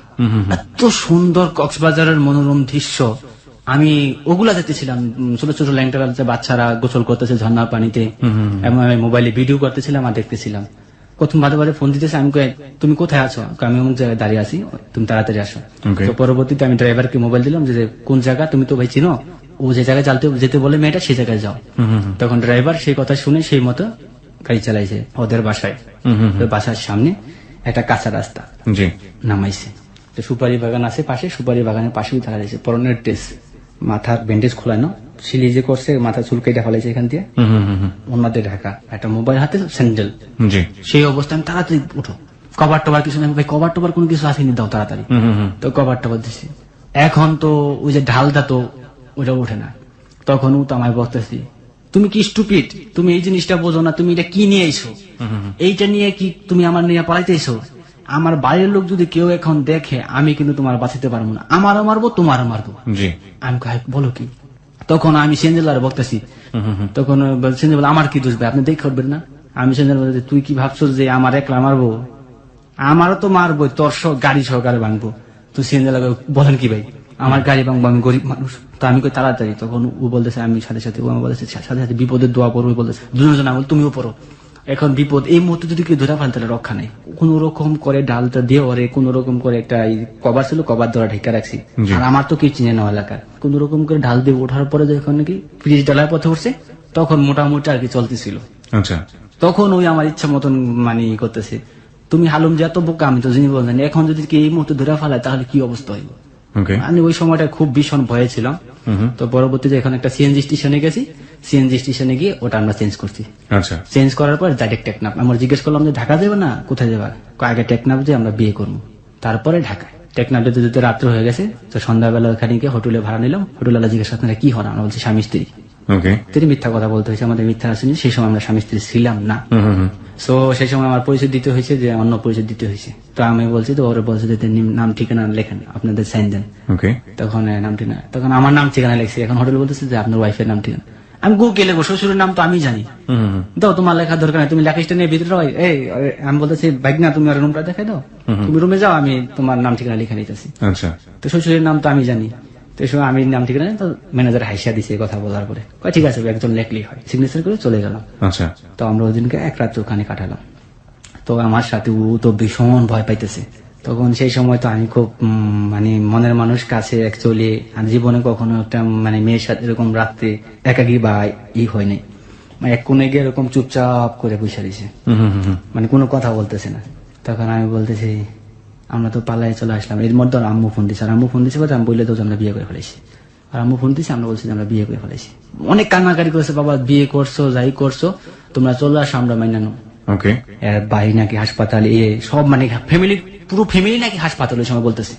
এত সুন্দর কক্সবাজারের মনোরম দৃশ্য। আমি ওগুলা দেখতেছিলাম, ছোট ছোট ল্যাংটা বাচ্চারা গোসল করতেছে ঝর্ণার পানিতে, এবং আমি মোবাইলে ভিডিও করতেছিলাম আর দেখতেছিলাম। প্রথম বাদে বাদে ফোন দিতেছে, আমি কই, তুমি কোথায় আছো? আমি অমুক জায়গায় দাঁড়িয়ে আছি, তুমি তাড়াতাড়ি আসো। Okay. তো পরবর্তীতে আমি ড্রাইভারকে মোবাইল দিলাম যে কোন জায়গা, তুমি তো ভাই চিনো, ও যে জায়গায় যেতে বলে মেয়েটা সেই জায়গায় যাও। তখন ড্রাইভার সেই কথা শুনে সেই মতো গাড়ি চালাইছে ওদের বাসায়। তো বাসার সামনে একটা কাঁচা রাস্তা জি, নামাইছে। তো সুপারি বাগান আছে পাশে, সুপারি বাগানের পাশেই দাঁড়া রয়েছে, পরনের ড্রেস, মাথার ব্যান্ডেজ খোলানো, সিলি যে করছে, মাথা চুল কেটে ফেলাইছে এখান দিয়ে, ওনাদের ঢাকা, একটা মোবাইল হাতে, স্যান্ডেল। জি, সেই অবস্থায় আমি তাড়াতাড়ি উঠো, কভার টভার কিছু নেই, ভাই কভার টভার কোনো কিছু আসেনি, দাও তাড়াতাড়ি। তো কভার টভার দিছি। এখন তো ওই যে ঢালটা তো ওটা ওঠে না। তখন ও তো আমায় বলতেছি, তুমি কি স্টুপিড, তুমি এই জিনিসটা বোঝো না, তুমি এটা কি নিয়ে এসো, এইটা নিয়ে কি তুমি আমার নিয়ে পালাইতে এসো? আমার বাইরের লোক যদি কেউ এখন দেখে, আমি কিন্তু তোমার বাঁচাতে পারবো না, আমারও মারবো তোমারও মারবো। জি, আমি কই, বলো কি? তখন আমি সেঞ্জেলার বলতেছি, তখন সেঞ্জেল বলে, আমার কি দোষ ভাই, আপনি দেখে উঠবেন না? আমি সেঞ্জেল বলতে, তুই কি ভাবছো যে আমার একলা মারবো? আমারও তো মারবো, তোর গাড়ি সহকারে ভাঙবো। তো সেঞ্জেলা বলেন কি ভাই, আমার গাড়ি ভাঙবো, আমি গরিব মানুষ। তো আমি কই তাড়াতাড়ি। তখন ও বলতেছে, আমি সাথে সাথে, ও আমার বলতেছে সাথে সাথে বিপদের দোয়া পড়বো, বলতেছে দুজন আমি, তুমিও পড়ো। এখন বিপদ, এই মুহূর্তে যদি কেউ ধরে ফেলে তাহলে রক্ষা নেই। কোন রকম করে ডালটা দিয়ে ওরে কোন রকম করে, একটা কভার ছিল, কভার দ্বারা ঢেকে রাখছি। আর আমার তো কি চিনে নেওয়া এলাকার, কোন রকম করে ঢাল দিয়ে ওঠার পরে যখন নাকি ফ্রিজ ডালার পথে উঠছে, তখন মোটামুটি আর কি চলতেছিল। আচ্ছা, তখন ওই আমার ইচ্ছা মতন মানে করতেছে, তুমি হালুম যে এত বোকা, আমি তো জিনিস বলছেন, এখন যদি কি এই মুহূর্তে ধরে ফেলায় তাহলে কি অবস্থা হইব। ওকে, আমি ওই সময়টা খুব ভীষণ ভয়ে ছিলাম। তো পরবর্তীতে এখন একটা সিএনজি স্টেশনে গেছি, সিএনজি স্টেশনে গিয়ে ওটা আমরা চেঞ্জ করছি। আচ্ছা, চেঞ্জ করার পর ডাইরেক্ট টেকনাফ। আমরা জিজ্ঞেস করলাম যে ঢাকা যাবে না, কোথায় যাবা? আগে টেকনাফ যে আমরা বিয়ে করবো, তারপরে ঢাকায়। টেকনাফ যেতে যেতে রাত্র হয়ে গেছে। তো সন্ধ্যাবেলা ওখানে গিয়ে হোটেলে ভাড়া নিলাম। হোটেলওয়ালা জিজ্ঞেস আপনারা কি হন? আমরা বলছি স্বামী স্ত্রী। ওকে, তিনি মিথ্যা কথা বলতে হয়েছে, আমাদের মিথ্যা আসেনি, সেই সময় আমরা স্বামী স্ত্রী ছিলাম না। সো সেই সময় আমার পরিচয় দিতে হয়েছে, যে অন্য পরিচয় দিতে হয়েছে। তো আমি বলছি, তো ওরা বলছে যে নাম ঠিকানা লেখেন, আপনাদের সাইন দেন। ওকে, তখন নাম ঠিকানা, তখন আমার নাম ঠিকানা লেখছি। এখন হোটেল বলতেছে যে আপনার ওয়াইফের নাম ঠিকানা। আমি গুগলে লেখবো, শ্বশুরের নাম তো আমি জানি, দাও তোমার লেখার দরকার নেই, তুমি লেখাটা নিয়ে ভিতরে এই আমি বলতেছি বাইক না, তুমি আর রুমটা দেখাই দাও, তুমি রুমে যাও, আমি তোমার নাম ঠিকানা লিখে নিতেছি। আচ্ছা, তো শ্বশুরের নাম তো আমি জানি, তো এই সময় আমি নাম ঠিকানা, তো ম্যানেজার হাইসা দিছে কথা বলার পরে, ঠিক আছে একজন লেখলেই হয়, সিগনেচার করে চলে গেলাম। আচ্ছা, তো আমরা ওই দিনকে এক রাত ওখানে কাটালাম। তো আমার সাথে ও তো ভীষণ ভয় পাইতেছে। তখন সেই সময় তো আমি খুব মানে মনের মানুষ কাছে অ্যাকচুয়ালি জীবনে কখনো একটা মানে মেয়ের সাথে এরকম রাত্রে একাকি বা ই হয়নি। মানে এক কোণে গিয়ে এরকম চুপচাপ করে বসে দিছে, মানে কোনো কথা বলতেছে না। তখন আমি বলতেছি, আমরা তো পালায় চলে আসলাম। এর মধ্যে আম্মু ফোন দিচ্ছে, আর আম্মু ফোন দিচ্ছে বলতে আমি বললে তো আমরা বিয়ে করে ফেলেছি। আর আম্মু ফোন দিচ্ছে, আমরা বলছি যে আমরা বিয়ে করে ফেলেছি। অনেক কান্নাকারি করেছে, বাবা বিয়ে করছো যাই করছো তোমরা চলে আসো, আমরা মাইনানো। ওকে, ভাই নাকি হাসপাতাল, সব মানে ফ্যামিলি, পুরো ফ্যামিলি নাকি হাসপাতাল ওই সময় বলতেছে।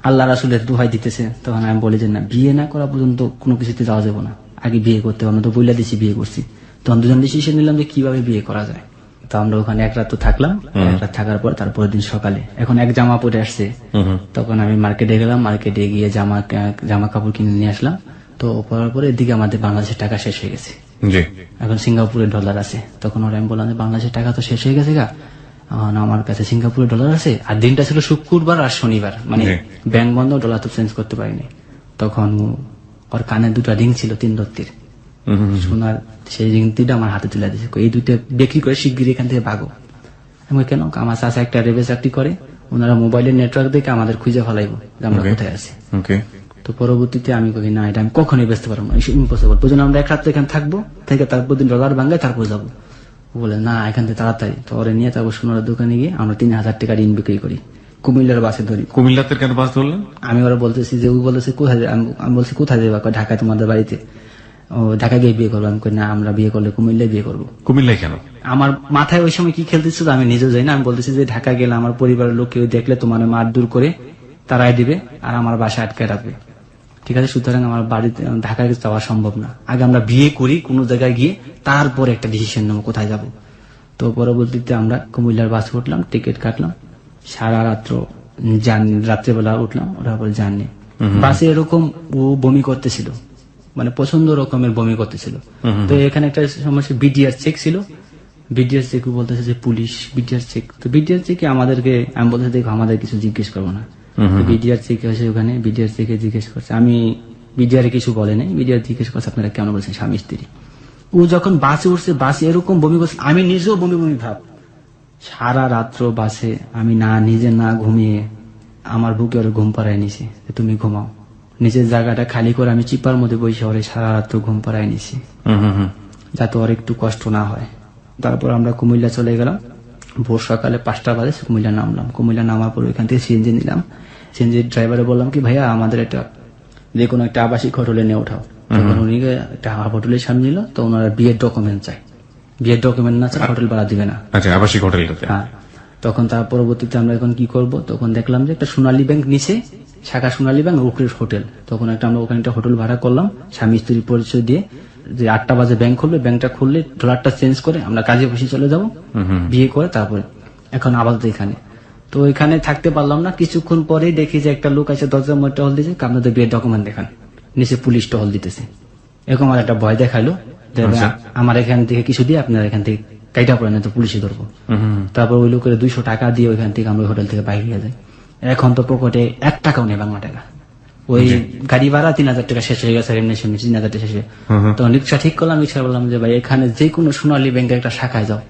আল্লাহ রাসুলের দোহাই দিতেছে। তখন আমি বলি যে না, বিয়ে না করা পর্যন্ত কোনো কিছুতে যাওয়া যাবে না, আগে বিয়ে করতে হবে। আমরা তো বইলা দিছি বিয়ে করছি। তখন দুজন ডিসিশন নিলাম যে কিভাবে বিয়ে করা যায়। তো আমরা ওখানে এক রাত তো থাকলাম। এক রাত থাকার পর তারপরের দিন সকালে এখন এক জামা পরে আসছে। তখন আমি মার্কেটে গেলাম, মার্কেটে গিয়ে জামা কাপড় কিনে নিয়ে আসলাম। তো পরার পরে এদিকে আমাদের বাংলাদেশের টাকা শেষ হয়ে গেছে, জি, এখন সিঙ্গাপুরের ডলার আছে। তখন ওরা আমি বললাম যে বাংলাদেশের টাকা তো শেষ হয়ে গেছে গা, আমার কাছে সিঙ্গাপুরের ডলার আছে। আর দিনটা ছিল শুক্রবার আর শনিবার, মানে ব্যাংক বন্ধ, ডলার তো চেঞ্জ করতে পারিনি। তখন ওর কানে দুটা রিং ছিল 3 রত্তির সোনার, সেই রিং দুটা আমার হাতে তুলে দিয়েছে, এই দুইটা বিক্রি করে শিগগির এখান থেকে ভাগো। আমি কেন? আমার চাচা একটা রেবে চাকরি করে, ওনারা মোবাইলের নেটওয়ার্ক দেখে আমাদের খুঁজে ফেলাইবো যে আমরা কোথায় আছি। ওকে, তো তো পরবর্তীতে আমি কই না, এটা আমি কখনোই বেচতে পারবো না, ইম্পসিবল। প্রয়োজন আমরা এক রাত এখানে থাকবো, থেকে তারপর দিন ডলার ভাঙ্গায় তারপর যাবো। ও বলে না, এখান থেকে তাড়াতাড়ি। তো ওরে নিয়ে তারপর সোনার দোকানে গিয়ে আমরা 3,000 টাকা ঋণ বিক্রি করি, কুমিল্লার বাসে ধরি। কুমিল্লাতে কেন বাস ধরলেন? আমি ওরা বলতেছি যে, ওই বলতেছে কোথায় আমি বলছি কোথায় যাবা? ঢাকায় তোমাদের বাড়িতে। ও ঢাকায় গিয়ে বিয়ে করবো। আমি কই না, আমরা বিয়ে করলে কুমিল্লায় বিয়ে করবো। কুমিল্লায় কেন? আমার মাথায় ওই সময় কি খেলতেছিল আমি নিজেও জানি না। আমি বলতেছি যে ঢাকা গেলে আমার পরিবারের লোক কেউ দেখলে তোমার মারধর করে তারাই দিবে আর আমার বাসায় আটকে রাখবে, ঠিক আছে? সুতরাং আমার বাড়িতে ঢাকায় যাওয়া সম্ভব না। আগে আমরা বিয়ে করি, কোনো জায়গায় গিয়ে তারপরে একটা ডিসিশন নেবো কোথায় যাব। তো পরবর্তীতে আমরা কুমিল্লার বাস উঠলাম, টিকিট কাটলাম, সারা রাত্র রাত্রেবেলা উঠলাম, ওঠার পরে জার্নি। বাসে এরকম ও বমি করতেছিল, মানে পছন্দ রকমের বমি করতেছিল। তো এখানে একটা সমস্যা, বিডিআর চেক ছিল। বিডিআর চেক বলতেছে যে পুলিশ বিডিআর চেক। তো বিডিআর চেকে আমাদেরকে, আমি বলতেছি দেখো আমাদের কিছু জিজ্ঞেস করবো না। বিডিআর চেক হয়েছে ওখানে, বিডিআর চেকে জিজ্ঞেস করছে। আমি বিডিআর কিছু বলে নাই, বিডিআর জিজ্ঞেস করছে আপনারা কেন বলছেন স্বামী স্ত্রী। ও যখন বাসে উঠছে, বাসে এরকম বমি করছে, আমি নিজেও বমি বমি ভাব। সারা রাত্র বাসে আমি না নিজে না ঘুমিয়ে আমার বুকে ওর ঘুম পাড়ায় নিছি, তুমি ঘুমাও। নিজের জায়গাটা খালি করে আমি চিপার মধ্যে বসে ওরে সারা রাত্র ঘুম পাড়ায় নিছি, যাতে ওর একটু কষ্ট না হয়। তারপর আমরা কুমিল্লা চলে গেলাম। ভোর সকালে 5টা বাজে কুমিল্লা নামলাম। কুমিল্লা নামার পর ওইখান থেকে সিএনজি নিলাম। সিএনজি ড্রাইভারে বললাম কি ভাইয়া আমাদের একটা যে কোনো একটা আবাসিক হোটেলে নিয়ে ওঠাও। তখন উনি একটা হোটেলের সামনে নিল। তো ওনারা বিয়ের ডকুমেন্ট চাই, বিয়ের ডকুমেন্ট না চাই হোটেল ভাড়া দিবে না। আচ্ছা, আবাসিক হোটেলটাতে। হ্যাঁ। তখন তার পরবর্তীতে আমরা এখন কি করব, তখন দেখলাম যে একটা সোনালী ব্যাংক নিচে, শাখা সোনালী ব্যাংক, উপরে হোটেল। তখন আমরা ওখানে একটা হোটেল ভাড়া করলাম, স্বামী স্ত্রীর পরিচয় দিয়ে, যে 8টা বাজে ব্যাংক খুলবে, ব্যাংকটা খুললে ডলারটা চেঞ্জ করে আমরা কাজে অফিসে চলে যাব, বিয়ে করে তারপরে এখন আপাতত এখানে। তো এখানে থাকতে পারলাম না। কিছুক্ষণ পরেই দেখি যে একটা লোক আছে দরজার মধ্যে টহল দিয়েছে, আপনাদের বিয়ের ডকুমেন্ট দেখান। নিচে পুলিশ টহল দিতেছে। এরকম আমার একটা ভয় দেখাইলো, আমার এখান থেকে কিছু দিয়ে আপনার এখান থেকে কাইটা পড়ে না তো পুলিশে ধরবো। তারপর ওই লোকের 200 টাকা দিয়ে ওইখান থেকে আমরা হোটেল থেকে বাইরে যাই। এখন তো পকেটে 1 টাকাও নেই বাংলা টাকা। ওই গাড়ি ভাড়া 3,000 টাকা শেষ হয়ে গেছে, এমনি 3,000 টাকা শেষ হয়ে। তো রিক্সা ঠিক করলাম, রিক্সা বললাম যে ভাই এখানে যে কোনো সোনালী ব্যাংকের একটা শাখায় যাও।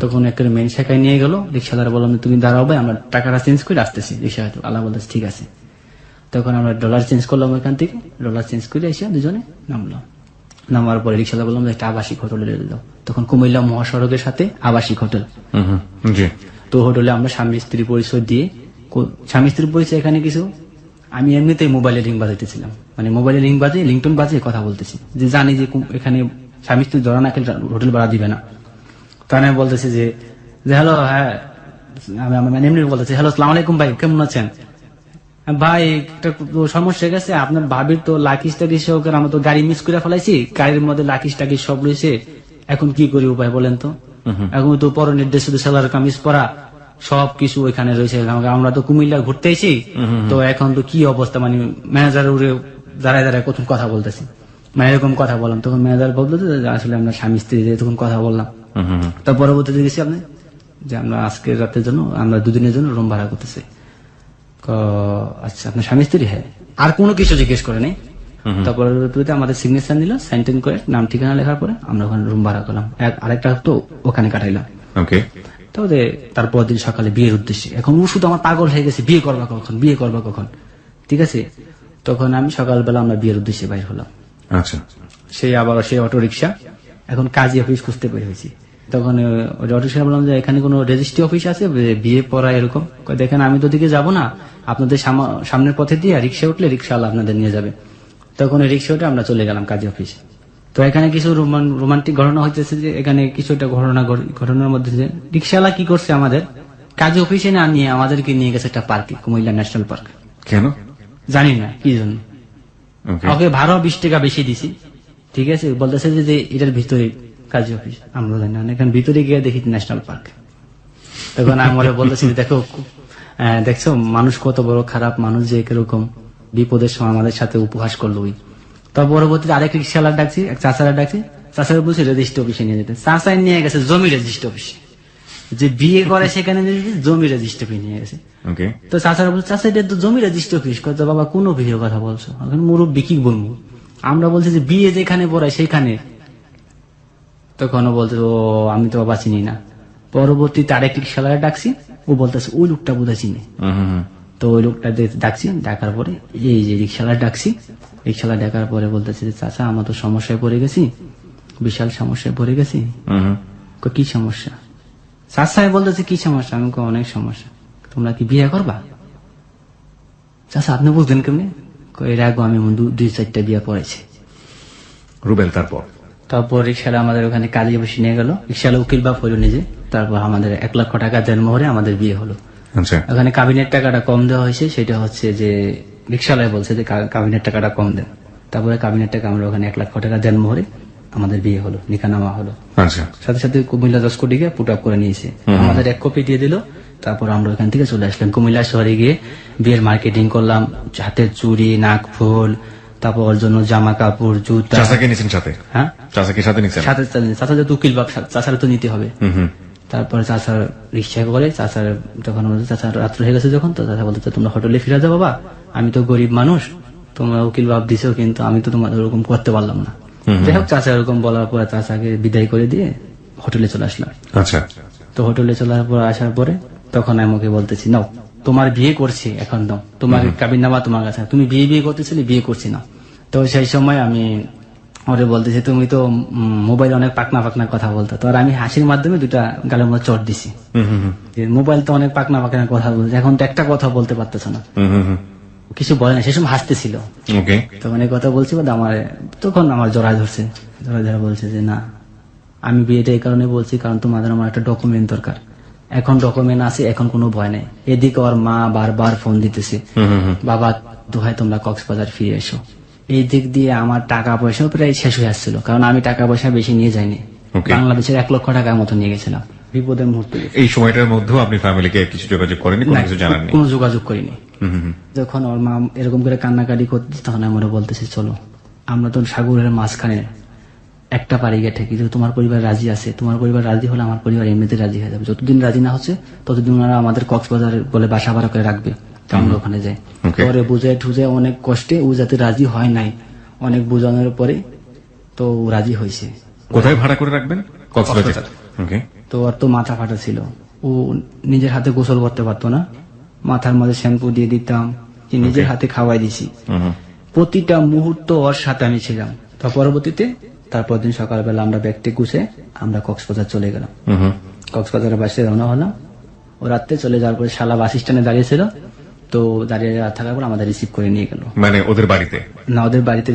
তখন একটা মেন শাখায় নিয়ে গেল। রিক্সাদার বললাম তুমি দাঁড়াও ভাই, আমরা টাকাটা চেঞ্জ করে আসতেছি। রিক্সা আল্লাহ বলতেছে ঠিক আছে। তখন আমরা ডলার চেঞ্জ করলাম, ওইখান থেকে ডলার চেঞ্জ করে এসে দুজনে নামলাম। নামার পরে রিক্সাদার বললাম একটা আবাসিক হোটেলে দাও। তখন কুমিল্লা মহাসড়কের সাথে আবাসিক হোটেল। তো হোটেলে আমরা স্বামী স্ত্রী পরিচয় দিয়ে, স্বামী স্ত্রীর পরিচয় এখানে কিছু, আমি এমনিতেই মোবাইলে রিং বাজাইতেছিলাম, মানে মোবাইলে রিং বাজে লিংটন বাজে কথা বলতেছি, যে জানি যে এখানে স্বামী স্ত্রী ধরা না খেলে হোটেল ভাড়া দিবে না। তাই আমি বলতেছি যে হ্যালো, হ্যাঁ আমি এমনি বলতেছি হ্যালো আসসালামু আলাইকুম ভাই, কেমন আছেন? ভাই একটা সমস্যা গেছে, আপনার ভাবির তো লাকিস টাকিস সহকারে আমরা তো গাড়ি মিস করে ফেলাইছি, গাড়ির মধ্যে লাকিস টাকিস সব রয়েছে, এখন কি করি উপায় বলেন তো? এখন তো পর নির্দেশ সেলার কামিজ পরা সবকিছু ওইখানে রয়েছে, আমরা তো কুমিল্লা ঘুরতে এসেছি, তো এখন তো কি অবস্থা, মানে ম্যানেজার উড়ে দাঁড়ায় দাঁড়ায় কত কথা বলতেছি, মানে এরকম কথা বললাম। তখন ম্যানেজার বলতো যে আসলে আমরা স্বামী স্ত্রী তখন কথা বললাম। তার পরবর্তীতে গেছি আপনি যে আমরা আজকের রাতের জন্য, আমরা 2 দিনের জন্য রুম ভাড়া করতেছি। আচ্ছা আপনার স্বামী স্ত্রী? হ্যাঁ। আর কোনো কিছু জিজ্ঞেস করে নেই। তারপরে আমাদের সিগনেচার নিল, সাইন টাইন করে নাম ঠিকানা লেখার পরে আমরা ওখানে রুম ভাড়া করলাম। আরেকটা তো ওখানে কাটাইলাম। তো তারপর দিন সকালে বিয়ের উদ্দেশ্যে, এখন ও শুধু আমার পাগল হয়ে গেছে, বিয়ে করবা কখন, বিয়ে করবা কখন, ঠিক আছে? তখন আমি সকালবেলা আমরা বিয়ের উদ্দেশ্যে বাইর হলাম। আচ্ছা, সেই আবার সেই অটো রিক্সা, এখন কাজী অফিস খুঁজতে বের হয়েছি। তখন অটো রিক্সা বললাম যে এখানে কোনো রেজিস্ট্রি অফিস আছে বিয়ে পড়া এরকম? দেখেন আমি তো দিকে যাবো না, আপনাদের সামনের পথে দিয়ে রিক্সা উঠলে রিক্সাওয়ালা আপনাদের নিয়ে যাবে। তখন রিক্সা উঠে আমরা চলে গেলাম কাজী অফিসে। তো এখানে কিছু রোমান্টিক ঘটনা হইতেছে, যে এখানে কিছু একটা ঘটনার মধ্যে যে রিক্সাওয়ালা কি করছে, আমাদের কাজী অফিসে না নিয়ে আমাদেরকে নিয়ে গেছে একটা পার্কে, কুমিল্লা ন্যাশনাল পার্ক। কেন জানি না কি জন্য। ওকে ভাড়া 20 টাকা বেশি দিছি, ঠিক আছে? বলতেছে যে এটার ভিতরে কাজী অফিস, আমরা জানি না, এখানে ভিতরে গিয়ে দেখি ন্যাশনাল পার্ক। তখন আমরা বলতেছি দেখছো মানুষ কত বড় খারাপ মানুষ, যে এরকম বিপদের সময় আমাদের সাথে উপহাস করলো। তার পরবর্তীতে আরেক রিক্সাওয়ালা ডাকছি, এক চাচারা ডাকছি, চাচারা বলছে রেজিস্ট্রি অফিসে নিয়ে যেতে। চাচাই নিয়ে গেছে জমি রেজিস্ট্রি অফিসে, যে বিয়ে করে সেখানে জমি রেজিস্ট্রি অফিস নিয়ে গেছে। তো চাচারা বলছে চাচা এটা তো জমি রেজিস্ট্রি অফিস। কত বাবা কোন বিয়ের কথা বলছো, এখন মুরব্বী কি বলবো, আমরা বলছি যে বিয়ে যেখানে পড়ায় সেখানে। তখন ও বলছে ও আমি তো বাবা চিনি না। পরবর্তীতে আরেক রিক্সাওয়ালা ডাকছি, ও বলতেছে ওই লোকটা বোধহয় চিনে। তো ওই লোকটা ডাকছি, ডাকার পরে এই যে রিক্সাওয়ালা ডাকছি, রিক্সাওয়ালা ডাকার পরে বলতেছে যে চাচা আমার তো সমস্যায় পড়ে গেছি, বিশাল সমস্যায় পড়ে গেছি। কি সমস্যা? চাচা বলতেছে কি সমস্যা? আমি অনেক সমস্যা। তোমরা কি বিয়ে করবা? চাচা আপনি বুঝলেন কেমনি? এর আগে আমি 2-4টা বিয়ে পড়েছি। রুবেল, তারপর রিক্সাওয়ালা আমাদের ওখানে কাজে বসে নিয়ে গেল, রিক্সাওয়ালা উকিল বাপ হইল নিজে। তারপর আমাদের 1 লক্ষ টাকা দেন মোহরে আমাদের বিয়ে হলো। আচ্ছা, ওখানে কাবিনের টাকাটা কম দেওয়া হয়েছে, সেটা হচ্ছে যে রিক্সাওয়ালা বলছে যে কাবিনের টাকাটা কম দেন। তারপরে কাবিনের টাকা আমরা ওখানে 1 লক্ষ টাকা দেন মোহরে আমাদের বিয়ে হলো, নিকানামা হলো। আচ্ছা, সাথে সাথে কুমিল্লা 10 কোটিকে পুট আপ করে নিয়েছে, আমাদের 1 কপি দিয়ে দিল। তারপর আমরা ওখান থেকে চলে আসলাম কুমিল্লা শহরে, গিয়ে বিয়ের মার্কেটিং করলাম, হাতের চুড়ি, নাক ফুল, তারপর ওর জন্য জামা কাপড়, জুতা। চাচাকে নিছেন সাথে? হ্যাঁ, চাচাকে সাথে নিছেন? সাথে চাচা যেহেতু উকিল বাপ, চাচারা তো নিতে হবে। তারপরে চাচার রিক্সা করে, চাচার যখন চাচার রাত্র হয়ে গেছে যখন, তো চাচা বলতে তোমরা হোটেলে ফিরে যাও বাবা, আমি তো গরিব মানুষ, তোমরা উকিল বাপ দিছো কিন্তু আমি তো তোমাদের ওরকম করতে পারলাম না। যাই হোক, চাচা এরকম বলার পরে চাচাকে বিদায় করে দিয়ে হোটেলে চলে আসলাম। আচ্ছা, তো হোটেলে চলে আসার পরে তখন আমি ওকে বলতেছি, নাও তোমার বিয়ে করছি, এখন দাও তোমার কাবিননামা তোমার কাছে, তুমি বিয়ে করতেছিলে, বিয়ে করছি না। তো সেই সময় আমি ওরে বলতেছি, তুমি তো মোবাইলে অনেক পাকনা পাকনা কথা বলতো, তো আর আমি হাসির মাধ্যমে 2টা গালের মধ্যে চট দিছি। মোবাইল তো অনেক পাকনা পাকনা কথা বলছে, এখন তো একটা কথা বলতে পারতেছ না। কিছু বলে না, সে সময় হাসতেছিল। তখন এই কথা বলছি, তখন আমার জড়ায় ধরছে, জড়ায় বলছে যে না, আমি বিয়েটা এই কারণে বলছি কারণ তোমাদের আমার একটা ডকুমেন্ট দরকার, এখন ডকুমেন্ট আছে, এখন কোনো ভয় নেই। এদিকে ওর মা বারবার ফোন দিতেছে, বাবা দোহাই তোমরা কক্সবাজার ফিরে এসো। এই দিক দিয়ে আমার টাকা পয়সাও প্রায় শেষ হয়ে আসছিল, কারণ আমি টাকা পয়সা বেশি নিয়ে যাইনি, বাংলাদেশের 1 লক্ষ টাকার মতো নিয়ে গেছিলাম বিপদের মুহূর্তে। এই সময়টার মধ্যেও আপনি ফ্যামিলিকে কিছু যোগাযোগ করেনি, কোনো কিছু জানাননি? কোনো যোগাযোগ করিনি। যখন ওর মা এরকম করে কান্নাকাটি করতেছে, তখন আমরা বলতেছি চলো আমরা তো সাগরের মাঝখানে একটা পাড়ি গেটে, কিন্তু তোমার পরিবার রাজি আছে, তোমার পরিবার রাজি হলে আমার পরিবার এমনিতে রাজি হয়ে যাবে। যতদিন রাজি না হচ্ছে ততদিন ওনারা আমাদের কক্সবাজার বলে বাসা ভাড়া করে রাখবে, আমরা ওখানে যাই। পরে বুঝে ঠুজে অনেক কষ্টে ও যাতে রাজি হয় নাই, অনেক বোঝানোর পরে তো ও রাজি হয়েছে। কোথায় ভাড়া করে রাখবেন? কক্সবাজার। তো ওর তো মাথা ফাটা ছিল, ও নিজের হাতে গোসল করতে পারতো না, মাথার মধ্যে শ্যাম্পু দিয়ে দিতাম, নিজের হাতে খাওয়াই দিছি। প্রতিটা মুহূর্ত ওর সাথে আমি ছিলাম। তো পরবর্তীতে তারপর দিন সকালবেলা আমরা ব্যাগটি গুছে আমরা কক্সবাজার চলে গেলাম। কক্সবাজারের বাসে রওনা হলাম। ও রাত্রে চলে যাওয়ার পরে শালা বাস স্ট্যান্ডে দাঁড়িয়েছিল, তো দাঁড়িয়ে থাকার পর আমাদের রিসিভ করে নিয়ে গেল। মানে ওদের বাড়িতে? না, ওদের বাড়িতে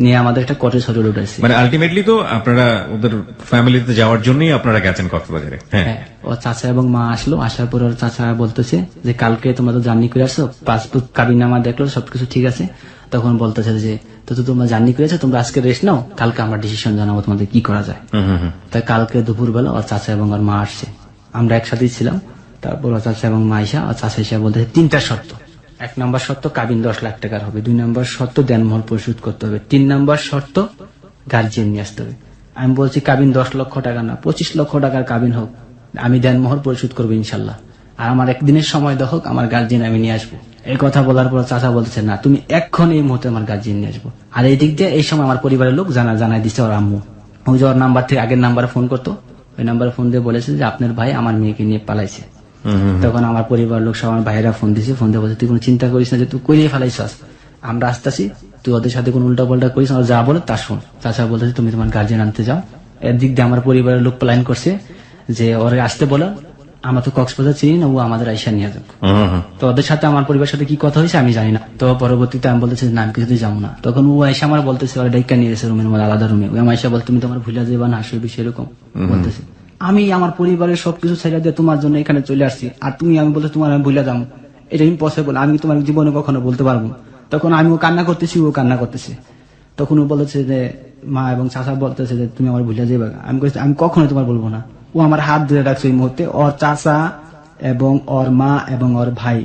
নিয়ে আমাদের একটা কটেজ হোটেল উঠেছে। মানে আলটিমেটলি তো আপনারা ওদের ফ্যামিলিতে যাওয়ার জন্যই আপনারা গেছেন কক্সবাজারে? হ্যাঁ, ও চাচা এবং মা আসলো, আসার পর ওর চাচা বলতেছে যে কালকে তোমরা তো জার্নি করে আসছো, পাসপোর্ট কাবিননামা দেখলো সবকিছু ঠিক আছে। তখন বলতেছে যে তো তোমরা জার্নি করেছো, তোমরা আজকে রেস্ট নাও, কালকে আমরা ডিসিশন জানাবো তোমাদের কি করা যায়। তাই কালকে দুপুরবেলা ওর চাচা এবং ওর মা আসছে, আমরা একসাথেই ছিলাম। তারপর ওর চাচা এবং মা ইসা, ওর চাচা ইসা বলতেছে 3টা শর্ত। 1 নম্বর শর্ত কাবিন 10 লাখ টাকার হবে, 2 নম্বর শর্ত দেনমোহর পরিশোধ করতে হবে, 3 নম্বর শর্ত গার্জিয়ান নিয়ে আসতে হবে। আমি বলছি কাবিন 10 লক্ষ টাকা না, 25 লক্ষ টাকার কাবিন হোক, আমি দেনমোহর পরিশোধ করবো ইনশাল্লাহ, আর আমার 1 দিনের সময় দাও হোক, আমার গার্জিয়ান আমি নিয়ে আসবো। এই কথা বলার পর চাচা বলতেছে না, তুমি এখন এই মুহূর্তে আমার গার্জিয়ান নিয়ে আসবো। আর এই দিক দিয়ে এই সময় আমার পরিবারের লোক জানাই দিচ্ছে ওর আম্মু, ওই যে ওর নাম্বার থেকে আগের নাম্বারে ফোন করতো, ওই নাম্বারে ফোন দিয়ে বলেছে যে আপনার ভাই আমার মেয়েকে নিয়ে পালাইছে। তখন আমার পরিবার লোক সব আমার ভাইরা ফোন দিছে, ফোন দিয়ে বলছে তুই কোনো চিন্তা করিস না, যে তুই করিয়ে ফেলাইছাস, আমরা আসতেছি, তুই ওদের সাথে কোনো উল্টা পাল্টা করিস, যা বলে তা শোন। চাচা বলতেছে তুমি তোমার গার্জিয়ান আনতে যাও। এর দিক দিয়ে আমার পরিবারের লোক প্ল্যান করছে যে ওরে আসতে বলো, আমরা তো কক্সবাজার চিনি না, ও আমাদের আইসা নিয়ে যাবে। তো ওদের সাথে আমার পরিবারের সাথে কি কথা হয়েছে আমি জানি না। তো পরবর্তীতে আমি বলতেছি না আমি কিছুতেই যাবো না। তখন ও আইসা আমার বলতেছে ওরা ডাইকা নিয়ে গেছে রুমের মধ্যে, আলাদা রুমে। আমি আইসা বল তুমি তোমার ভুলে যাবা না, আসবে সেরকম বলতেছে। আমি আমার পরিবারের সবকিছু ছেড়ে দিয়ে তোমার জন্য এখানে চলে আসছি, আর তুমি আমি বলতে তোমার আমি ভুলে যাবো, এটা ইম্পসিবল, আমি তোমার জীবনে কখনো বলতে পারবো। তখন আমিও কান্না করতেছি, ও কান্না করতেছে। তখন ও বলেছে যে মা এবং চাচা বলতেছে যে তুমি আমার ভুলে যাবে। আমি বলছি আমি কখনোই তোমার বলবো না। ও আমার হাত ধরে রাখছে এই মুহূর্তে। ওর চাচা এবং ওর মা এবং ওর ভাই,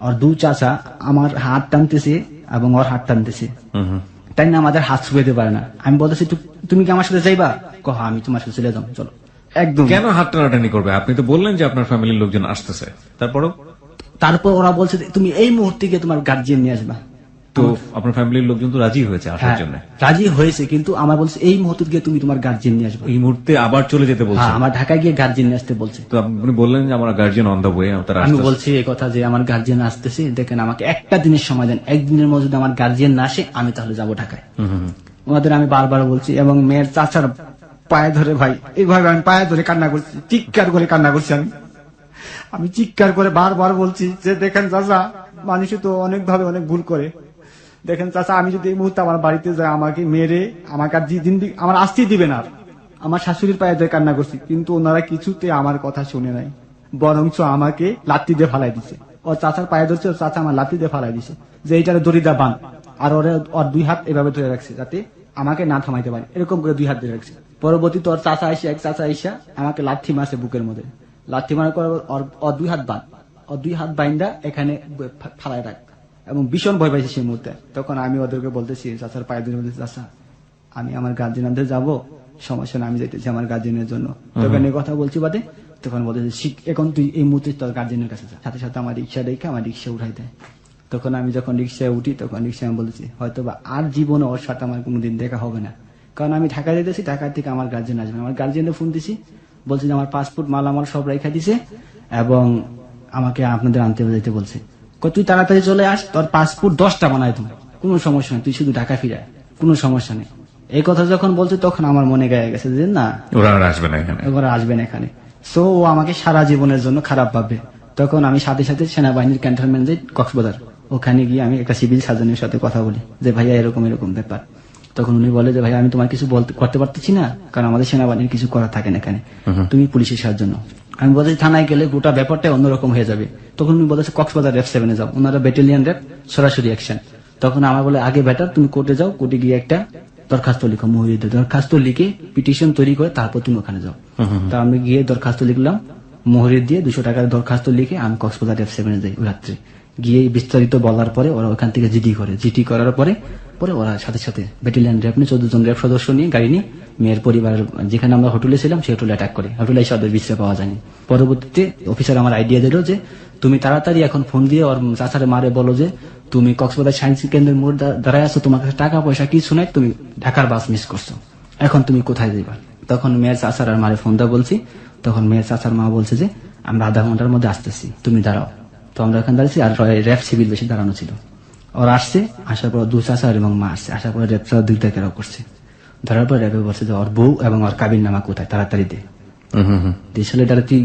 ওর 2 চাচা আমার হাত টানতেছে এবং ওর হাত টানতেছে, তাই না আমাদের হাত ছুঁয়ে দিতে পারে না। আমি বলতেছি তুমি কি আমার সাথে যাইবা? কহ আমি তোমার সাথে চলে যাবো, চলো। একদম কেন হাত টানাটানি করবে? আপনি তো বললেন যে আপনার ফ্যামিলির লোকজন আসতেছে, তারপর ওরা বলছে তুমি এই মুহূর্তে গিয়ে তোমার গার্জিয়ান নিয়ে আসবা। তো আপনার ফ্যামিলির লোকজন তো রাজি হয়েছে আসার হ্যাঁ, জন্য, রাজি হয়েছে, কিন্তু আমার বলছে এই মুহূর্তে গিয়ে তুমি তোমার গার্জিয়ান নিয়ে আসবে। এই মুহূর্তে আবার চলে যেতে বলছে। হ্যাঁ, আমার ঢাকায় গিয়ে গার্জিয়ান নিয়ে আসতে বলছে। তো আপনি বললেন যে আমার গার্জিয়ান অন দা ওয়ে, তারা আমি আসতে বলছি এই কথা যে আমার গার্জিয়ান আসতেছে, দেখেন আমাকে একটা দিনের সময় দেন, একদিনের মধ্যে যদি আমার গার্জিয়ান না আসে আমি তাহলে যাবো ঢাকায়। ওনাদের আমি বারবার বলছি, এবং মেয়ের চাচার পায়ে ধরে, ভাই এইভাবে আমি পায়ে ধরে কান্না করছি, চিৎকার করে কান্না করছি। আমি চিৎকার করে বারবার বলছি যে দেখেন চাচা, মানুষ তো অনেক ভাবে অনেক ভুল করে, দেখেন চাচা আমি যদি এই মুহূর্তে আমার বাড়িতে যাই আমাকে মেরে আমাকে আর জিন্দিগি আমার আসতেই দিবে না। আমার শাশুড়ির পায়ে ধরে কান্না করছি, কিন্তু ওনারা কিছুতে আমার কথা শুনে নাই, বরঞ্চ আমাকে লাত্তি দিয়ে ফালাই দিছে। ওর চাচার পায়ে ধরছে, ওর চাচা আমার লাত্তি দিয়ে ফালাই দিছে যে এইটারে দড়িদা বান, আর ওর দুই হাত এভাবে ধরে রাখছে যাতে আমাকে না থামাইতে পারে, এরকম করে দুই হাত ধরে রাখছে। পরবর্তীতে ওর চাচা এসে, এক চাচা এসে আমাকে লাথি মারছে বুকের মধ্যে, লাথি মারার পর ওর দুই হাত বান, ওর দুই হাত বাইন্দা এখানে ফালাই রাখ, এবং ভীষণ ভয় পাইছে সেই মুহূর্তে। তখন আমি ওদেরকে বলতেছি, চাচার পায়ে ধরে বলতেছি, চাচা আমি আমার গার্জিয়ানদের যাবো, সমস্যা না, আমি যাইতেছি আমার গার্জিয়ানের জন্য। তখন এই কথা বলছি বাদে, তখন বলতেছি এখন তুই এই মুহূর্তে তোর গার্জিয়ানের কাছে যা। সাথে সাথে আমার রিক্সা রেখে আমার রিক্সা উঠাই দেয়। তখন আমি যখন রিক্সায় উঠি, তখন রিক্সায় আমি বলেছি হয়তো বা আর জীবনে ওর সাথে আমার কোনোদিন দেখা হবে না, কারণ আমি ঢাকা যেতেছি, ঢাকা থেকে আমার গার্জিয়ান আসবে। আমার গার্জিয়ানে ফোন দিছি, বলছি যে আমার পাসপোর্ট মালামাল সব রেখা দিছে এবং আমাকে আপনাদের আনতে যেতে বলছে। তুই তাড়াতাড়ি চলে আস, তোর পাসপোর্ট 10টা বানাই তুমি, কোনো সমস্যা নেই, তুই শুধু ঢাকা ফিরে কোনো সমস্যা নেই। এই কথা যখন বলছে তখন আমার মনে গায়ে গেছে যে না, ওরা আর আসবে না এখানে, ওরা আসবে না এখানে, সো ও আমাকে সারা জীবনের জন্য খারাপ ভাববে। তখন আমি সাথে সাথে সেনাবাহিনীর ক্যান্টনমেন্ট যাই কক্সবাজার, ওখানে গিয়ে আমি একটা সিভিল সার্জনের সাথে কথা বলি যে ভাইয়া এরকম এরকম ব্যাপার। তখন উনি বলে যে ভাই আমি তোমার কিছু করতে পারতেছি না, কারণ আমাদের সেনাবাহিনীর কিছু করা থাকে না এখানে, তুমি পুলিশের সাহায্য নাও। আমি বলছি থানায় গেলে গোটা ব্যাপারটা অন্যরকম হয়ে যাবে। তখন উনি বলেছে কক্সবাজার রেপ 7 যাও, ওনারা ব্যাটালিয়ন রেপ সরাসরি অ্যাকশন। তখন আমার বলে আগে বেটার তুমি কোর্টে যাও, কোর্টে গিয়ে একটা দরখাস্ত লিখো, মুহিদ দরখাস্ত লিখে পিটিশন তৈরি করে তারপর তুমি ওখানে যাও। তা আমি গিয়ে দরখাস্ত লিখলাম, মোহরিদ দিয়ে 200 টাকার দরখাস্ত লিখে আমি কক্সবাজার রেপ 7 যাই রাত্রে। গিয়ে বিস্তারিত বলার পরে ওরা ওখান থেকে জিডি করে, জিডি করার পরে পরে ওরা সাথে সাথে ব্যাটালিয়ন র্যাব নিয়ে 14 জন র্যাব সদস্য নিয়ে গাড়ি নিয়ে মেয়ের পরিবারের যেখানে আমরা হোটেলে ছিলাম সেই হোটেলে অ্যাটাক করে। হোটেলে এসে ওদের বিশ্রে পাওয়া যায়নি। পরবর্তীতে অফিসার আমার আইডিয়া দিল যে তুমি তাড়াতাড়ি এখন ফোন দিয়ে ওর চাচারে মারে বলো যে তুমি কক্সবাজার সায়েন্স কেন্দ্রের মোড় দাঁড়ায় আছো, তোমার কাছে টাকা পয়সা কিছু নাই, তুমি ঢাকার বাস মিস করছো, এখন তুমি কোথায় যাবা। তখন মেয়ের চাচার আর মারে ফোন দেওয়া বলছি। তখন মেয়ের চাচার মা বলছে যে আমরা আধা ঘন্টার মধ্যে আসতেছি, তুমি দাঁড়াও। তো আমরা এখানে দাঁড়িয়েছি, আর র্যাব সিভিল বেশি দাঁড়ানো ছিল। ওরা আসছে, আসার পর 2 চাচা এবং মা আসছে, আসার পরে র্যাব 2টা কেরাও করছে। ধরার পর র্যাবে বলছে যে ওর বউ এবং ওর কাবির নামা কোথায়, তাড়াতাড়ি দে। ছেলেটারে তুই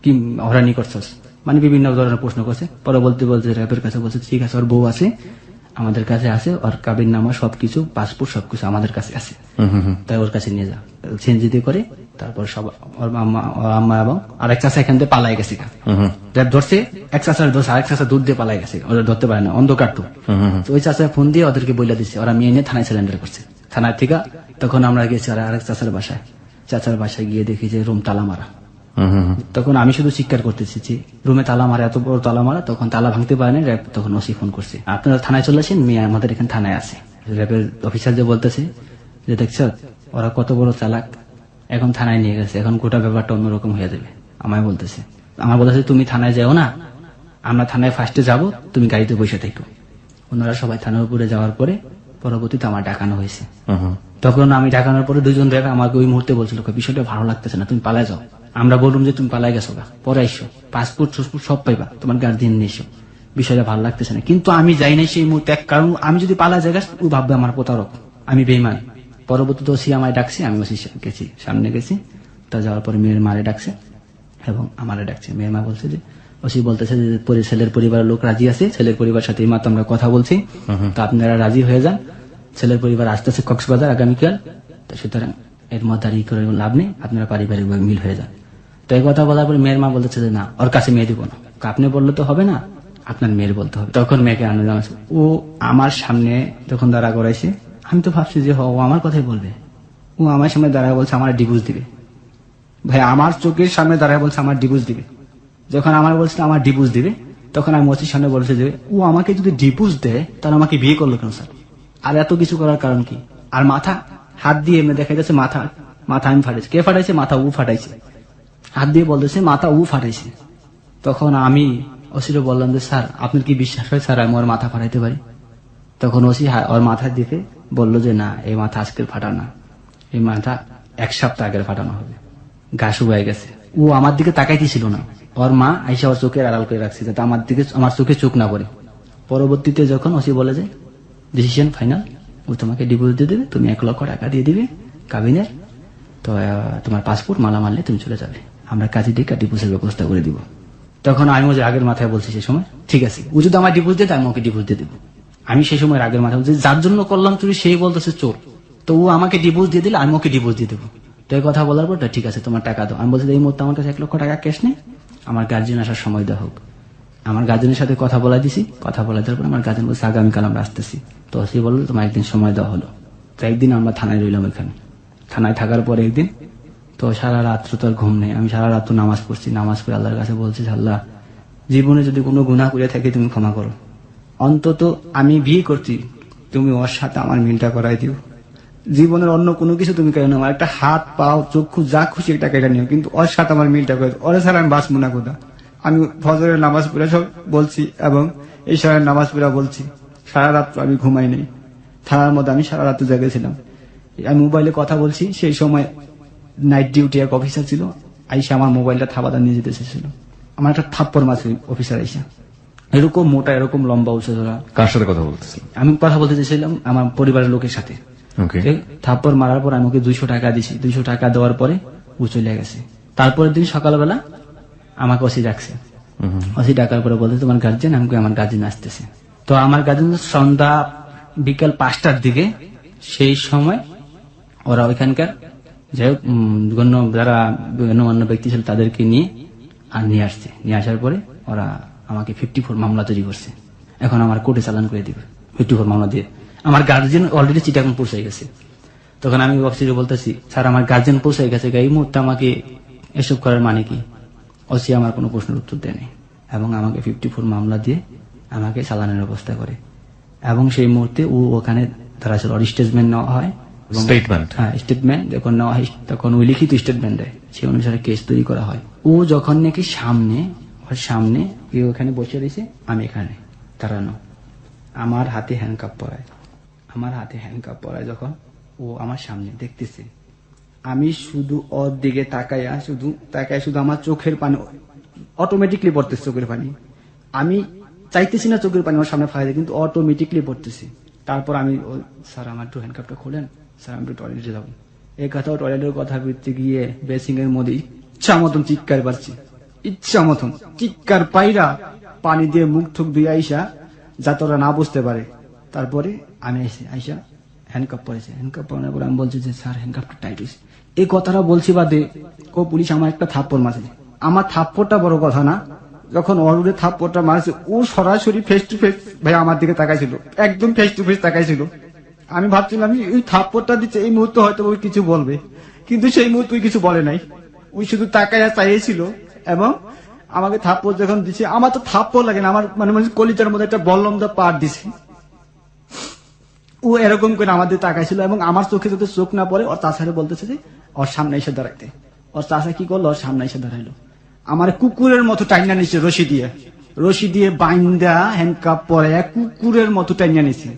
কি হরানি করছস, মানে বিভিন্ন ধরনের প্রশ্ন করছে। পরে বলতে বলতে র্যাবের কাছে বলছে ঠিক আছে, ওর বউ আছে, আমাদের কাছে আছে, ওর কাবির নামা সবকিছু, পাসপোর্ট সবকিছু আমাদের কাছে আছে, তাই ওর কাছে নিয়ে যা। চেঞ্জিতে করে তারপর সব ওর আম্মা এবং আরেক চাষা এখান থেকে পালাই গেছে। র্যাব ধরছে, এক চাষার ধরছে, আরেক চাষা দুধ দিয়ে পালাই গেছে, ওরা ধরতে পারে না, অন্ধকার তো। ওই চাষা ফোন দিয়ে ওদেরকে বলে দিচ্ছে, ওরা মেয়ে নিয়ে থানায় সিলিন্ডার করছে। থানার থেকে তখন আমরা গেছি আরেক চাষার বাসায়। চাচার বাসায় গিয়ে দেখি যে রুম তালা মারা। তখন আমি শুধু চিৎকার করতেছি যে রুমে তালা মারা, এত বড় তালা মারা। তখন তালা ভাঙতে পারেনি র্যাব, তখন ওসি ফোন করছে, আপনারা থানায় চলে আসেন, মেয়ে আমাদের এখানে থানায় আছে। র্যাবের অফিসার যে বলতেছে যে দেখছ ওরা কত বড় চালাক, এখন থানায় নিয়ে গেছে, এখন গোটা ব্যাপারটা অন্যরকম হয়ে যাবে। আমার বলতেছে তুমি থানায় যাও না, আমরা থানায় ফার্স্টে যাব, তুমি গাড়িতে বসে থাকো। ওনারা সবাই থানার উপরে যাওয়ার পরে পরবর্তীতে আমার ডাকানো হয়েছে। তখন আমি ডাকানোর পরে 2 জন র্যাব আমাকে ওই মুহূর্তে বলছিল বিষয়টা ভালো লাগতেছে না, তুমি পালায় যাও। আমরা বললাম যে তুমি পালাই গেছো, পরে আইসো, পাসপোর্ট সব পাইবা, তোমার গার্জিয়ান নিয়ে এসো, বিষয়টা ভালো লাগতেছে না। কিন্তু আমি যাই নাই সেই মুহূর্তে, কারণ আমি যদি পালা জায়গা ও ভাববে আমার প্রতারক, আমি বেইমান। পরবর্তীতে ওসি আমায় ডাকছে, আমি ওসি গেছি, সামনে গেছি। তা যাওয়ার পরে মেয়ের মারে ডাকছে এবং আমারে ডাকছে। মেয়ের মা বলছে যে ওসি বলতেছে যে ছেলের পরিবারের লোক রাজি আছে, ছেলের পরিবারের সাথে এই মাত্র আমরা কথা বলছি, তো আপনারা রাজি হয়ে যান। ছেলের পরিবার আসতেছে কক্সবাজার আগামীকাল, তো সুতরাং এর মধ্যে আর ই করে লাভ নেই, আপনারা পারিবারিক মিল হয়ে যান। তো এই কথা বলার পর মেয়ের মা বলতেছে যে না, ওর কাছে মেয়ে দিব না, আপনি বললে তো হবে না, আপনার মেয়ের বলতে হবে। তখন মেয়েকে আনন্দ জানাচ্ছে, ও আমার সামনে যখন দাঁড়া করাইছে, আমি তো ভাবছি যে ও আমার কথাই বলবে, ও আমার সামনে দাঁড়ায় বলছে আমার ডিভোর্স দিবে। ভাই আমার চোখের সামনে দাঁড়ায় বলছে আমার ডিভোর্স দিবে। যখন আমার বলছে আমার ডিভোর্স দিবে, তখন আমি ওসির সামনে বলছে যে ও আমাকে যদি ডিভোর্স দেয় তাহলে আমাকে বিয়ে করলো কেন স্যার, আর এত কিছু করার কারণ কি? আর মাথা হাত দিয়ে এমনি দেখা যাচ্ছে মাথা আমি ফাটাইছি। কে ফাটাইছে? মাথা ও ফাটাইছে, হাত দিয়ে বলতেছে মাথা ও ফাটাইছে। তখন আমি অসিরে বললাম যে স্যার আপনার কি বিশ্বাস হয় স্যার আমি ওর মাথা ফাটাইতে পারি? তখন ওসি ওর মাথা দিকে বললো যে না, এই মাথা আজকের ফাটা না, এই মাথা 1 সপ্তাহ আগের ফাটানো হবে, গা শুকায় গেছে। ও আমার দিকে তাকাইতেছিল না, ওর মা আইসা ওর চোখের আড়াল করে রাখছে যাতে আমার চোখে চোখ না পড়ে। পরবর্তীতে যখন ওসি বলে যে ডিসিশন ফাইনাল, ও তোমাকে ডিপোজিট দিয়ে দেবে, তুমি 1 লক্ষ টাকা দিয়ে দিবে কাবিনের, তো তোমার পাসপোর্ট মালা মারলে তুমি চলে যাবে, আমরা কাজে ডেকে ডিপোজিটের ব্যবস্থা করে দিব। তখন আমি ওই যে আগের মাথায় বলছি সেই সময়, ঠিক আছে ও যদি আমার ডিপোজিট দেয় আমি ওকে ডিপোজিট দিয়ে দেবো। আমি সেই সময় আগের মাথায় বলছি যার জন্য করলাম চুরি সেই বলতেছে চোর, তো ও আমাকে ডিপোজিট দিয়ে দিলে আমি ওকে ডিপোজিট দিয়ে দেবো। তো এই কথা বলার পর ঠিক আছে তোমার টাকা দাও। আমি বলছি এই মুহূর্তে আমার কাছে 1 লক্ষ টাকা ক্যাশ নেই, আমার গার্জিয়ান আসার সময় দেওয়া হোক। আমার গার্জেনের সাথে কথা বলা দিছি, কথা বলা দেওয়ার পর আমার গার্জেন বলছে আগামীকাল আমরা আসতেছি। তো সে বললো তোমার একদিন সময় দেওয়া হলো। তো একদিন আমরা থানায় রইলাম, এখানে থানায় থাকার পর একদিন তো সারা রাত্র তো আর ঘুম নেই, আমি সারা রাত্র নামাজ পড়ছি, নামাজ পড়ে আল্লাহর কাছে বলছি আল্লাহ জীবনে যদি কোনো গুনাহ করে থাকি তুমি ক্ষমা করো, অন্তত আমি বিয়ে করছি তুমি ওর সাথে আমার মিলটা করাই দিও, জীবনের অন্য কোনো কিছু তুমি কেন আমার একটা হাত পাও চক্ষু যা খুশি একটা কেটে নিও, কিন্তু ওর সাথে আমার মিলটা করে দিও, ওরা ছাড়া আমি বাঁচবো না কোথা। আমি ফজরের নামাজ পড়ে সব বলছি এবং ঈশারের নামাজ পড়ে বলছি, সারা রাত্র আমি ঘুমাই নেই, থানার মধ্যে আমি সারা রাত্র জেগেছিলাম। আমি মোবাইলে কথা বলছি, সেই সময় নাইট ডিউটি এক অফিসার ছিল, আইসা আমার মোবাইলটা থাবাদা নিয়ে যেতে এসেছিল, আমার একটা থাপ্পড় মারছে অফিসার আইসা, এরকম মোটা এরকম লম্বা উঁচু ধরা। কার সাথে কথা বলতেছি? আমি কথা বলতে চাইছিলাম আমার পরিবারের লোকের সাথে। ওকে। থাপ্পড় মারার পর আমি ওকে 200 টাকা দিছি, 200 টাকা দেওয়ার পরে ও চলে গেছে। তারপরের দিন সকালবেলা আমাকে ওসি ডাকছে, ওসি ডাকার পরে বলতে তোমার গার্জেন, আমি আমার গার্জেন আসতেছে। তো আমার গার্জেন সন্ধ্যা বিকাল 5টার দিকে, সেই সময় ওরা ওইখানকার যাই হোক যারা গণ্যমান্য ব্যক্তি ছিল তাদেরকে নিয়ে আসছে। নিয়ে আসার পরে ওরা আমাকে 54 মামলা তৈরি করছে, এখন আমার কোর্টে চালান করে দিবে 54 মামলা দিয়ে। আমার গার্জেন অলরেডি চিটাগাং পৌঁছে গেছে। তখন আমি অফিসে বলতেছি স্যার আমার গার্জেন পৌঁছে গেছে, এই মুহূর্তে আমাকে এসব করার মানে কি? ওসি আমার কোনো প্রশ্নের উত্তর দেয়নি এবং আমাকে 54 মামলা দিয়ে আমাকে চালানের ব্যবস্থা করে। এবং সেই মুহূর্তে ও ওখানে তারা ছিল স্টেটমেন্ট নেওয়া হয়, স্টেটমেন্ট, হ্যাঁ স্টেটমেন্ট যখন নেওয়া হয় তখন ওই লিখিত স্টেটমেন্ট দেয়, সেই অনুসারে কেস তৈরি করা হয়। ও যখন নাকি সামনে ওখানে বসে রয়েছে, আমি এখানে দাঁড়ানো, আমার হাতে হ্যান্ডকাপ পরায়, যখন ও আমার সামনে দেখতেছে, আমি শুধু ওর দিকে তাকাইয়া শুধু আমার চোখের পানি অটোমেটিকলি পড়তেছে, চোখের পানি আমি চাইতেছি না চোখের পানি আমার সামনে ফাঁকা, কিন্তু অটোমেটিকলি পড়তেছে। তারপর আমি স্যার আমার একটু হ্যান্ডকাপটা খোলেন, স্যার আমি একটু টয়লেটে যাবো। এই কথা টয়লেটের কথা বলতে গিয়ে বেসিং এর মধ্যে ইচ্ছা মতন চিৎকার পাচ্ছি, ইচ্ছা মতন চিৎকার পাইরা পানি দিয়ে মুখ ঠুক দিয়ে আইসা যাতে ওরা না বুঝতে পারে। তারপরে আমি আইসা হ্যান্ডকাপ পরেছে, হ্যান্ডকাপ পরানোর পর আমি বলছি যে স্যার হ্যান্ডকাপটা টাইট হয়েছে। এই কথাটা বলছি বাদে ও পুলিশ আমার একটা থাপ্পড় মারছে। আমার থাপ্পড়টা বড় কথা না, যখন অরুরে থাপ্পড়টা মারছে ও সরাসরি ফেস টু ফেস ভাই আমার দিকে তাকাইছিল, একদম ফেস টু ফেস তাকাইছিল। আমি ভাবছিলাম ওই থাপ্পড়টা দিচ্ছে এই মুহূর্তে হয়তো ওই কিছু বলবে, কিন্তু সেই মুহূর্তে ওই কিছু বলে নাই, ওই শুধু তাকাইয়া চাইছিল। এবং আমাকে থাপ্পড় যখন দিচ্ছে, আমার তো থাপ্পড় লাগে না, আমার মানে কলিজার মধ্যে একটা বল্লম দা পার দিছে। ও এরকম করে আমাদের তাকাইছিল এবং আমার চোখে যাতে চোখ না পড়ে ওর চাষারে বলতেছে যে ওর সামনে এসে দাঁড়াইতে। ওর চাষা কি করলো, ওর সামনে এসে দাঁড়াইলো, আমার কুকুরের মতো টাইনা নিচ্ছে, রশি দিয়ে বাইন্দা হ্যান্ডকাপ পরে কুকুরের মতো টাইনা নিচ্ছে।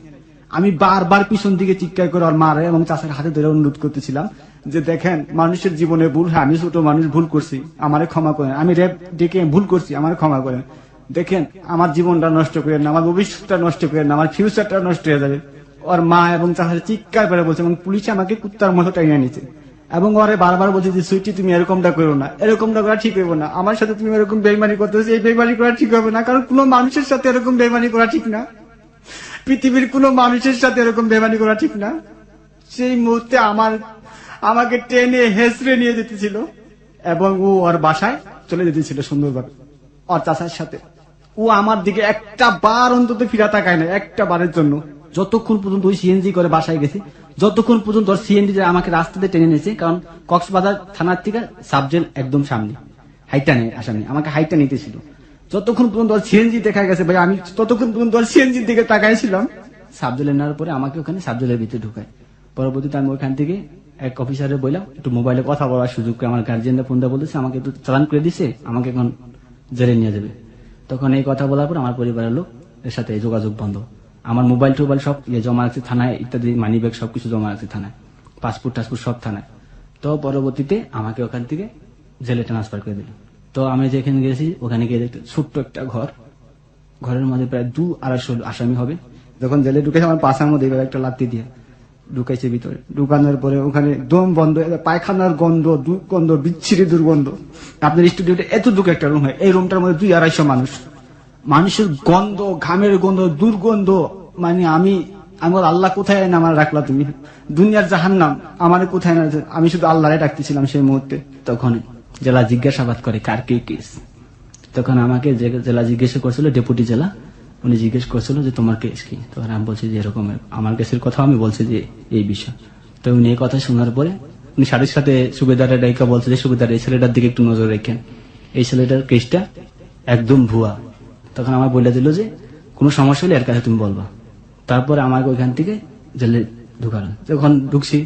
আমি বারবার পিছন দিকে চিৎকার করে ওর মারে এবং চাষার হাতে ধরে অনুরোধ করতেছিলাম যে দেখেন মানুষের জীবনে ভুল, হ্যাঁ আমি ছোট মানুষ, ভুল করছি, আমারে ক্ষমা করেন, আমি রেপ ডেকে ভুল করছি, আমারে ক্ষমা করেন, দেখেন আমার জীবনটা নষ্ট করেন না, আমার ভবিষ্যৎটা নষ্ট করেন না, আমার ফিউচারটা নষ্ট হয়ে যাবে। ওর মা এবং চাষার চিৎকার করে বলছে এবং পুলিশে আমাকে কুত্তার মতো টাইনা নিচ্ছে এবং ওরে বারবার বলছে যে সুইটি তুমি এরকমটা করো না, এরকমটা করা ঠিক হবে না, আমার সাথে তুমি এরকম বেইমানি করতেছো, এই বেইমানি করা ঠিক হবে না, কারণ কোনো মানুষের সাথে এরকম বেইমানি করা ঠিক না, পৃথিবীর কোনো মানুষের সাথে এরকম বেইমানি করা ঠিক না। সেই মুহূর্তে আমাকে টেনে হেসড়ে নিয়ে যেতেছিল এবং ও ওর বাসায় চলে যেতেছিল সুন্দরভাবে ওর চাচার সাথে। ও আমার দিকে একটা বার অন্তত ফিরা তাকায় না, একটা বারের জন্য। যতক্ষণ পর্যন্ত ওই সিএনজি করে বাসায় গেছে, যতক্ষণ পর্যন্ত ওর সিএনজি আমাকে রাস্তাতে টেনে নিয়েছে, কারণ কক্সবাজার থানার থেকে সাবজেল একদম সামনে, হাইটটা নেই আসামি, আমাকে হাইটটা নিতেছিল। যতক্ষণ পর্যন্ত ওর সিএনজি দেখা গেছে ভাই, আমি ততক্ষণ পর্যন্ত ওর সিএনজির দিকে তাকাইছিলাম। সাবজেলে নেওয়ার পরে আমাকে ওখানে সাবজেলের ভিতরে ঢুকায়। পরবর্তীতে আমি ওখান থেকে এক অফিসারে বললাম একটু মোবাইলে কথা বলার সুযোগ, আমার গার্জিয়ানরা ফোনটা বলতেছে আমাকে একটু চালান করে দিছে, আমাকে এখন জেলে নিয়ে যাবে। তখন এই কথা বলার পর আমার পরিবারের লোক এর সাথে যোগাযোগ বন্ধ। আমার মোবাইল টোবাইল সব জমা আছে থানায়, ইত্যাদি মানি ব্যাগ সবকিছু জমা আছে থানায়, পাসপোর্ট টাসপোর্ট সব থানায়। তো পরবর্তীতে আমাকে ওখান থেকে জেলে ট্রান্সফার করে দিল। তো আমি যেখানে গেছি ওখানে গিয়ে দেখতে ছোট্ট একটা ঘর, ঘরের মধ্যে প্রায় 200-250 আসামি হবে। যখন জেলে ঢুকেছে আমার পাশার মধ্যে এভাবে একটা লাত্তি দিয়ে ঢুকাইছে ভিতরে। ঢুকানোর পরে ওখানে দম বন্ধ, পায়খানার গন্ধ, দুর্গন্ধ, বিচ্ছিরি দুর্গন্ধ। আপনার স্টুডিওতে এতটুকু একটা রুম হয়, এই রুমটার মধ্যে 200-250 মানুষ, মানুষের গন্ধ, ঘামের গন্ধ, দুর্গন্ধ। মানে আমি আমার আল্লাহ কোথায় না আমার রাখলা তুমি, দুনিয়ার জাহান্নাম আমার কোথায় না। আমি শুধু আল্লাহরে ডাকতেছিলাম সেই মুহূর্তে। তখন জেলা জিজ্ঞাসাবাদ করে কার কি কেস। তখন আমাকে জেলা জিজ্ঞেস করছিল, ডেপুটি জেলা, উনি জিজ্ঞেস করছিল যে তোমার কেস কি। তখন আমি বলছি যে এরকম আমার কেসের কথা আমি বলছি যে এই বিষয়। তো উনি এই কথা শোনার পরে উনি সাথে সাথে সুবেদারের ডাইকা বলছে যে সুবেদার এই ছেলেটার দিকে একটু নজর রাখেন, এই ছেলেটার কেসটা একদম ভুয়া। তখন আমার বলে দিল যে কোনো সমস্যা হলে এর কাছে তুমি বলবা। তারপরে আমাকে ওইখান থেকে জেলে ঢুকালো। যখন ঢুকছি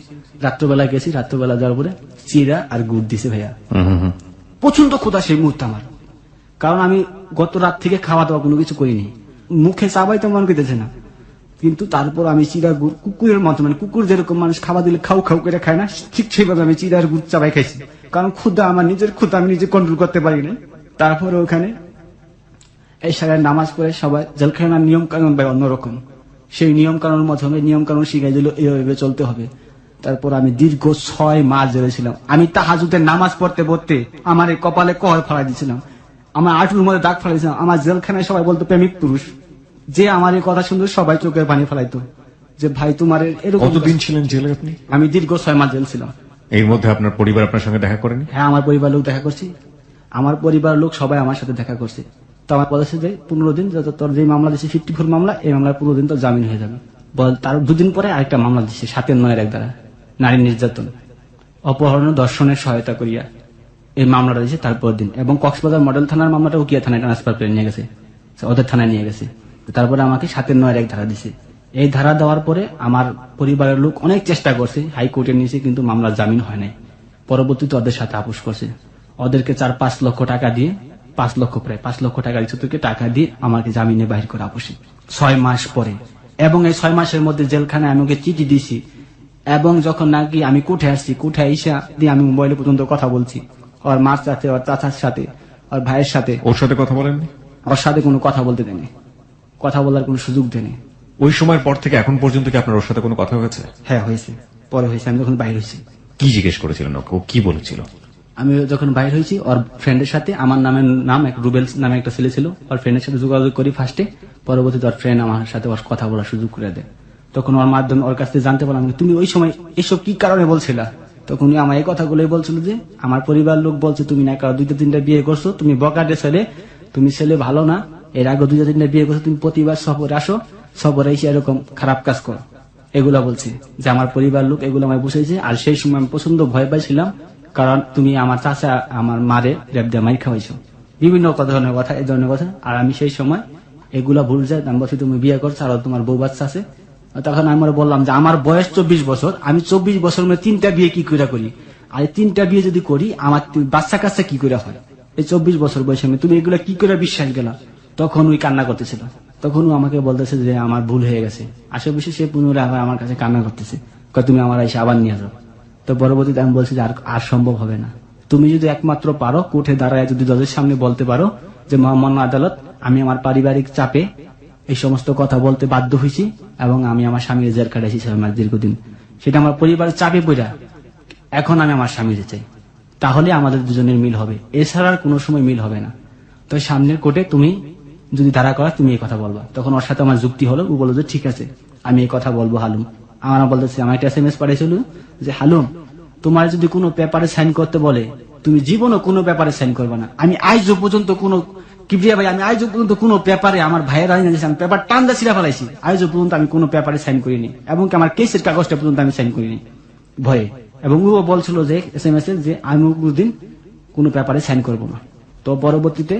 রাত্রবেলা গেছি, রাত্রবেলা যাওয়ার পরে চিরা আর গুড় দিছে ভাইয়া। প্রচন্ড ক্ষুধা সেই মুহূর্তে আমার, কারণ আমি গত রাত থেকে খাওয়া দাওয়া কোনো কিছু করিনি, মুখে চাবাই তো মন করতেছে না। কিন্তু তারপর আমি চিরা গুড় কুকুরের মতো, মানে কুকুর যেরকম মানুষ খাবার দিলে খাও খাও করে খায় না, ঠিক সেইভাবে আমি চিরার গুড় চাবাই খাইছি। কারণ ক্ষুধা, আমার নিজের ক্ষুধা আমি নিজে কন্ট্রোল করতে পারি না। তারপরে ওখানে এই সারা নামাজ পড়ে সবাই জেলখানার নিয়ম কানুন বা অন্যরকম, সেই নিয়ম কানুনের মাধ্যমে নিয়ম কানুন শিখাই দিল, এইভাবে চলতে হবে। তারপর আমি দীর্ঘ 6 মাস জেলে ছিলাম। আমি তাহাজ্জুদের নামাজ পড়তে পড়তে আমার এই কপালে কহর ফেলাই দিয়েছিলাম, আমার আঁটুর মধ্যে দাগ ফেলাই দিয়েছিলাম। আমার জেলখানায় সবাই বলতো প্রেমিক পুরুষ, যে আমার এই কথা শুনতো সবাই চোখের পানি ফেলাইতো যে ভাই তোমার এরকম। কতদিন ছিলেন জেলে আপনি? আমি দীর্ঘ 6 মাস জেল ছিলাম। এর মধ্যে আপনার পরিবার আপনার সঙ্গে দেখা করেনি? হ্যাঁ, আমার পরিবার লোক দেখা করছি, আমার পরিবার লোক সবাই আমার সাথে দেখা করছে। তো আমার বলেছে যে 15 দিন তোর যে মামলা দিচ্ছে 54 মামলা, এই মামলার 15 দিন তোর জামিন হয়ে যাবে। তার 2 দিন পরে আরেকটা মামলা দিচ্ছে 7-9 দ্বারা, নারী নির্যাতন, অপহরণ, দর্শনের সহায়তা করিয়া, এই মামলাটা দিচ্ছে তারপর দিন। এবং কক্সবাজার মডেল থানার মামলাটা উকিয়া থানায় ট্রান্সফার করে নিয়ে গেছে, ওদের থানায় নিয়ে গেছে। তারপরে আমাকে 7-9 ধারা দিছে। এই ধারা দেওয়ার পরে আমার পরিবারের লোক অনেক চেষ্টা করছে, হাইকোর্টে নিয়েছে, কিন্তু মামলার জামিন হয় নাই। পরবর্তীতে ওদের সাথে আপোষ করছে, ওদেরকে 4-5 লক্ষ টাকা দিয়ে, 5 লক্ষ প্রায় 5 লক্ষ টাকার থেকে টাকা দিয়ে আমাকে জামিনে বাহির করে আপোষে 6 মাস পরে। এবং এই 6 মাসের মধ্যে জেলখানায় আমি ওকে চিঠি দিছি, এবং যখন নাকি আমি কোর্টে আসছি, কোর্টে আইসা দিয়ে আমি মোবাইলে পর্যন্ত কথা বলছি, ওর মার সাথে, ওর চাচার সাথে, ওর ভাইয়ের সাথে। ওর সাথে কথা বলেননি? ওর সাথে কোনো কথা বলতে দেয়নি, কথা বলার কোনো সুযোগ দেয়নি। ওই সময়ের পর থেকে এখন পর্যন্ত কি আপনার ওর সাথে কোনো কথা হয়েছে? হ্যাঁ হয়েছে, পরে হয়েছে। আমি যখন বাইরে হয়েছি। কি জিজ্ঞেস করেছিলেন ওকে, ও কি বলেছিল? আমি যখন বাইরে হয়েছি ওর ফ্রেন্ডের সাথে, আমার নাম এক রুবেল নামে একটা ছেলে ছিল, ওর ফ্রেন্ডের সাথে যোগাযোগ করি ফার্স্টে। পরবর্তীতে ওর ফ্রেন্ড আমার সাথে ওর কথা বলার সুযোগ করে দেয়। তখন ওর মাধ্যমে ওর কাছ থেকে জানতে পারলাম তুমি ওই সময় এসব কি কারণে বলছিলা। তখন উনি আমার এই কথাগুলোই বলছিল যে আমার পরিবার লোক বলছে তুমি না 2-3টা বিয়ে করছো, তুমি বকাটে ছেলে, তুমি ছেলে ভালো না, এর আগে 2-3টা বিয়ে করছো, তুমি প্রতিবার সফরে আসো, সফরে এসে এরকম খারাপ কাজ করো, এগুলা বলছে। যে আমার পরিবার লোক এগুলো আমায় বুঝাইছে। আর সেই সময় আমি প্রচন্ড ভয় পাইছিলাম, কারণ তুমি আমার চাচা আমার মারে রেপ দিয়ে মাইর খাওয়াইছো, বিভিন্ন ধরনের কথা, এই ধরনের কথা। আর আমি সেই সময় এগুলা ভুল যায়, আমি বলছি তুমি বিয়ে করছো আর তোমার বউ বাচ্চা আছে। তখন আমি বললাম যে আমার বয়স 24 বছর, আমি 24 বছর মধ্যে 3টা বিয়ে কি করে করি, আর 3টা বিয়ে যদি করি আমার বাচ্চা কাচ্চা কি করে হয়, এই 24 বছর বয়সে তুমি এগুলা কি করে বিশ্বাস গেলা। তখন ওই কান্না করতেছিল, তখন ও আমাকে বলতেছে যে আমার ভুল হয়ে গেছে। আশেপাশে সে পুনরায় আবার আমার কাছে কান্না করতেছে, তুমি আমার এসে আবার নিয়ে যাও। তো পরবর্তীতে আমি বলছি যে আর সম্ভব হবে না, তুমি যদি একমাত্র পারো কোর্টে দাঁড়ায় যদি জজের সামনে বলতে পারো যে মহামান্য আদালত, আমি আমার পারিবারিক চাপে এই সমস্ত কথা বলতে বাধ্য হয়েছি এবং আমি আমার স্বামীর জেল কাটাইছি 6 মাস দীর্ঘদিন, সেটা আমার পরিবারের চাপে পড়া, এখন আমি আমার স্বামীর চাই, তাহলে আমাদের দুজনের মিল হবে, এছাড়া আর কোনো সময় মিল হবে না। তো সামনের কোর্টে তুমি যদি ধারা করা তুমি এই কথা বলবা। তখন ওর সাথে আমার যুক্তি হলো, ও বললো যে ঠিক আছে আমি এই কথা বলবো হালুম। আমার বলতেছে, আমার একটা SMS পাঠিয়েছিল যে হালুম তোমার যদি কোনো পেপারে সাইন করতে বলে তুমি জীবনও কোনো পেপারে সাইন করবে না। আমি আজ পর্যন্ত কোনো কিবরিয়া ভাই, আমি আজ পর্যন্ত কোনো পেপারে, আমার ভাইয়ের আমি পেপার টান্দা ছিঁড়া ফেলাইছি, আজ পর্যন্ত আমি কোনো পেপারে সাইন করিনি, এবং আমার কেসের কাগজটা পর্যন্ত আমি সাইন করিনি ভয়ে। এবং ও বলছিল যে SMS এ যে আমি কোনদিন কোনো পেপারে সাইন করবো না। তো পরবর্তীতে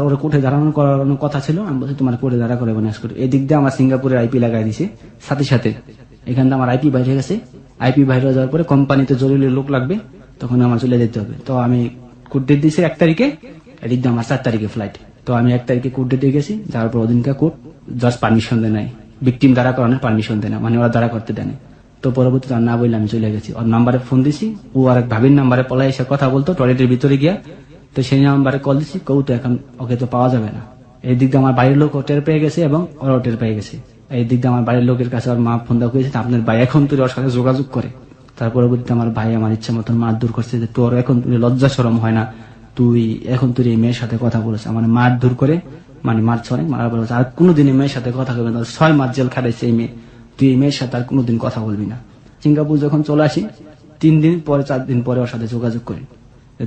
ওর কোর্টে দাঁড়ানো করানোর কথা ছিল, আমি বলছি তোমার কোর্টে দাঁড়া করে না করে। এদিক দিয়ে আমার সিঙ্গাপুরের IP লাগাই দিছে, সাথে সাথে এখান থেকে আমার IP বাইরে গেছে। IP বাইরে যাওয়ার পরে কোম্পানিতে জরুরি লোক লাগবে, তখন আমার চলে যেতে হবে। তো আমি কোর্ট ডেট দিয়েছি 1 তারিখে, এদিক দিয়ে আমার 4 তারিখে ফ্লাইট। তো আমি 1 তারিখে কোর্ট ডেটে গেছি, যাওয়ার পর ওদিনকে কোর্ট জাস্ট পারমিশন দেয় নাই, ভিকটিম দ্বারা করানোর পারমিশন দেয় না, মানে ওরা দ্বারা করতে দেয় না। তো পরবর্তীতে আর না বললে আমি চলে গেছি, ওর নাম্বারে ফোন দিছি, ও আর এক ভাবির নাম্বারে পলাই এসে কথা বলতো টয়লেটের ভিতরে গিয়া। তো সেই নাম্বারে কল দিছি, কেউ তো এখন ওকে তো পাওয়া যাবে না। এই দিক দিয়ে আমার বাড়ির লোক টের পেয়ে গেছে এবং ওরাও টের পেয়ে গেছে। এই দিক দিয়ে আমার বাড়ির লোকের কাছে ওর মা ফোন দেওয়া হয়েছে, আপনার ভাই এখন তুই ওর সাথে যোগাযোগ করে। তার পরবর্তীতে আমার ভাই আমার ইচ্ছা মতন মারধর করছে যে তোর এখন তুই লজ্জা শরম হয় না, তুই এখন তুই এই মেয়ের সাথে কথা বলেছে, আমার মারধর করে, মানে মারছে অনেক, মারার পর বলছে, আর কোনোদিন এই মেয়ের সাথে কথা বলবি না, 6 মাস জেল খাটাইছে এই মেয়ে, তুই এই মেয়ের সাথে আর কোনোদিন কথা বলবি না। সিঙ্গাপুর যখন চলে আসি 3 দিন পরে 4 দিন পরে ওর সাথে যোগাযোগ করি,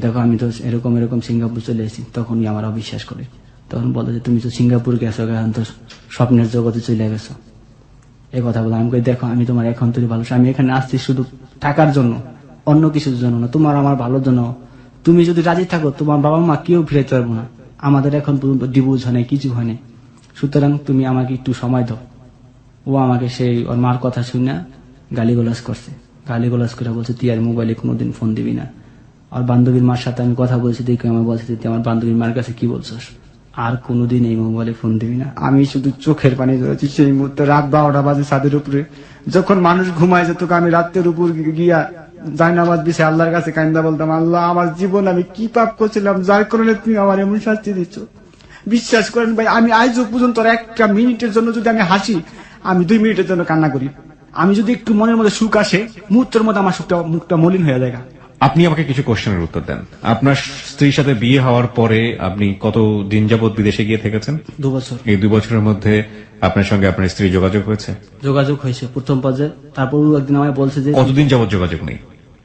দেখো আমি তো এরকম এরকম সিঙ্গাপুর চলে এসেছি। তখনই আমার অবিশ্বাস করে, তখন বলে যে তুমি তো সিঙ্গাপুর গেছো, এখন তো স্বপ্নের জগতে চলে গেছো, এই কথা বলে। আমি কই দেখো আমি তোমার এখন তুই ভালোবাসি, আমি এখানে আসছি শুধু টাকার জন্য, অন্য কিছুর জন্য না, তোমার আমার ভালোর জন্য। তুমি যদি রাজি থাকো তোমার বাবা মা কেউ ফিরে পারবো না, আমাদের এখন পর্যন্ত ডিভোর্স হয় নাই, কিছু হয় নাই, সুতরাং তুমি আমাকে একটু সময় দাও। ও আমাকে সেই ওর মার কথা শুনে গালিগালাজ করছে, গালিগালাজ করে বলছে তুই আর মোবাইলে কোনোদিন ফোন দিবি না। আর বান্ধবীর মার সাথে আমি কথা বলছি, দেখে আমার বলছে তুই আমার বান্ধবীর মার কাছে কি বলছস, আর কোনোদিন এই মোবাইলে ফোন দিবি না। আমি শুধু চোখের পানি ধরেছি সেই মুহূর্তে। রাত 12টা বাজে, ছাদের উপরে যখন মানুষ ঘুমায় যেত, আমি রাতের উপর গিয়া জায়নামাজ বিছে আল্লাহর কাছে কান্দা বলতাম, আল্লাহ আমার জীবন আমি কি পাপ করছিলাম যার কারণে তুমি আমার এমন শাস্তি দিচ্ছ। বিশ্বাস করেন ভাই, আমি আজও পর্যন্ত 1 মিনিটের জন্য যদি আমি হাসি, আমি 2 মিনিটের জন্য কান্না করি। আমি যদি একটু মনের মধ্যে সুখ আসে, মুহূর্তের মধ্যে আমার মুখটা মলিন হয়ে যায়। আপনি আমাকে কিছু কোশ্চেনের উত্তর দেন। আপনার স্ত্রীর সাথে বিয়ে হওয়ার পরে আপনি কত দিন যাবত বিদেশে গিয়ে থেকেছেন? 2 বছর। এই 2 বছরের মধ্যে আপনার সঙ্গে আপনার স্ত্রী যোগাযোগ হয়েছে? যোগাযোগ হয়েছে প্রথম পর্যায়ে, তারপর একদিন আমায় বলছে যে কতদিন যাবত যোগাযোগ নেই?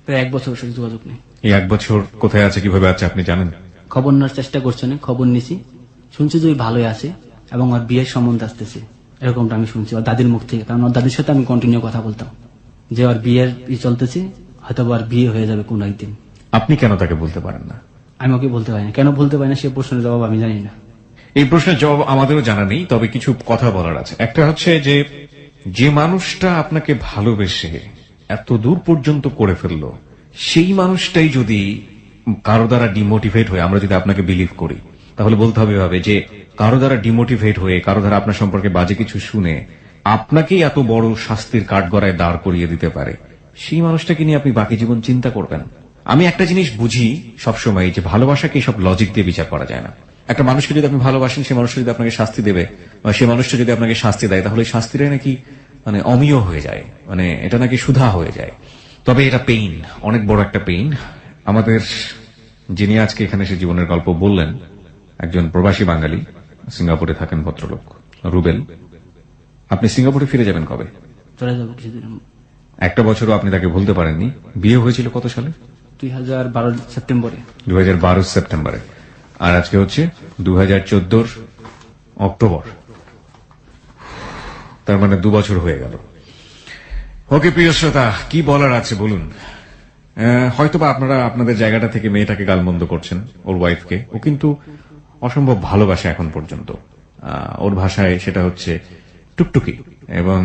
প্রায় 1 বছর সাথে যোগাযোগ নেই। এই 1 বছর কোথায় আছে, কিভাবে আছে আপনি জানেন? খবর নেওয়ার চেষ্টা করছে না, খবর নিছি, শুনছি যে ওই ভালোই আছে এবং ওর বিয়ের সম্বন্ধ আসতেছে, এরকমটা আমি শুনছি ওর দাদির মুখ থেকে। কারণ ওর দাদির সাথে আমি কন্টিনিউ কথা বলতাম যে ওর বিয়ের চলতেছে, হয়তো ওর বিয়ে হয়ে যাবে কোন একদিন। আপনি কেন তাকে বলতে পারেন না? আমি ওকে বলতে পারি না, কেন বলতে পারি না সে প্রশ্নের জবাব আমি জানি না। এই প্রশ্নের জবাব আমাদেরও জানা নেই, তবে কিছু কথা বলার আছে। একটা হচ্ছে যে মানুষটা আপনাকে ভালোবেসে এত দূর পর্যন্ত করে ফেললো, সেই মানুষটাই যদি কারো দ্বারা ডিমোটিভেট হয়ে, আমরা যদি আপনাকে বিলিভ করি, তাহলে বলতে হবে এভাবে যে কারো দ্বারা ডিমোটিভেট হয়ে, কারো দ্বারা আপনার সম্পর্কে বাজে কিছু শুনে আপনাকেই এত বড় শাস্তির কাঠগড়ায় দাঁড় করিয়ে দিতে পারে, সেই মানুষটাকে নিয়ে আপনি বাকি জীবন চিন্তা করবেন? আমি একটা জিনিস বুঝি সবসময়, যে ভালোবাসাকে সব লজিক দিয়ে বিচার করা যায় না। একটা মানুষকে যদি আপনি ভালোবাসেন, সেই মানুষটা যদি আপনাকে শাস্তি দেবে, বা সেই মানুষটা যদি আপনাকে শাস্তি দেয়, তাহলে শাস্তিটাই নাকি মানে অমীয় হয়ে যায়, মানে এটা নাকি সুধা হয়ে যায়। তবে এটা পেইন, অনেক বড় একটা পেইন। আমাদের যিনি আজকে এখানে এসে জীবনের গল্প বললেন, একজন প্রবাসী বাঙালি, সিঙ্গাপুরে থাকেন ভদ্রলোক, রুবেল। আপনি সিঙ্গাপুরে ফিরে যাবেন কবে? চলে যাবো কিছুদিন। 1 বছরও আপনি তাকে ভুলতে পারেননি। বিয়ে হয়েছিল কত সালে? 2012 সেপ্টেম্বরে। 2012 সেপ্টেম্বরে। আর আজকে হচ্ছে 2014 অক্টোবর। তার মানে 2 বছর হয়ে গেল। ওকে প্রিয় শ্রোতা, কি বলার আছে বলুন? হয়তোবা আপনারা আপনাদের জায়গাটা থেকে মেয়েটাকে গালমন্দ করছেন, ওর ওয়াইফকে। ও কিন্তু অসম্ভব ভালোবাসে এখন পর্যন্ত। ওর ভাষায় সেটা হচ্ছে টুকটুকি এবং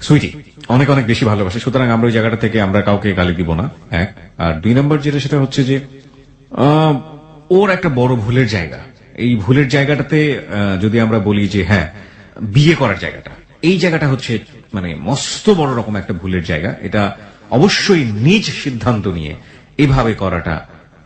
সুইটি, অনেক অনেক বেশি ভালোবাসে। সুতরাং আমরা ওই জায়গাটা থেকে আমরা কাউকে গালি দিব না, 1। আর 2 নম্বর যেটা, সেটা হচ্ছে যে ওর একটা বড় ভুলের জায়গা। এই ভুলের জায়গাটাতে যদি আমরা বলি যে হ্যাঁ, বিয়ে করার জায়গাটা, এই জায়গাটা হচ্ছে মানে মস্ত বড় রকম একটা ভুলের জায়গা। এটা অবশ্যই নিজ সিদ্ধান্ত নিয়ে এভাবে করাটা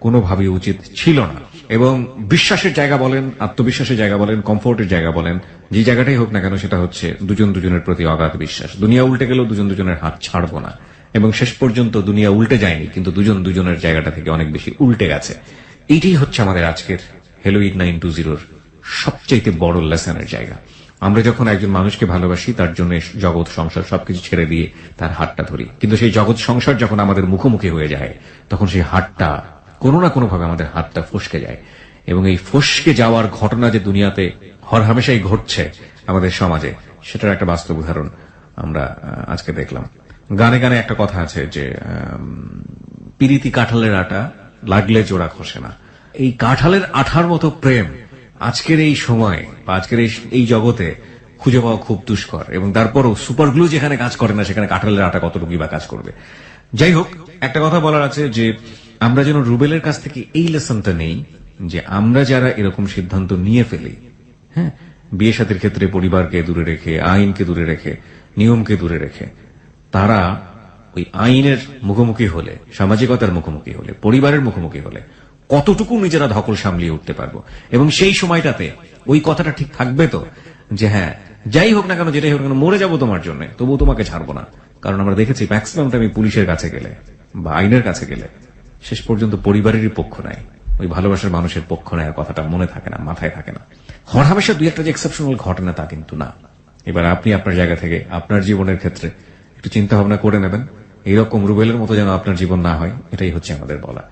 কোনোভাবেই উচিত ছিল না। এবং বিশ্বাসের জায়গা বলেন, আত্মবিশ্বাসের জায়গা বলেন, কমফোর্টের জায়গা বলেন, যে জায়গাটাই হোক না কেন, সেটা হচ্ছে দুজন দুজনের প্রতি অগাধ বিশ্বাস। দুনিয়া উল্টে গেলেও দুজন দুজনের হাত ছাড়বো না। এবং শেষ পর্যন্ত দুনিয়া উল্টে যায়নি, কিন্তু দুজন দুজনের জায়গাটা থেকে অনেক বেশি উল্টে গেছে। এইটাই হচ্ছে আমাদের আজকের হ্যালো 8920 সবচাইতে বড় লেসনের জায়গা। আমরা যখন একজন মানুষকে ভালোবাসি, তার জন্য জগৎ সংসার সবকিছু ছেড়ে দিয়ে তার হাতটা ধরি, কিন্তু সেই জগৎ সংসার যখন আমাদের মুখোমুখি হয়ে যায়, তখন সেই হাতটা কোনো না কোনোভাবে আমাদের হাতটা ফসকে যায়। এবং এই ফসকে যাওয়ার ঘটনা যে দুনিয়াতে হরহামেশাই ঘটছে আমাদের সমাজে, সেটার একটা বাস্তব উদাহরণ আমরা আজকে দেখলাম। গানে গানে একটা কথা আছে যে পিরিতি কাঁঠালের আটা, লাগলে জোড়া খসে না। এই কাঁঠালের আঠার মতো প্রেম আজকের এই সময় বা আজকের এই জগতে খুঁজে পাওয়া খুব দুষ্কর। এবং তারপরও সুপার গ্লু যেখানে কাজ করে না, সেখানে কাঁঠালের আটা কতটুকু বা কাজ করবে। যাই হোক, একটা কথা বলার আছে যে আমরা যেন রুবেলের কাছ থেকে এই লেসনটা নেই যে আমরা যারা এরকম সিদ্ধান্ত নিয়ে ফেলি, হ্যাঁ, বিয়ে শাদীর ক্ষেত্রে পরিবারকে দূরে রেখে, আইনকে দূরে রেখে, নিয়মকে দূরে রেখে, তারা ওই আইনের মুখোমুখি হলে, সামাজিকতার মুখোমুখি হলে, পরিবারের মুখোমুখি হলে কতটুকু নিজেরা ধকল সামলিয়ে উঠতে পারবো, এবং সেই সময়টাতে ওই কথাটা ঠিক থাকবে তো যে হ্যাঁ, যাই হোক না কেন, যেটাই হোক না কেন, মরে যাবো তোমার জন্য, তবুও তোমাকে ছাড়বো না। কারণ আমরা দেখেছি ম্যাক্সিমাম টাইম পুলিশের কাছে গেলে বা আইনের কাছে গেলে শেষ পর্যন্ত পরিবারেরই পক্ষ নেয়, ওই ভালোবাসার মানুষের পক্ষ নেয়, কথাটা মনে থাকে না, মাথায় থাকে না। হরহামেশা দুই একটা যে এক্সেপশনাল ঘটনা তা কিন্তু না। এবার আপনি আপনার জায়গা থেকে আপনার জীবনের ক্ষেত্রে একটু চিন্তা ভাবনা করে নেবেন, এইরকম রুবেলের মতো যেন আপনার জীবন না হয়, এটাই হচ্ছে আমাদের বলা।